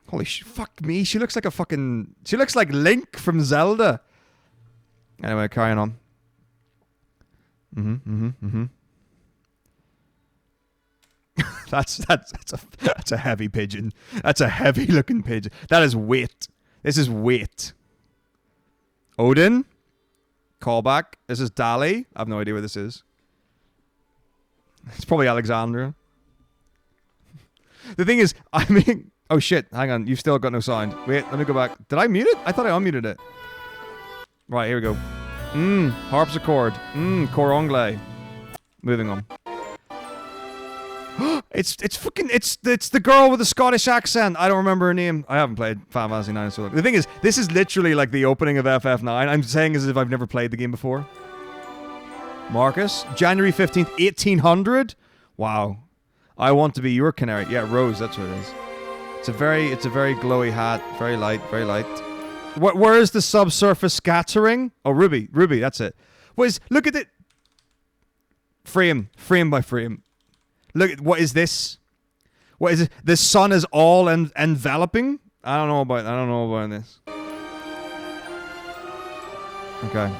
Holy shit. Fuck me. She looks like a fucking... She looks like Link from Zelda. Anyway, carrying on. That's a heavy pigeon. That's a heavy looking pigeon. That is weight. This is weight. Odin. Callback. This is Dali. I have no idea where this is. It's probably Alexandria. The thing is, I mean... Oh shit, hang on. You've still got no sound. Wait, let me go back. Did I mute it? I thought I unmuted it. Right, here we go. Harpsichord. Cor anglais. Moving on. It's the girl with the Scottish accent. I don't remember her name. I haven't played Final Fantasy 9 so long. The thing is, this is literally like the opening of FF9. I'm saying as if I've never played the game before. Marcus, January 15th, 1800. Wow. I want to be your canary. Yeah, Rose, that's what it is. It's a very glowy hat, very light, very light. Where is the subsurface scattering? Oh, Ruby, that's it. Look at it. Frame by frame. Look at what is this? What is it? The sun is all enveloping. I don't know about this. Okay.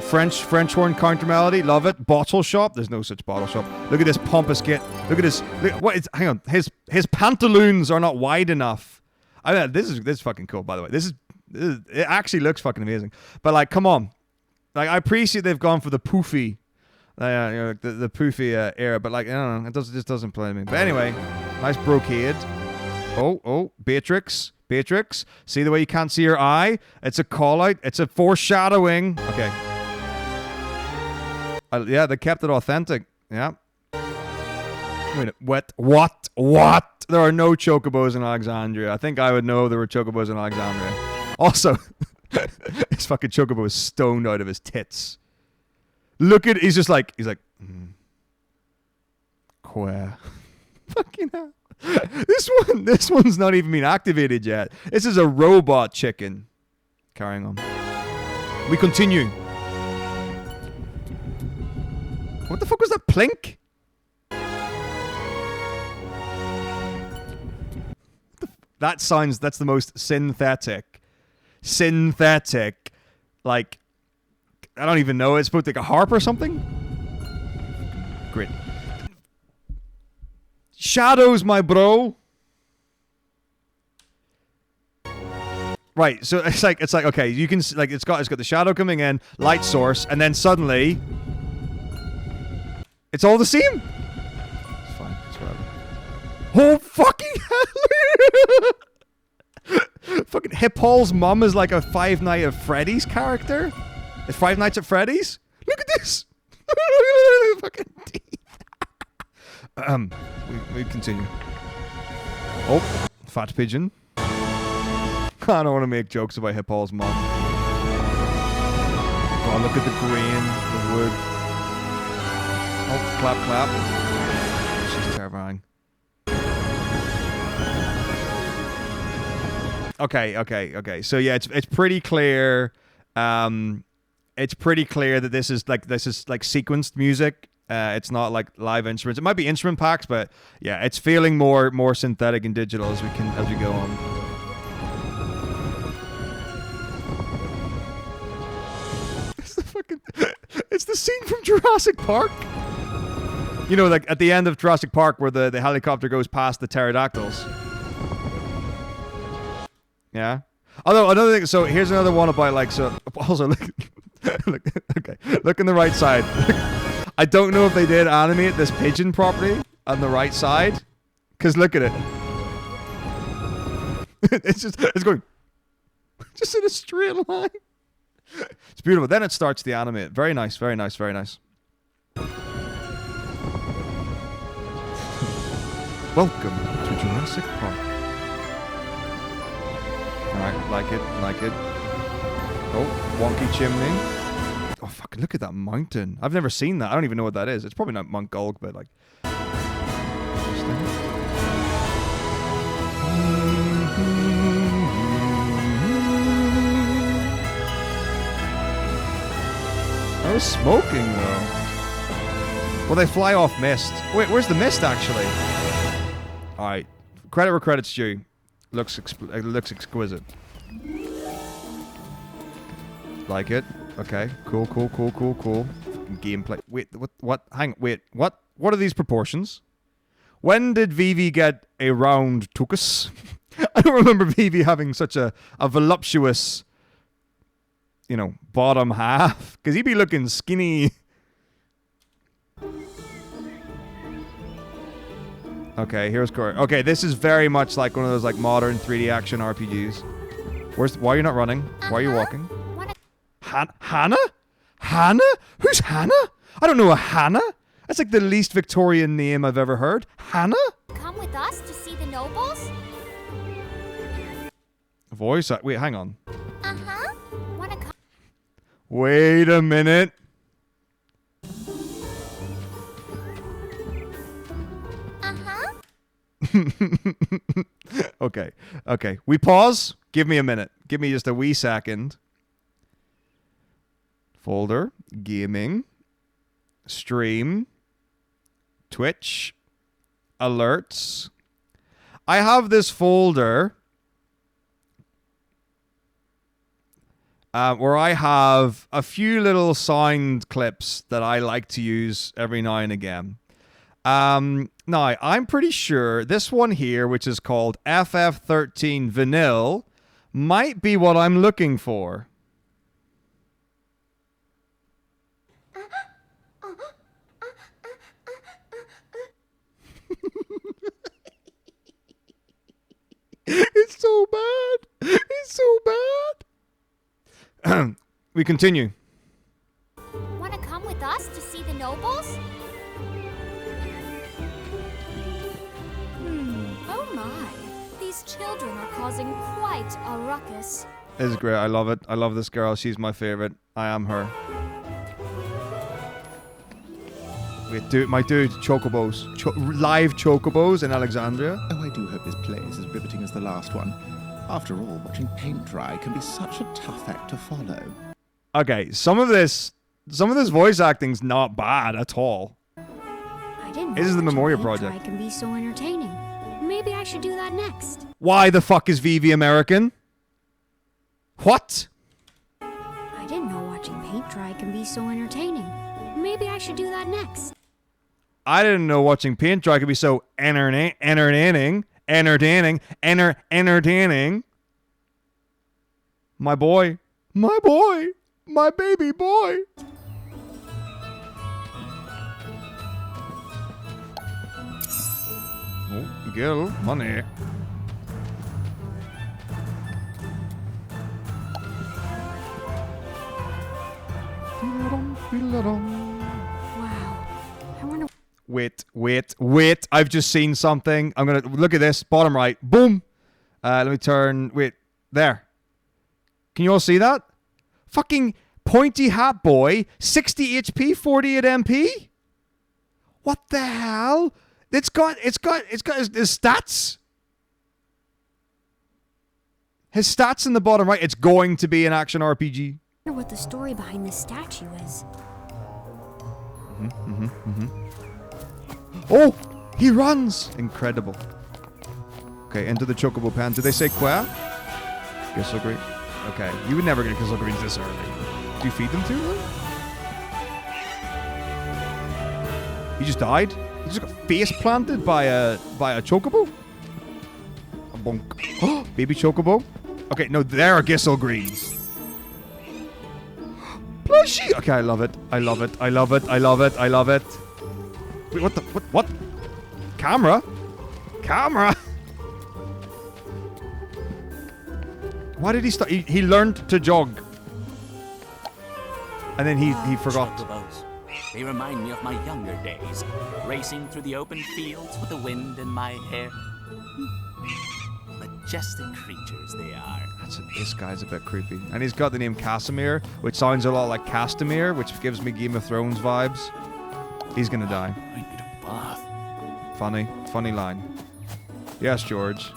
French horn counter melody. Love it. Bottle shop. There's no such bottle shop. Look at this pompous git. Look at this. Hang on. His pantaloons are not wide enough. I mean, this is fucking cool. By the way, it actually looks fucking amazing. But like, come on. Like, I appreciate they've gone for the poofy. The poofy era, but like, I don't know, it just doesn't play to me. But anyway, nice brocade. Oh, Beatrix. See the way you can't see her eye? It's a call out. It's a foreshadowing. Okay. Yeah, they kept it authentic. Yeah. Wait, what? There are no chocobos in Alexandria. I think I would know there were chocobos in Alexandria. Also, this fucking chocobo is stoned out of his tits. Look at, he's like, Queer. Fucking hell. This one's not even been activated yet. This is a robot chicken. Carrying on. We continue. What the fuck was that plink? That's the most synthetic, like, I don't even know. It's supposed to be like a harp or something? Great. Shadows, my bro. Right, so it's like okay, you can like it's got the shadow coming in, light source, and then suddenly it's all the same. It's fine. It's whatever. Oh fucking hell! Fucking Hip Hall's mum is like a Five Nights at Freddy's character. It's Five Nights at Freddy's? Look at this! Fucking teeth. We continue. Oh, fat pigeon. I don't want to make jokes about Hip Hall's mom. Oh, look at the grain, the wood. Oh, clap. She's terrifying. Okay. So yeah, it's pretty clear. It's pretty clear that this is like sequenced music. It's not like live instruments. It might be instrument packs, but yeah, it's feeling more synthetic and digital as we go on. It's the scene from Jurassic Park. You know, like at the end of Jurassic Park where the helicopter goes past the pterodactyls. Yeah. Although another thing, so here's another one about like, so also look in the right side. I don't know if they did animate this pigeon properly on the right side, because look at it. It's going just in a straight line. It's beautiful. Then it starts to animate. Very nice. Welcome to Jurassic Park. Alright, like it. Oh, wonky chimney. Oh, fucking look at that mountain. I've never seen that. I don't even know what that is. It's probably not Mount Gulg, but like... Interesting. No smoking, though. Well, they fly off mist. Wait, where's the mist, actually? Alright. Credit where credit's due. Looks exquisite. Like it. Okay. Cool. Gameplay. Wait, what? Hang on. Wait, what? What are these proportions? When did Vivi get a round tuchus? I don't remember Vivi having such a voluptuous, you know, bottom half. Because he'd be looking skinny. Okay, here's Corey. Okay, this is very much like one of those like modern 3D action RPGs. Why are you not running? Why are you walking? Hannah? Hannah? Who's Hannah? I don't know a Hannah. That's like the least Victorian name I've ever heard. Hannah? Come with us to see the nobles? Voice? Wait, hang on. Uh-huh. Wanna come? Wait a minute. Uh-huh. Okay. We pause. Give me a minute. Give me just a wee second. Folder. Gaming. Stream. Twitch. Alerts. I have this folder where I have a few little sound clips that I like to use every now and again. Now, I'm pretty sure this one here, which is called FF13 Vanille, might be what I'm looking for. It's so bad. It's so bad. We continue. Wanna come with us to see the nobles? Oh my. These children are causing quite a ruckus. This is great. I love it. I love this girl. She's my favorite. I am her. Wait, my dude, chocobos. Live chocobos in Alexandria. Oh, I do hope this play is as riveting as the last one. After all, watching paint dry can be such a tough act to follow. Okay, some of this voice acting's not bad at all. I didn't know This is the watching Memoria paint Project. dry can be so entertaining. Maybe I should do that next. Why the fuck is Vivi American? What? I didn't know watching paint dry can be so entertaining. Maybe I should do that next. I didn't know watching paint dry could be so entertaining. My boy. My baby boy. Oh, get a little money. Wow. I wonder. Wait. I've just seen something. I'm going to look at this. Bottom right. Boom. Let me turn. Wait. There. Can you all see that? Fucking pointy hat boy. 60 HP, 48 MP? What the hell? It's got his stats. His stats in the bottom right. It's going to be an action RPG. I wonder what the story behind this statue is. Oh, he runs. Incredible. Okay, into the chocobo pen. Did they say Qua? Gissel Green. Okay, you would never get Gissel Greens this early. Do you feed them to them? He just died? He just got face planted by a chocobo? A bonk. Oh, baby chocobo. Okay, no, there are Gissel Greens. Plushy. Okay, I love it. Wait, what? Camera? Why did he start? He learned to jog. And then he forgot. Chocobos. They remind me of my younger days, racing through the open fields with the wind in my hair. Majestic creatures they are. This guy's a bit creepy. And he's got the name Casimir, which sounds a lot like Castamere, which gives me Game of Thrones vibes. He's gonna die. I need a bath. Funny line. Yes, George.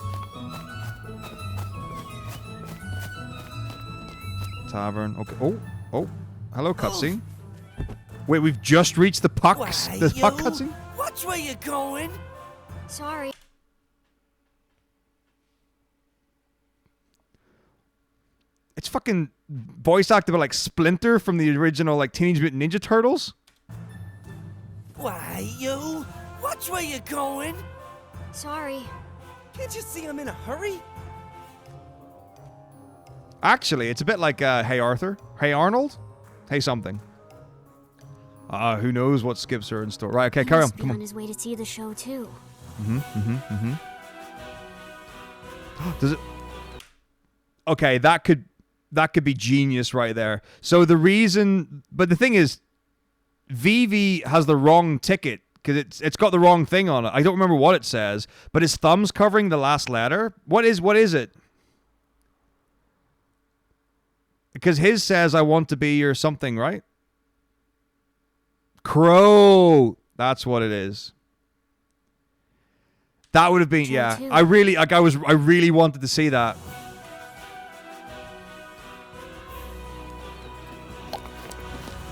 Tavern. Okay. Oh. Hello, cutscene. Wait, we've just reached the pucks. Why, The puck you? cutscene. Watch where you're going. Sorry. It's fucking voice acted by like Splinter from the original like Teenage Mutant Ninja Turtles. Why, you? Watch where you're going. Sorry. Can't you see I'm in a hurry? Actually, it's a bit like Hey Arthur, Hey Arnold, Hey something. Who knows what skips are in store? Right, okay, He carry on. must be Come on on. his way to see the show too. Does it? Okay, that could be genius right there. So the reason, but the thing is, Vivi has the wrong ticket because it's got the wrong thing on it. I don't remember what it says, but his thumb's covering the last letter. What is it? Because his says, "I want to be your something," right? Crow. That's what it is. That would have been, yeah. Too. I really wanted to see that.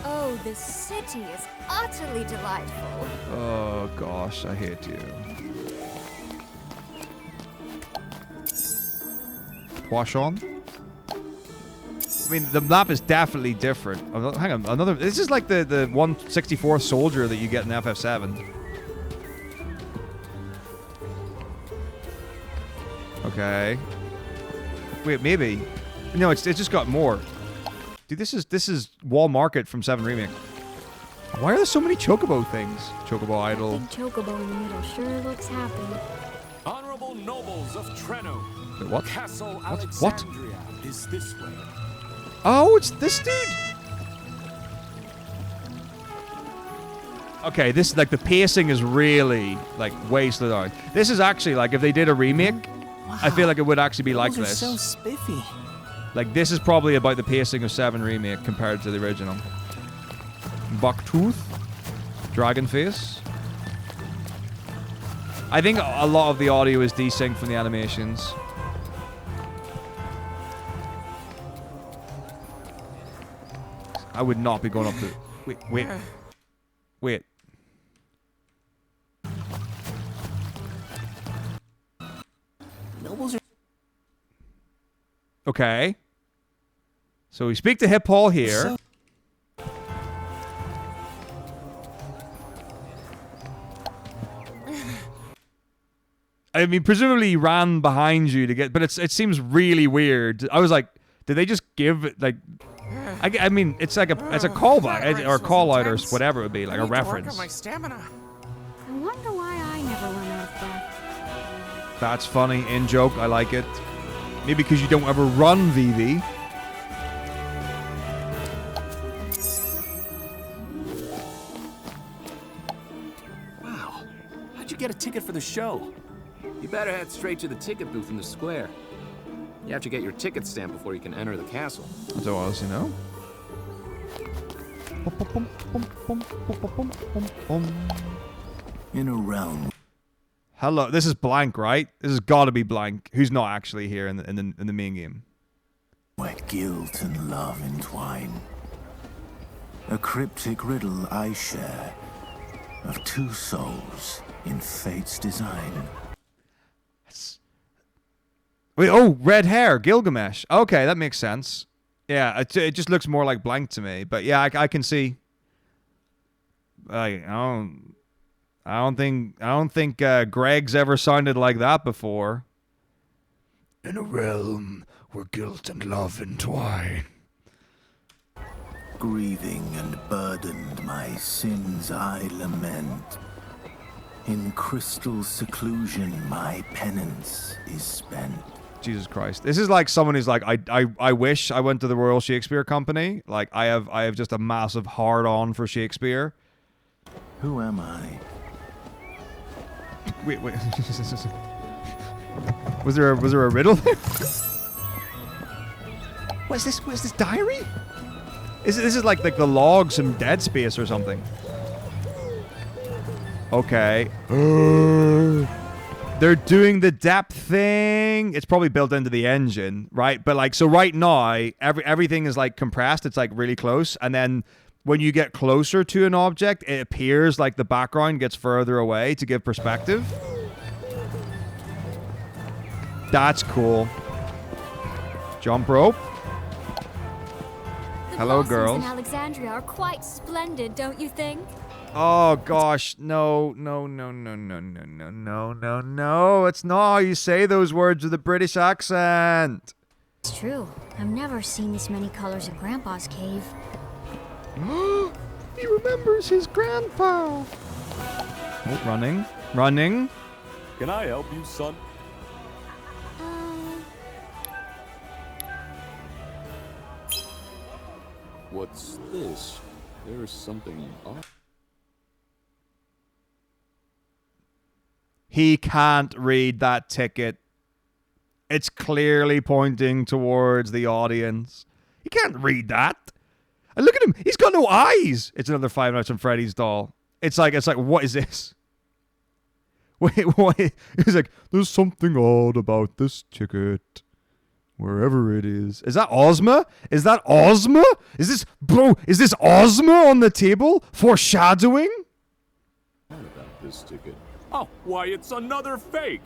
Oh, the city is utterly delightful. Oh gosh, I hate you. Poisson? I mean, the map is definitely different. Oh, hang on, another. This is like the 164th soldier that you get in FF7. Okay. Wait, maybe. No, it's just got more. Dude, this is Wall Market from 7 Remake. Why are there so many Chocobo things? Chocobo Idol. Big chocobo in the middle sure looks happy. Honorable nobles of Treno, Wait, what? Castle What? Alexandria is this way. Oh, it's this dude. Okay, this like the pacing is really like way slowed down. This is actually like if they did a remake, I feel like it would actually be like Those are this. so spiffy. Like this is probably about the pacing of 7 Remake compared to the original. Bucktooth, Dragon Face. I think a lot of the audio is desynced from the animations. I would not be going up to. Wait. Nobles are Okay. So we speak to Hip Hall here. so I mean, presumably he ran behind you to get, but it seems really weird. I was like, did they just give it like? I mean, it's like it's a callback or a call out or whatever it would be, like a reference. my stamina. I wonder why I never run out of breath. That's funny. In joke, I like it. Maybe because you don't ever run, VV. Wow. How'd you get a ticket for the show? You better head straight to the ticket booth in the square. You have to get your ticket stamp before you can enter the castle. That's all else, you know. In a realm Hello, this is Blank, right? This has got to be Blank, who's not actually here in the main game. where guilt and love entwine. A cryptic riddle I share of two souls in fate's design. Wait, oh, red hair, Gilgamesh. Okay, that makes sense. Yeah, it just looks more like Blank to me, but yeah, I can see. I don't think Greg's ever sounded like that before. In a realm where guilt and love entwine. Grieving and burdened, my sins I lament. In crystal seclusion, my penance is spent. Jesus Christ. This is like someone who's like, I wish I went to the Royal Shakespeare Company. Like, I have just a massive hard-on for Shakespeare. Who am I? Wait. Was there a riddle there? What's this diary? This is like the logs from Dead Space or something. Okay. They're doing the depth thing. It's probably built into the engine, right? But like, so right now, everything is like compressed. It's like really close, and then when you get closer to an object, it appears like the background gets further away to give perspective. That's cool. Jump rope. Hello, girls. The blossoms in Alexandria are quite splendid, don't you think? Oh gosh, no, no, no, no, no, no, no, no, no, no. It's not how you say those words with a British accent. It's true. I've never seen this many colors in Grandpa's cave. He remembers his grandpa. Oh, running. Running. Can I help you, son? What's this? There's something off. He can't read that ticket. It's clearly pointing towards the audience. He can't read that. And look at him. He's got no eyes. It's another Five Nights at Freddy's doll. It's like, what is this? Wait, what? He's like, there's something odd about this ticket. Wherever it is. Is that Ozma? Is that Ozma? Is this Ozma on the table? Foreshadowing? What about this ticket? Oh, why, it's another fake.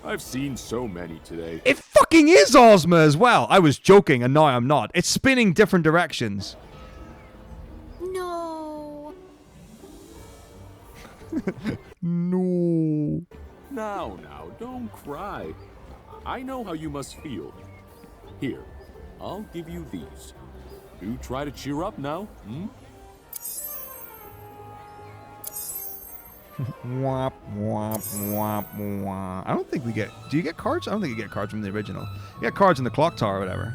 I've seen so many today. It fucking is Ozma as well. I was joking and now I'm not. It's spinning different directions. No. No. Now, don't cry. I know how you must feel. Here, I'll give you these. Do try to cheer up now, hmm? Womp, womp, womp, womp. I don't think we get... Do you get cards? I don't think you get cards from the original. You get cards in the clock tower or whatever.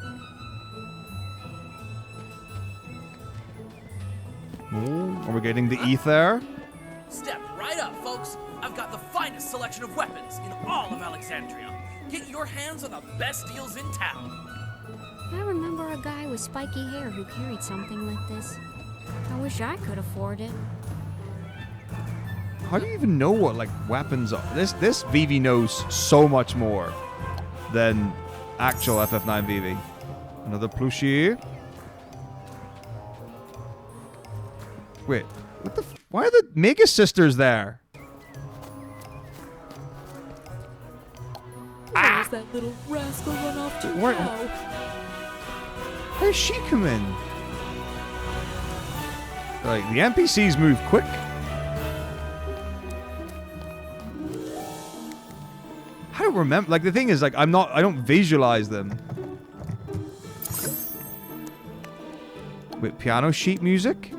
Oh, are we getting the ether? Step right up, folks. I've got the finest selection of weapons in all of Alexandria. Get your hands on the best deals in town. I remember a guy with spiky hair who carried something like this. I wish I could afford it. How do you even know what, like, weapons are? This Vivi knows so much more than actual FF9 Vivi. Another plushie. Wait, what the why are the Mega Sisters there? Where's that little rascal run off to Where- now? Where's she come in? Like, the NPCs move quick. I don't remember. Like, the thing is, like, I don't visualize them. Wait, piano sheet music?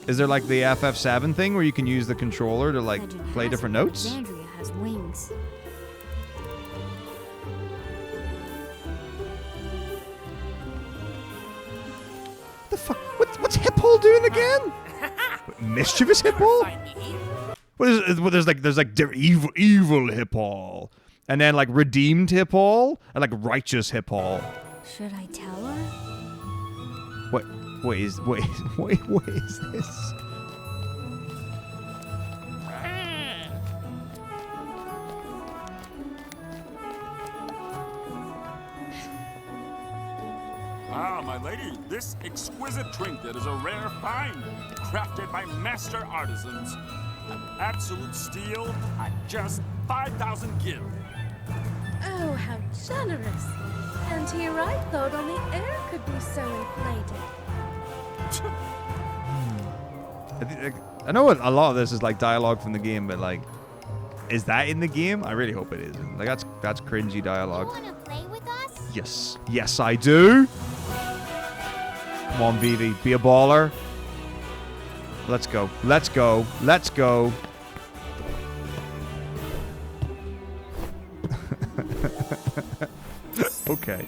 Is there, like, the FF7 thing where you can use the controller to, like, Legend play has different it notes? Alexandria has wings. The fuck? What's Hip Hole doing again? Mischievous Hip Hole? What is? Well, there's like evil Hip Hole, and then like redeemed Hip Hole, and like righteous Hip Hole. Should I tell her? What is this? Ah, my lady, this exquisite trinket is a rare find, crafted by master artisans. An absolute steal at just 5,000 gil. Oh, how generous. And here I thought only air could be so inflated. I know a lot of this is like dialogue from the game, but like, is that in the game? I really hope it isn't. Like, that's cringy dialogue. Wanna play with us? Yes, I do. Come on, Vivi, be a baller. Let's go. Okay.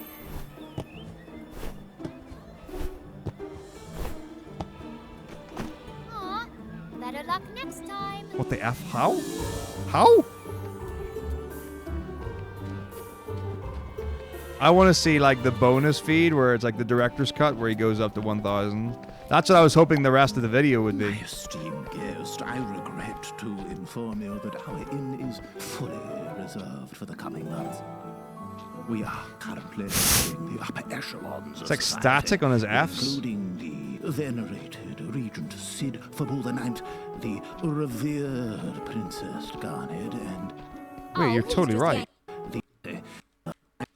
Aw, better luck next time. What the F? How? How? I want to see like the bonus feed where it's like the director's cut where he goes up to 1,000. That's what I was hoping the rest of the video would be. My esteemed guest, I regret to inform you that our inn is fully reserved for the coming month. We are currently in the upper echelons It's of like society, static on his Fs. including the venerated Regent Sid Fabul IX, the revered Princess Garnet, and Wait, you're totally right.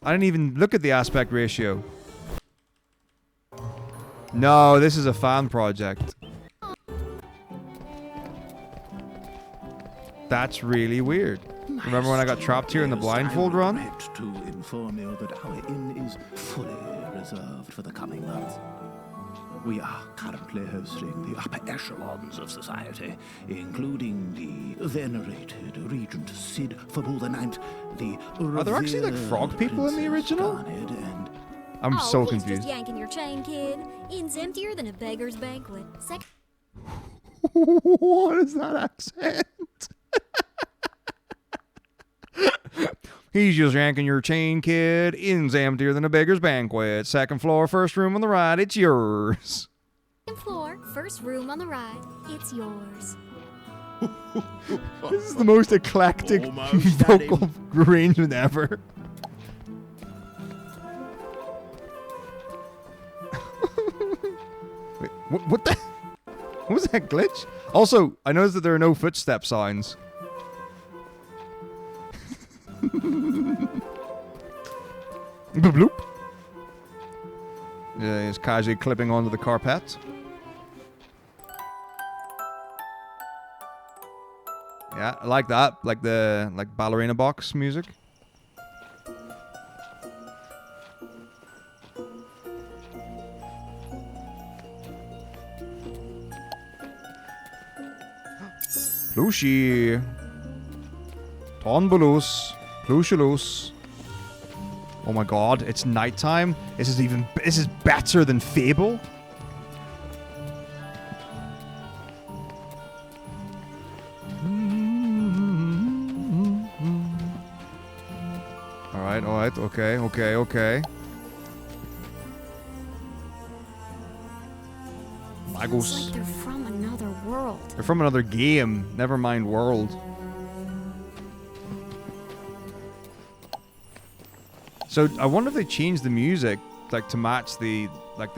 I didn't even look at the aspect ratio. No, this is a fan project. That's really weird. Remember when I got trapped here in the blindfold run? I regret to inform you that our inn is fully reserved for the coming month. We are currently hosting the upper echelons of society, including the venerated Regent Sid Fabul IX, the Are there actually like frog people in the original? And I'm so He's confused. just yanking your chain, kid. Inn's emptier than a beggar's banquet. What is that accent? He's just yanking your chain, kid. Inn's emptier than a beggar's banquet. Second floor, first room on the right. It's yours. Second floor, first room on the right. It's yours. This is the most eclectic vocal arrangement ever. Wait, what the? What was that glitch? Also, I noticed that there are no footstep signs. Bloop. Yeah, he's casually clipping onto the carpet. Yeah, I like that. Like the ballerina box music. Plushie. Tonbulus. Plushalus. Oh my god, it's nighttime. This is better than Fable. Alright, okay. It's like they're from another world. They're from another game. Never mind world. So I wonder if they changed the music like to match the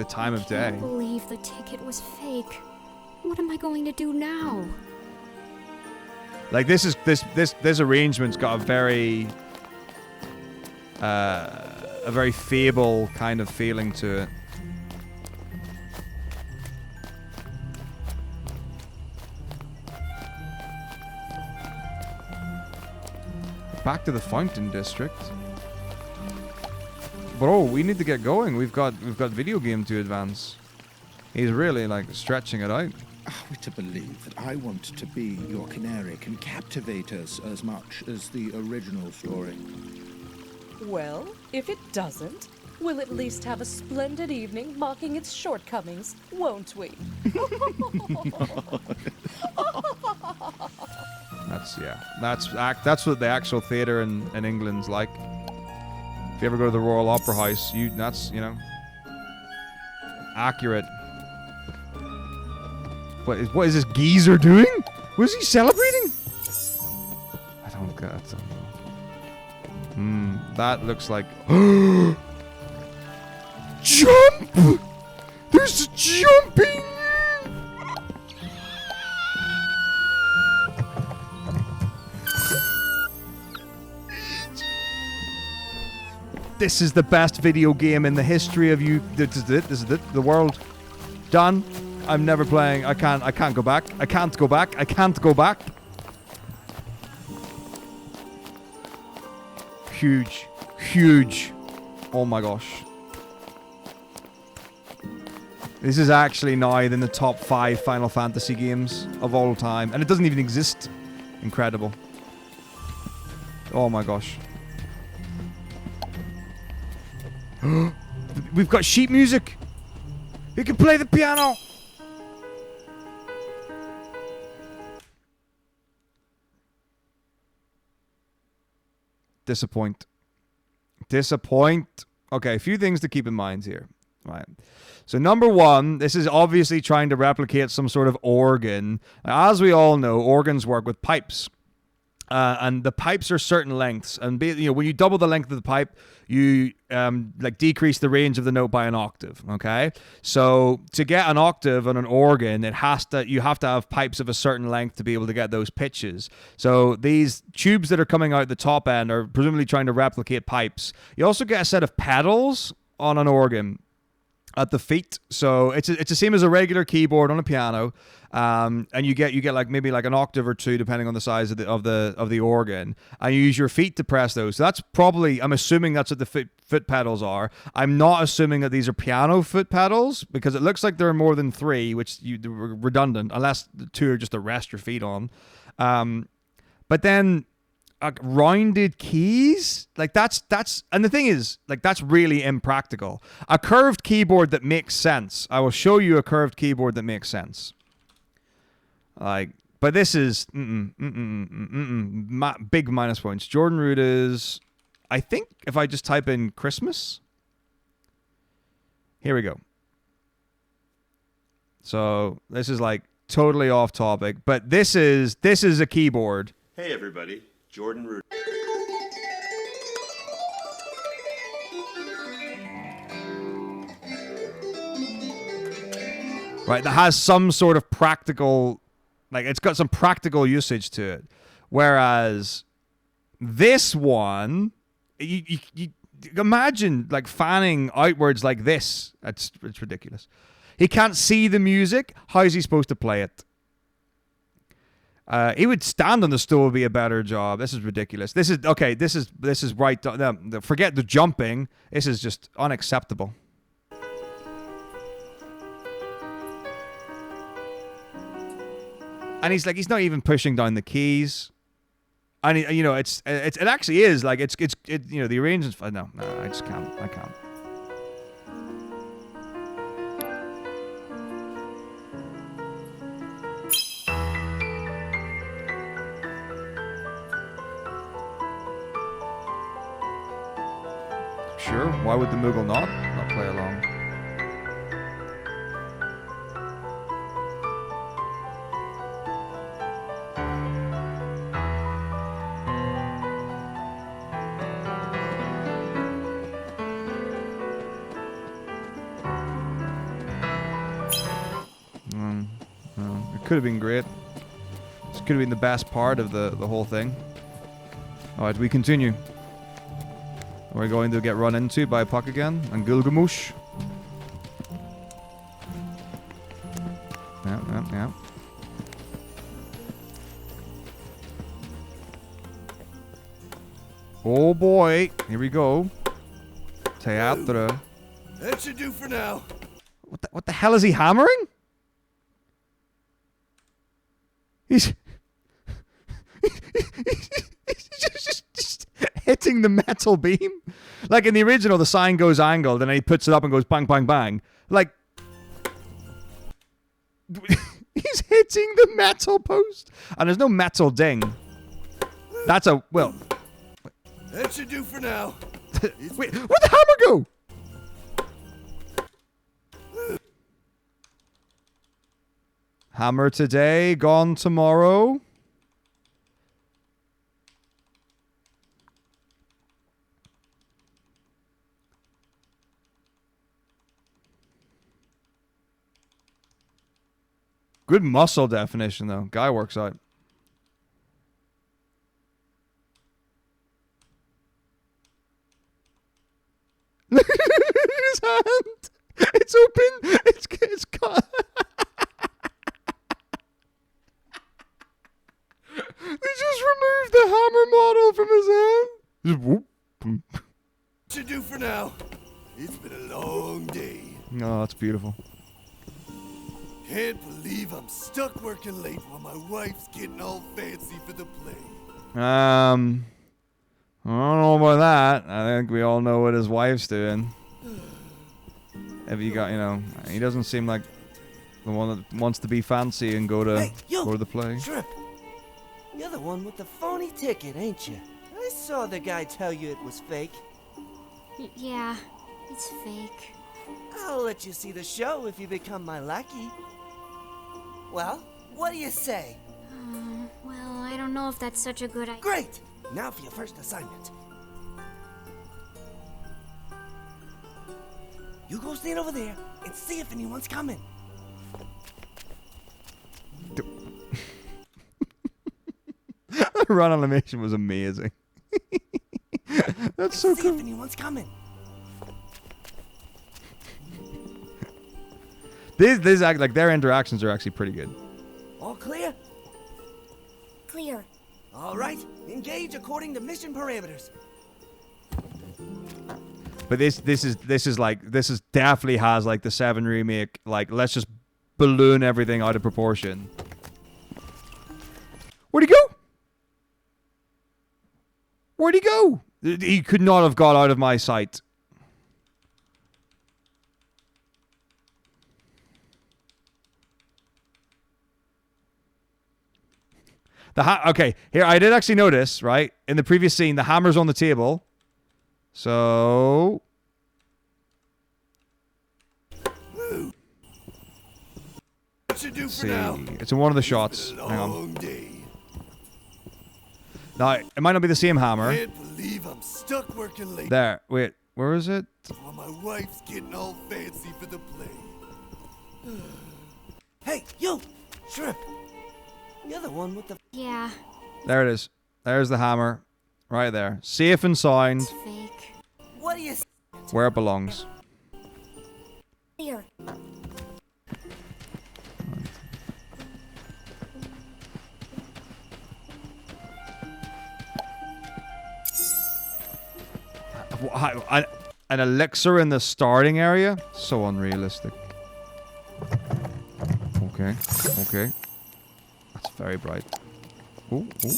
time of I day. can't believe the ticket was fake. What am I going to do now? Like this arrangement's got a very Fable kind of feeling to it. Back to the Fountain District. Bro, we need to get going. We've got video game to advance. He's really like stretching it out. are we to believe that I want to be your canary can captivate us as much as the original story? Well, if it doesn't, we'll at least have a splendid evening mocking its shortcomings, won't we? That's what the actual theatre in England's like. If you ever go to the Royal Opera House, that's accurate. What is this geezer doing? What is he celebrating? I don't get it. That looks like jump! There's jumping! This is the best video game in the history of you. This is it. This is it. The world. Done. I'm never playing. I can't go back. I can't go back. I can't go back. Huge. Huge. Oh my gosh. This is actually now in the top 5 Final Fantasy games of all time. And it doesn't even exist. Incredible. Oh my gosh. We've got sheet music. You can play the piano. Disappoint. Okay, a few things to keep in mind here. Right. So number one, this is obviously trying to replicate some sort of organ. As we all know, organs work with pipes. And the pipes are certain lengths, and when you double the length of the pipe, you like decrease the range of the note by an octave. Okay, so to get an octave on an organ, you have to have pipes of a certain length to be able to get those pitches. So these tubes that are coming out the top end are presumably trying to replicate pipes. You also get a set of pedals on an organ at the feet, so it's the same as a regular keyboard on a piano, and you get like maybe like an octave or two depending on the size of the organ, and you use your feet to press those. So that's probably, I'm assuming that's what the foot pedals are. I'm not assuming that these are piano foot pedals because it looks like there are more than 3, which they're redundant unless the 2 are just to rest your feet on. But then rounded keys, like that's and the thing is, like, that's really impractical. A curved keyboard that makes sense. I will show you a curved keyboard that makes sense. Like, but this is big minus points. Jordan Root is, I think, if I just type in Christmas, here we go. So this is like totally off topic, but this is a keyboard. Hey everybody, Jordan Root. Right, that has some sort of practical, like, it's got some practical usage to it. Whereas this one, you imagine like fanning outwards like this. It's ridiculous. He can't see the music. How is he supposed to play it? He would stand on the stool would be a better job. This is ridiculous. This is right. Forget the jumping. This is just unacceptable. And he's not even pushing down the keys. And it actually is like it's the arrangements. No, I just can't. I can't. Sure, why would the Moogle not play along? It could have been great. This could have been the best part of the whole thing. Alright, we continue. We're going to get run into by Puck again and Gilgamesh. Yeah. Oh boy, here we go. Teatra. That should do for now. What the hell is he hammering? He's just hitting the metal beam. Like in the original, the sign goes angled and then he puts it up and goes bang, bang, bang. Like, he's hitting the metal post. And there's no metal ding. That's a, well. That should do for now. Wait, where'd the hammer go? Hammer today, gone tomorrow. Good muscle definition, though. Guy works out. Look at his hand. It's open. It's cut. They just removed the hammer model from his hand. Just whoop. Should do for now. It's been a long day. Oh, that's beautiful. Can't believe I'm stuck working late while my wife's getting all fancy for the play. I don't know about that. I think we all know what his wife's doing. Have you got, he doesn't seem like the one that wants to be fancy and go to the play. Shrimp, you're the one with the phony ticket, ain't you? I saw the guy tell you it was fake. Yeah, it's fake. I'll let you see the show if you become my lackey. Well, what do you say? Well, I don't know if that's such a good idea. Great! Now for your first assignment. You go stand over there and see if anyone's coming. The run animation was amazing. That's so see cool. if anyone's coming. These act like their interactions are actually pretty good. All clear? Clear. All right. Engage according to mission parameters. But this definitely has like the 7 remake, like let's just balloon everything out of proportion. Where'd he go? Where'd he go? He could not have got out of my sight. Okay, here, I did actually notice, right? In the previous scene, the hammer's on the table. So... What you do for see. now? It's in one of the shots. Hang on. Long day. Now, it might not be the same hammer. Can't believe I'm stuck working late. There. Wait, where is it? While my wife's getting all fancy for the play. Hey, you! Shrimp! You're the one with the... Yeah. There it is. There's the hammer. Right there. Safe and sound. It's fake. What do you... Where it belongs. Clear. An elixir in the starting area? So unrealistic. Okay. Okay. That's very bright. Ooh, ooh.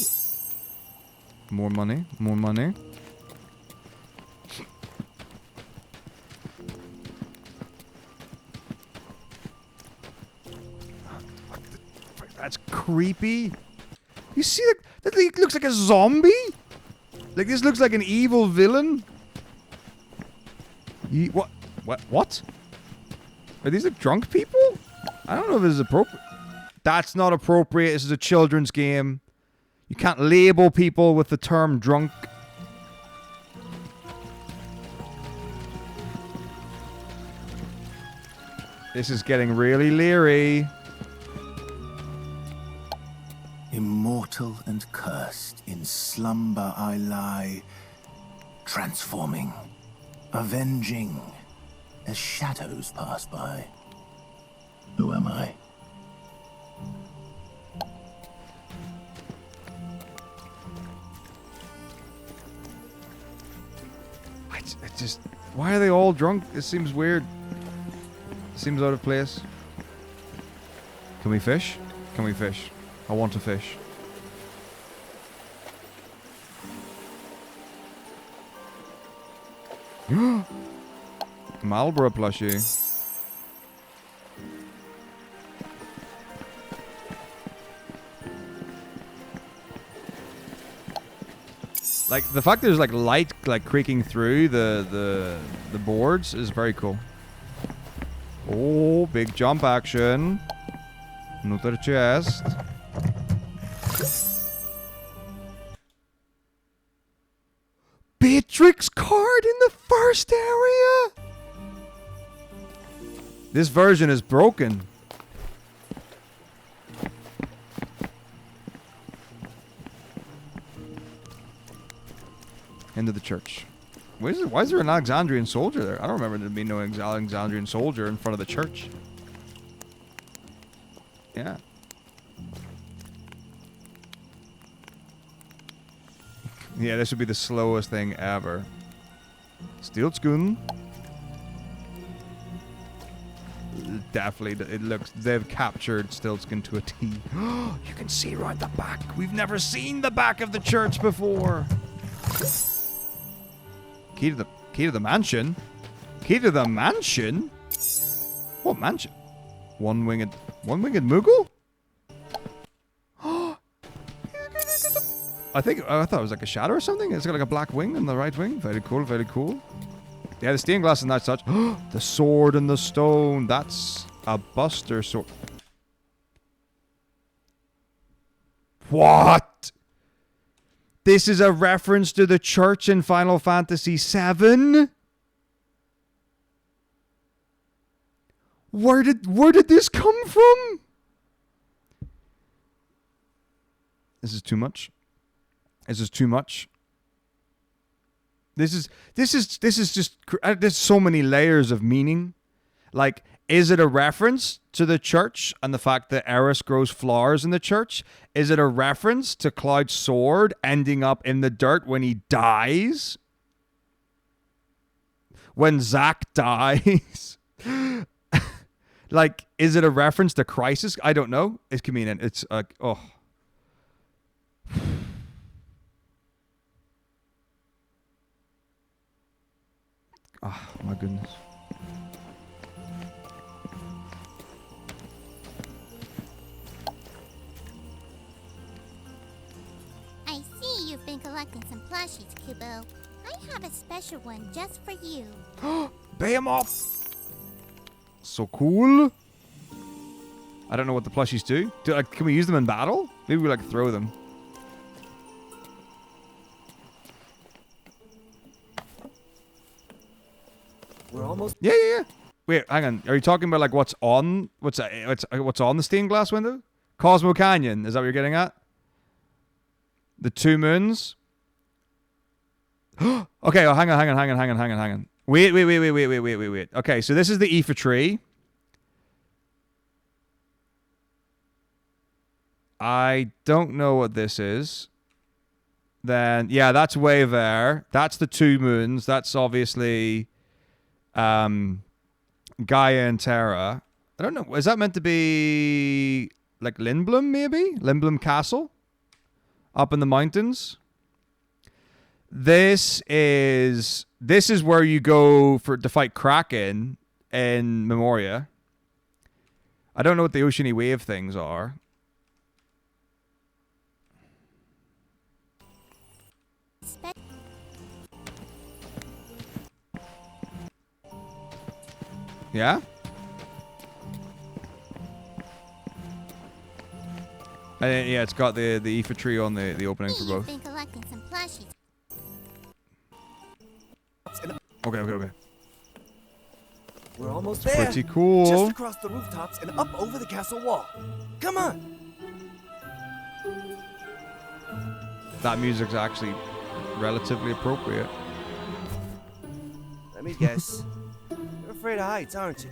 More money. More money. That's creepy. You see that he looks like a zombie? Like this looks like an evil villain. What? Are these like drunk people? I don't know if this is appropriate. That's not appropriate. This is a children's game. You can't label people with the term drunk. This is getting really leery. Immortal and cursed, in slumber I lie, transforming, avenging, as shadows pass by. Who am I? It just... Why are they all drunk? It seems weird. Seems out of place. Can we fish? Can we fish? I want to fish. Marlboro plushie. Like the fact there's like light like creaking through the boards is very cool. Oh, big jump action. Another chest. Beatrix card in the first area? This version is broken. Into the church. Why is there an Alexandrian soldier there? I don't remember there being no Alexandrian soldier in front of the church. Yeah. Yeah, this would be the slowest thing ever. Stiltsgun. Definitely, it looks... They've captured Stiltsgun to a T. You can see right the back. We've never seen the back of the church before. Key to the mansion? Key to the mansion? What mansion? One-winged Moogle? I thought it was like a shadow or something. It's got like a black wing on the right wing. Very cool, very cool. Yeah, the stained glass is nice touch. The sword and the stone. That's a buster sword. What? This is a reference to the church in Final Fantasy VII? Where did this come from? This is too much. This is too much. This is just, there's so many layers of meaning. Like, is it a reference to the church and the fact that Eris grows flowers in the church? Is it a reference to Cloud's sword ending up in the dirt when he dies? When Zack dies? Like, is it a reference to Crisis? I don't know. It could mean it's oh. Oh my goodness. I see you've been collecting some plushies, Kubo. I have a special one just for you. Bam up! So cool. I don't know what the plushies do. Can we use them in battle? Maybe we like throw them. We're almost. Yeah. Wait, hang on. Are you talking about like what's on the stained glass window? Cosmo Canyon. Is that what you're getting at? The two moons. Okay. Oh, hang on. Wait. Okay, so this is the Aoife tree. I don't know what this is. Then yeah, that's way there. That's the two moons. That's obviously Gaia and Terra. I don't know. Is that meant to be like Lindblum, maybe? Lindblum Castle? Up in the mountains? This is where you go to fight Kraken in Memoria. I don't know what the oceany wave things are. Yeah? Yeah, it's got the Aoife tree on the opening for both. Been collecting some plushies. Okay. We're almost It's there. pretty cool. Just across the rooftops and up over the castle wall. Come on. That music's actually relatively appropriate. Let me guess. You're afraid of heights, aren't you?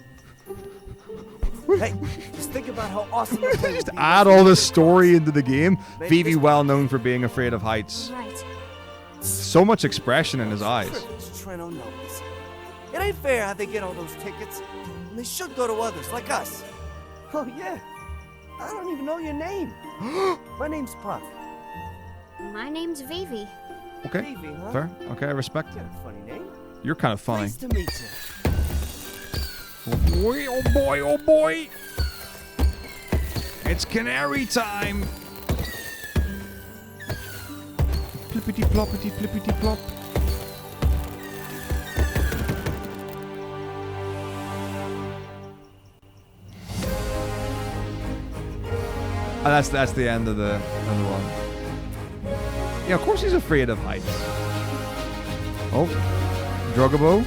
Hey, just think about how awesome it is. Just add all this story into the game. Vivi, well known for being afraid of heights. Right. So much expression in his eyes. Treno knows. It ain't fair how they get all those tickets. And they should go to others like us. Oh yeah. I don't even know your name. My name's Puff. My name's Vivi. Okay, Vivi, huh? fair. Okay, I respect You it. got a funny name. You're kind of funny. Nice to meet you. Oh boy. It's canary time. Flippity ploppity flippity plop. Oh, that's the end of the one. Yeah, of course he's afraid of heights. Oh, Drugabo.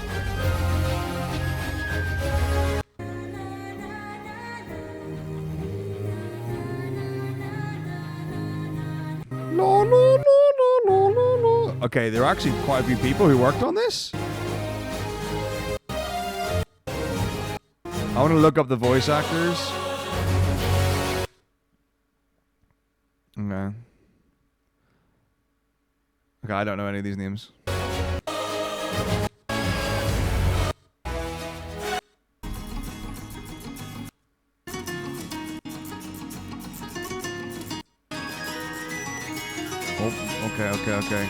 Okay, there are actually quite a few people who worked on this. I want to look up the voice actors. Okay. Okay, I don't know any of these names. Oh, okay.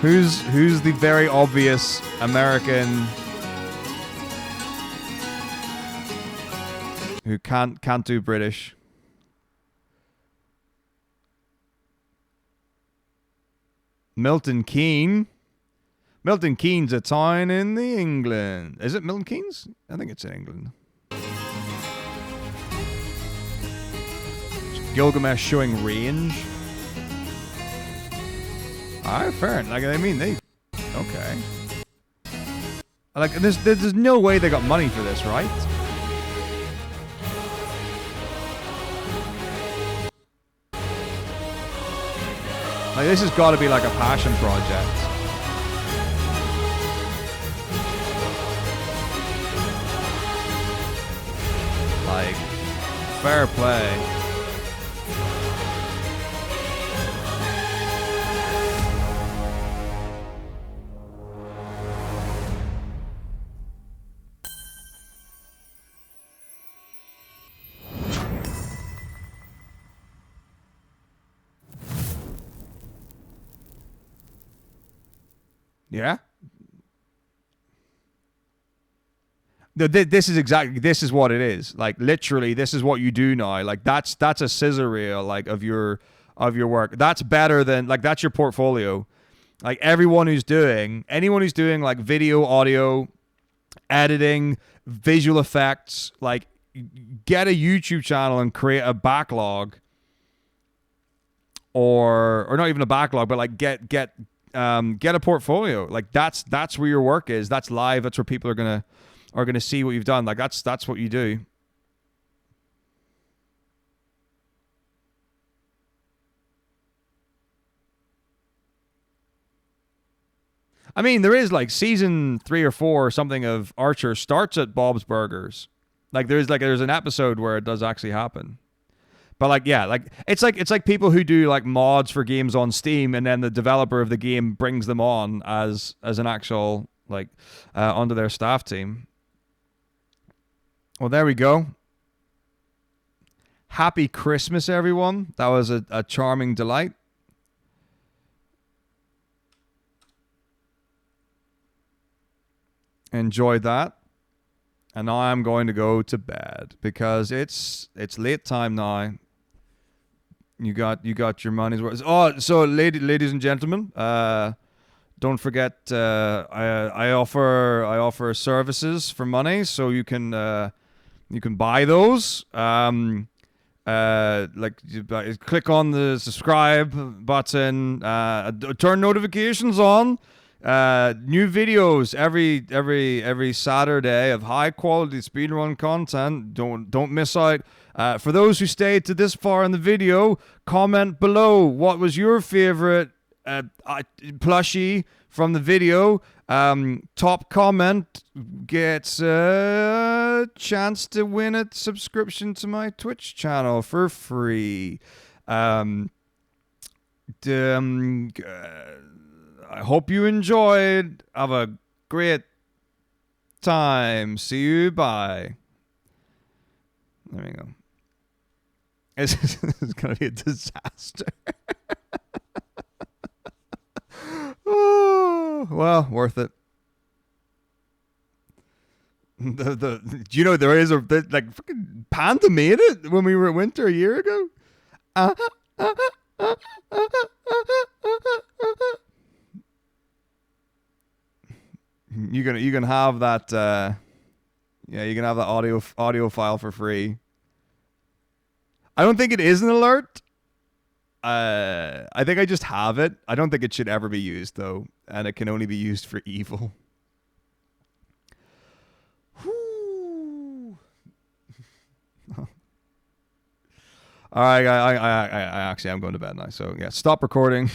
Who's the very obvious American who can't do British? Milton Keynes. Milton Keynes, a town in the England. Is it Milton Keynes? I think it's in England. Gilgamesh showing range. Alright, fair. Like, I mean, they... Okay. Like, there's no way they got money for this, right? Like, this has got to be like a passion project. Like, fair play. Yeah. This is what it is. Like, literally, this is what you do now. Like, that's a scissor reel, like, of your work. That's better than, like, that's your portfolio. Like, anyone who's doing like video, audio, editing, visual effects, like, get a YouTube channel and create a backlog, or not even a backlog, but like get a portfolio. Like, that's where your work is. That's live. That's where people are gonna see what you've done. Like, that's what you do. I mean, there is like season 3 or 4 or something of Archer starts at Bob's Burgers. Like, there's an episode where it does actually happen. But like, yeah, like it's like people who do like mods for games on Steam, and then the developer of the game brings them on as an actual, like, onto their staff team. Well, there we go. Happy Christmas, everyone. That was a charming delight. Enjoyed that. And now I'm going to go to bed because it's late time now. You got your money's worth. Oh, so ladies and gentlemen, don't forget I offer services for money, so you can buy those. Like, click on the subscribe button, turn notifications on. New videos every Saturday of high quality speedrun content. Don't miss out. For those who stayed to this far in the video, comment below what was your favorite plushie from the video. Top comment gets a chance to win a subscription to my Twitch channel for free. I hope you enjoyed. Have a great time. See you. Bye. There we go. It's going to be a disaster. Oh, well, worth it. Do you know there is like fucking Panda made it when we were at Winter a year ago? You can have that. Yeah, you can have that audio file for free. I don't think it is an alert. I think I just have it. I don't think it should ever be used though, and it can only be used for evil. All right, I actually I'm going to bed now. So yeah, stop recording.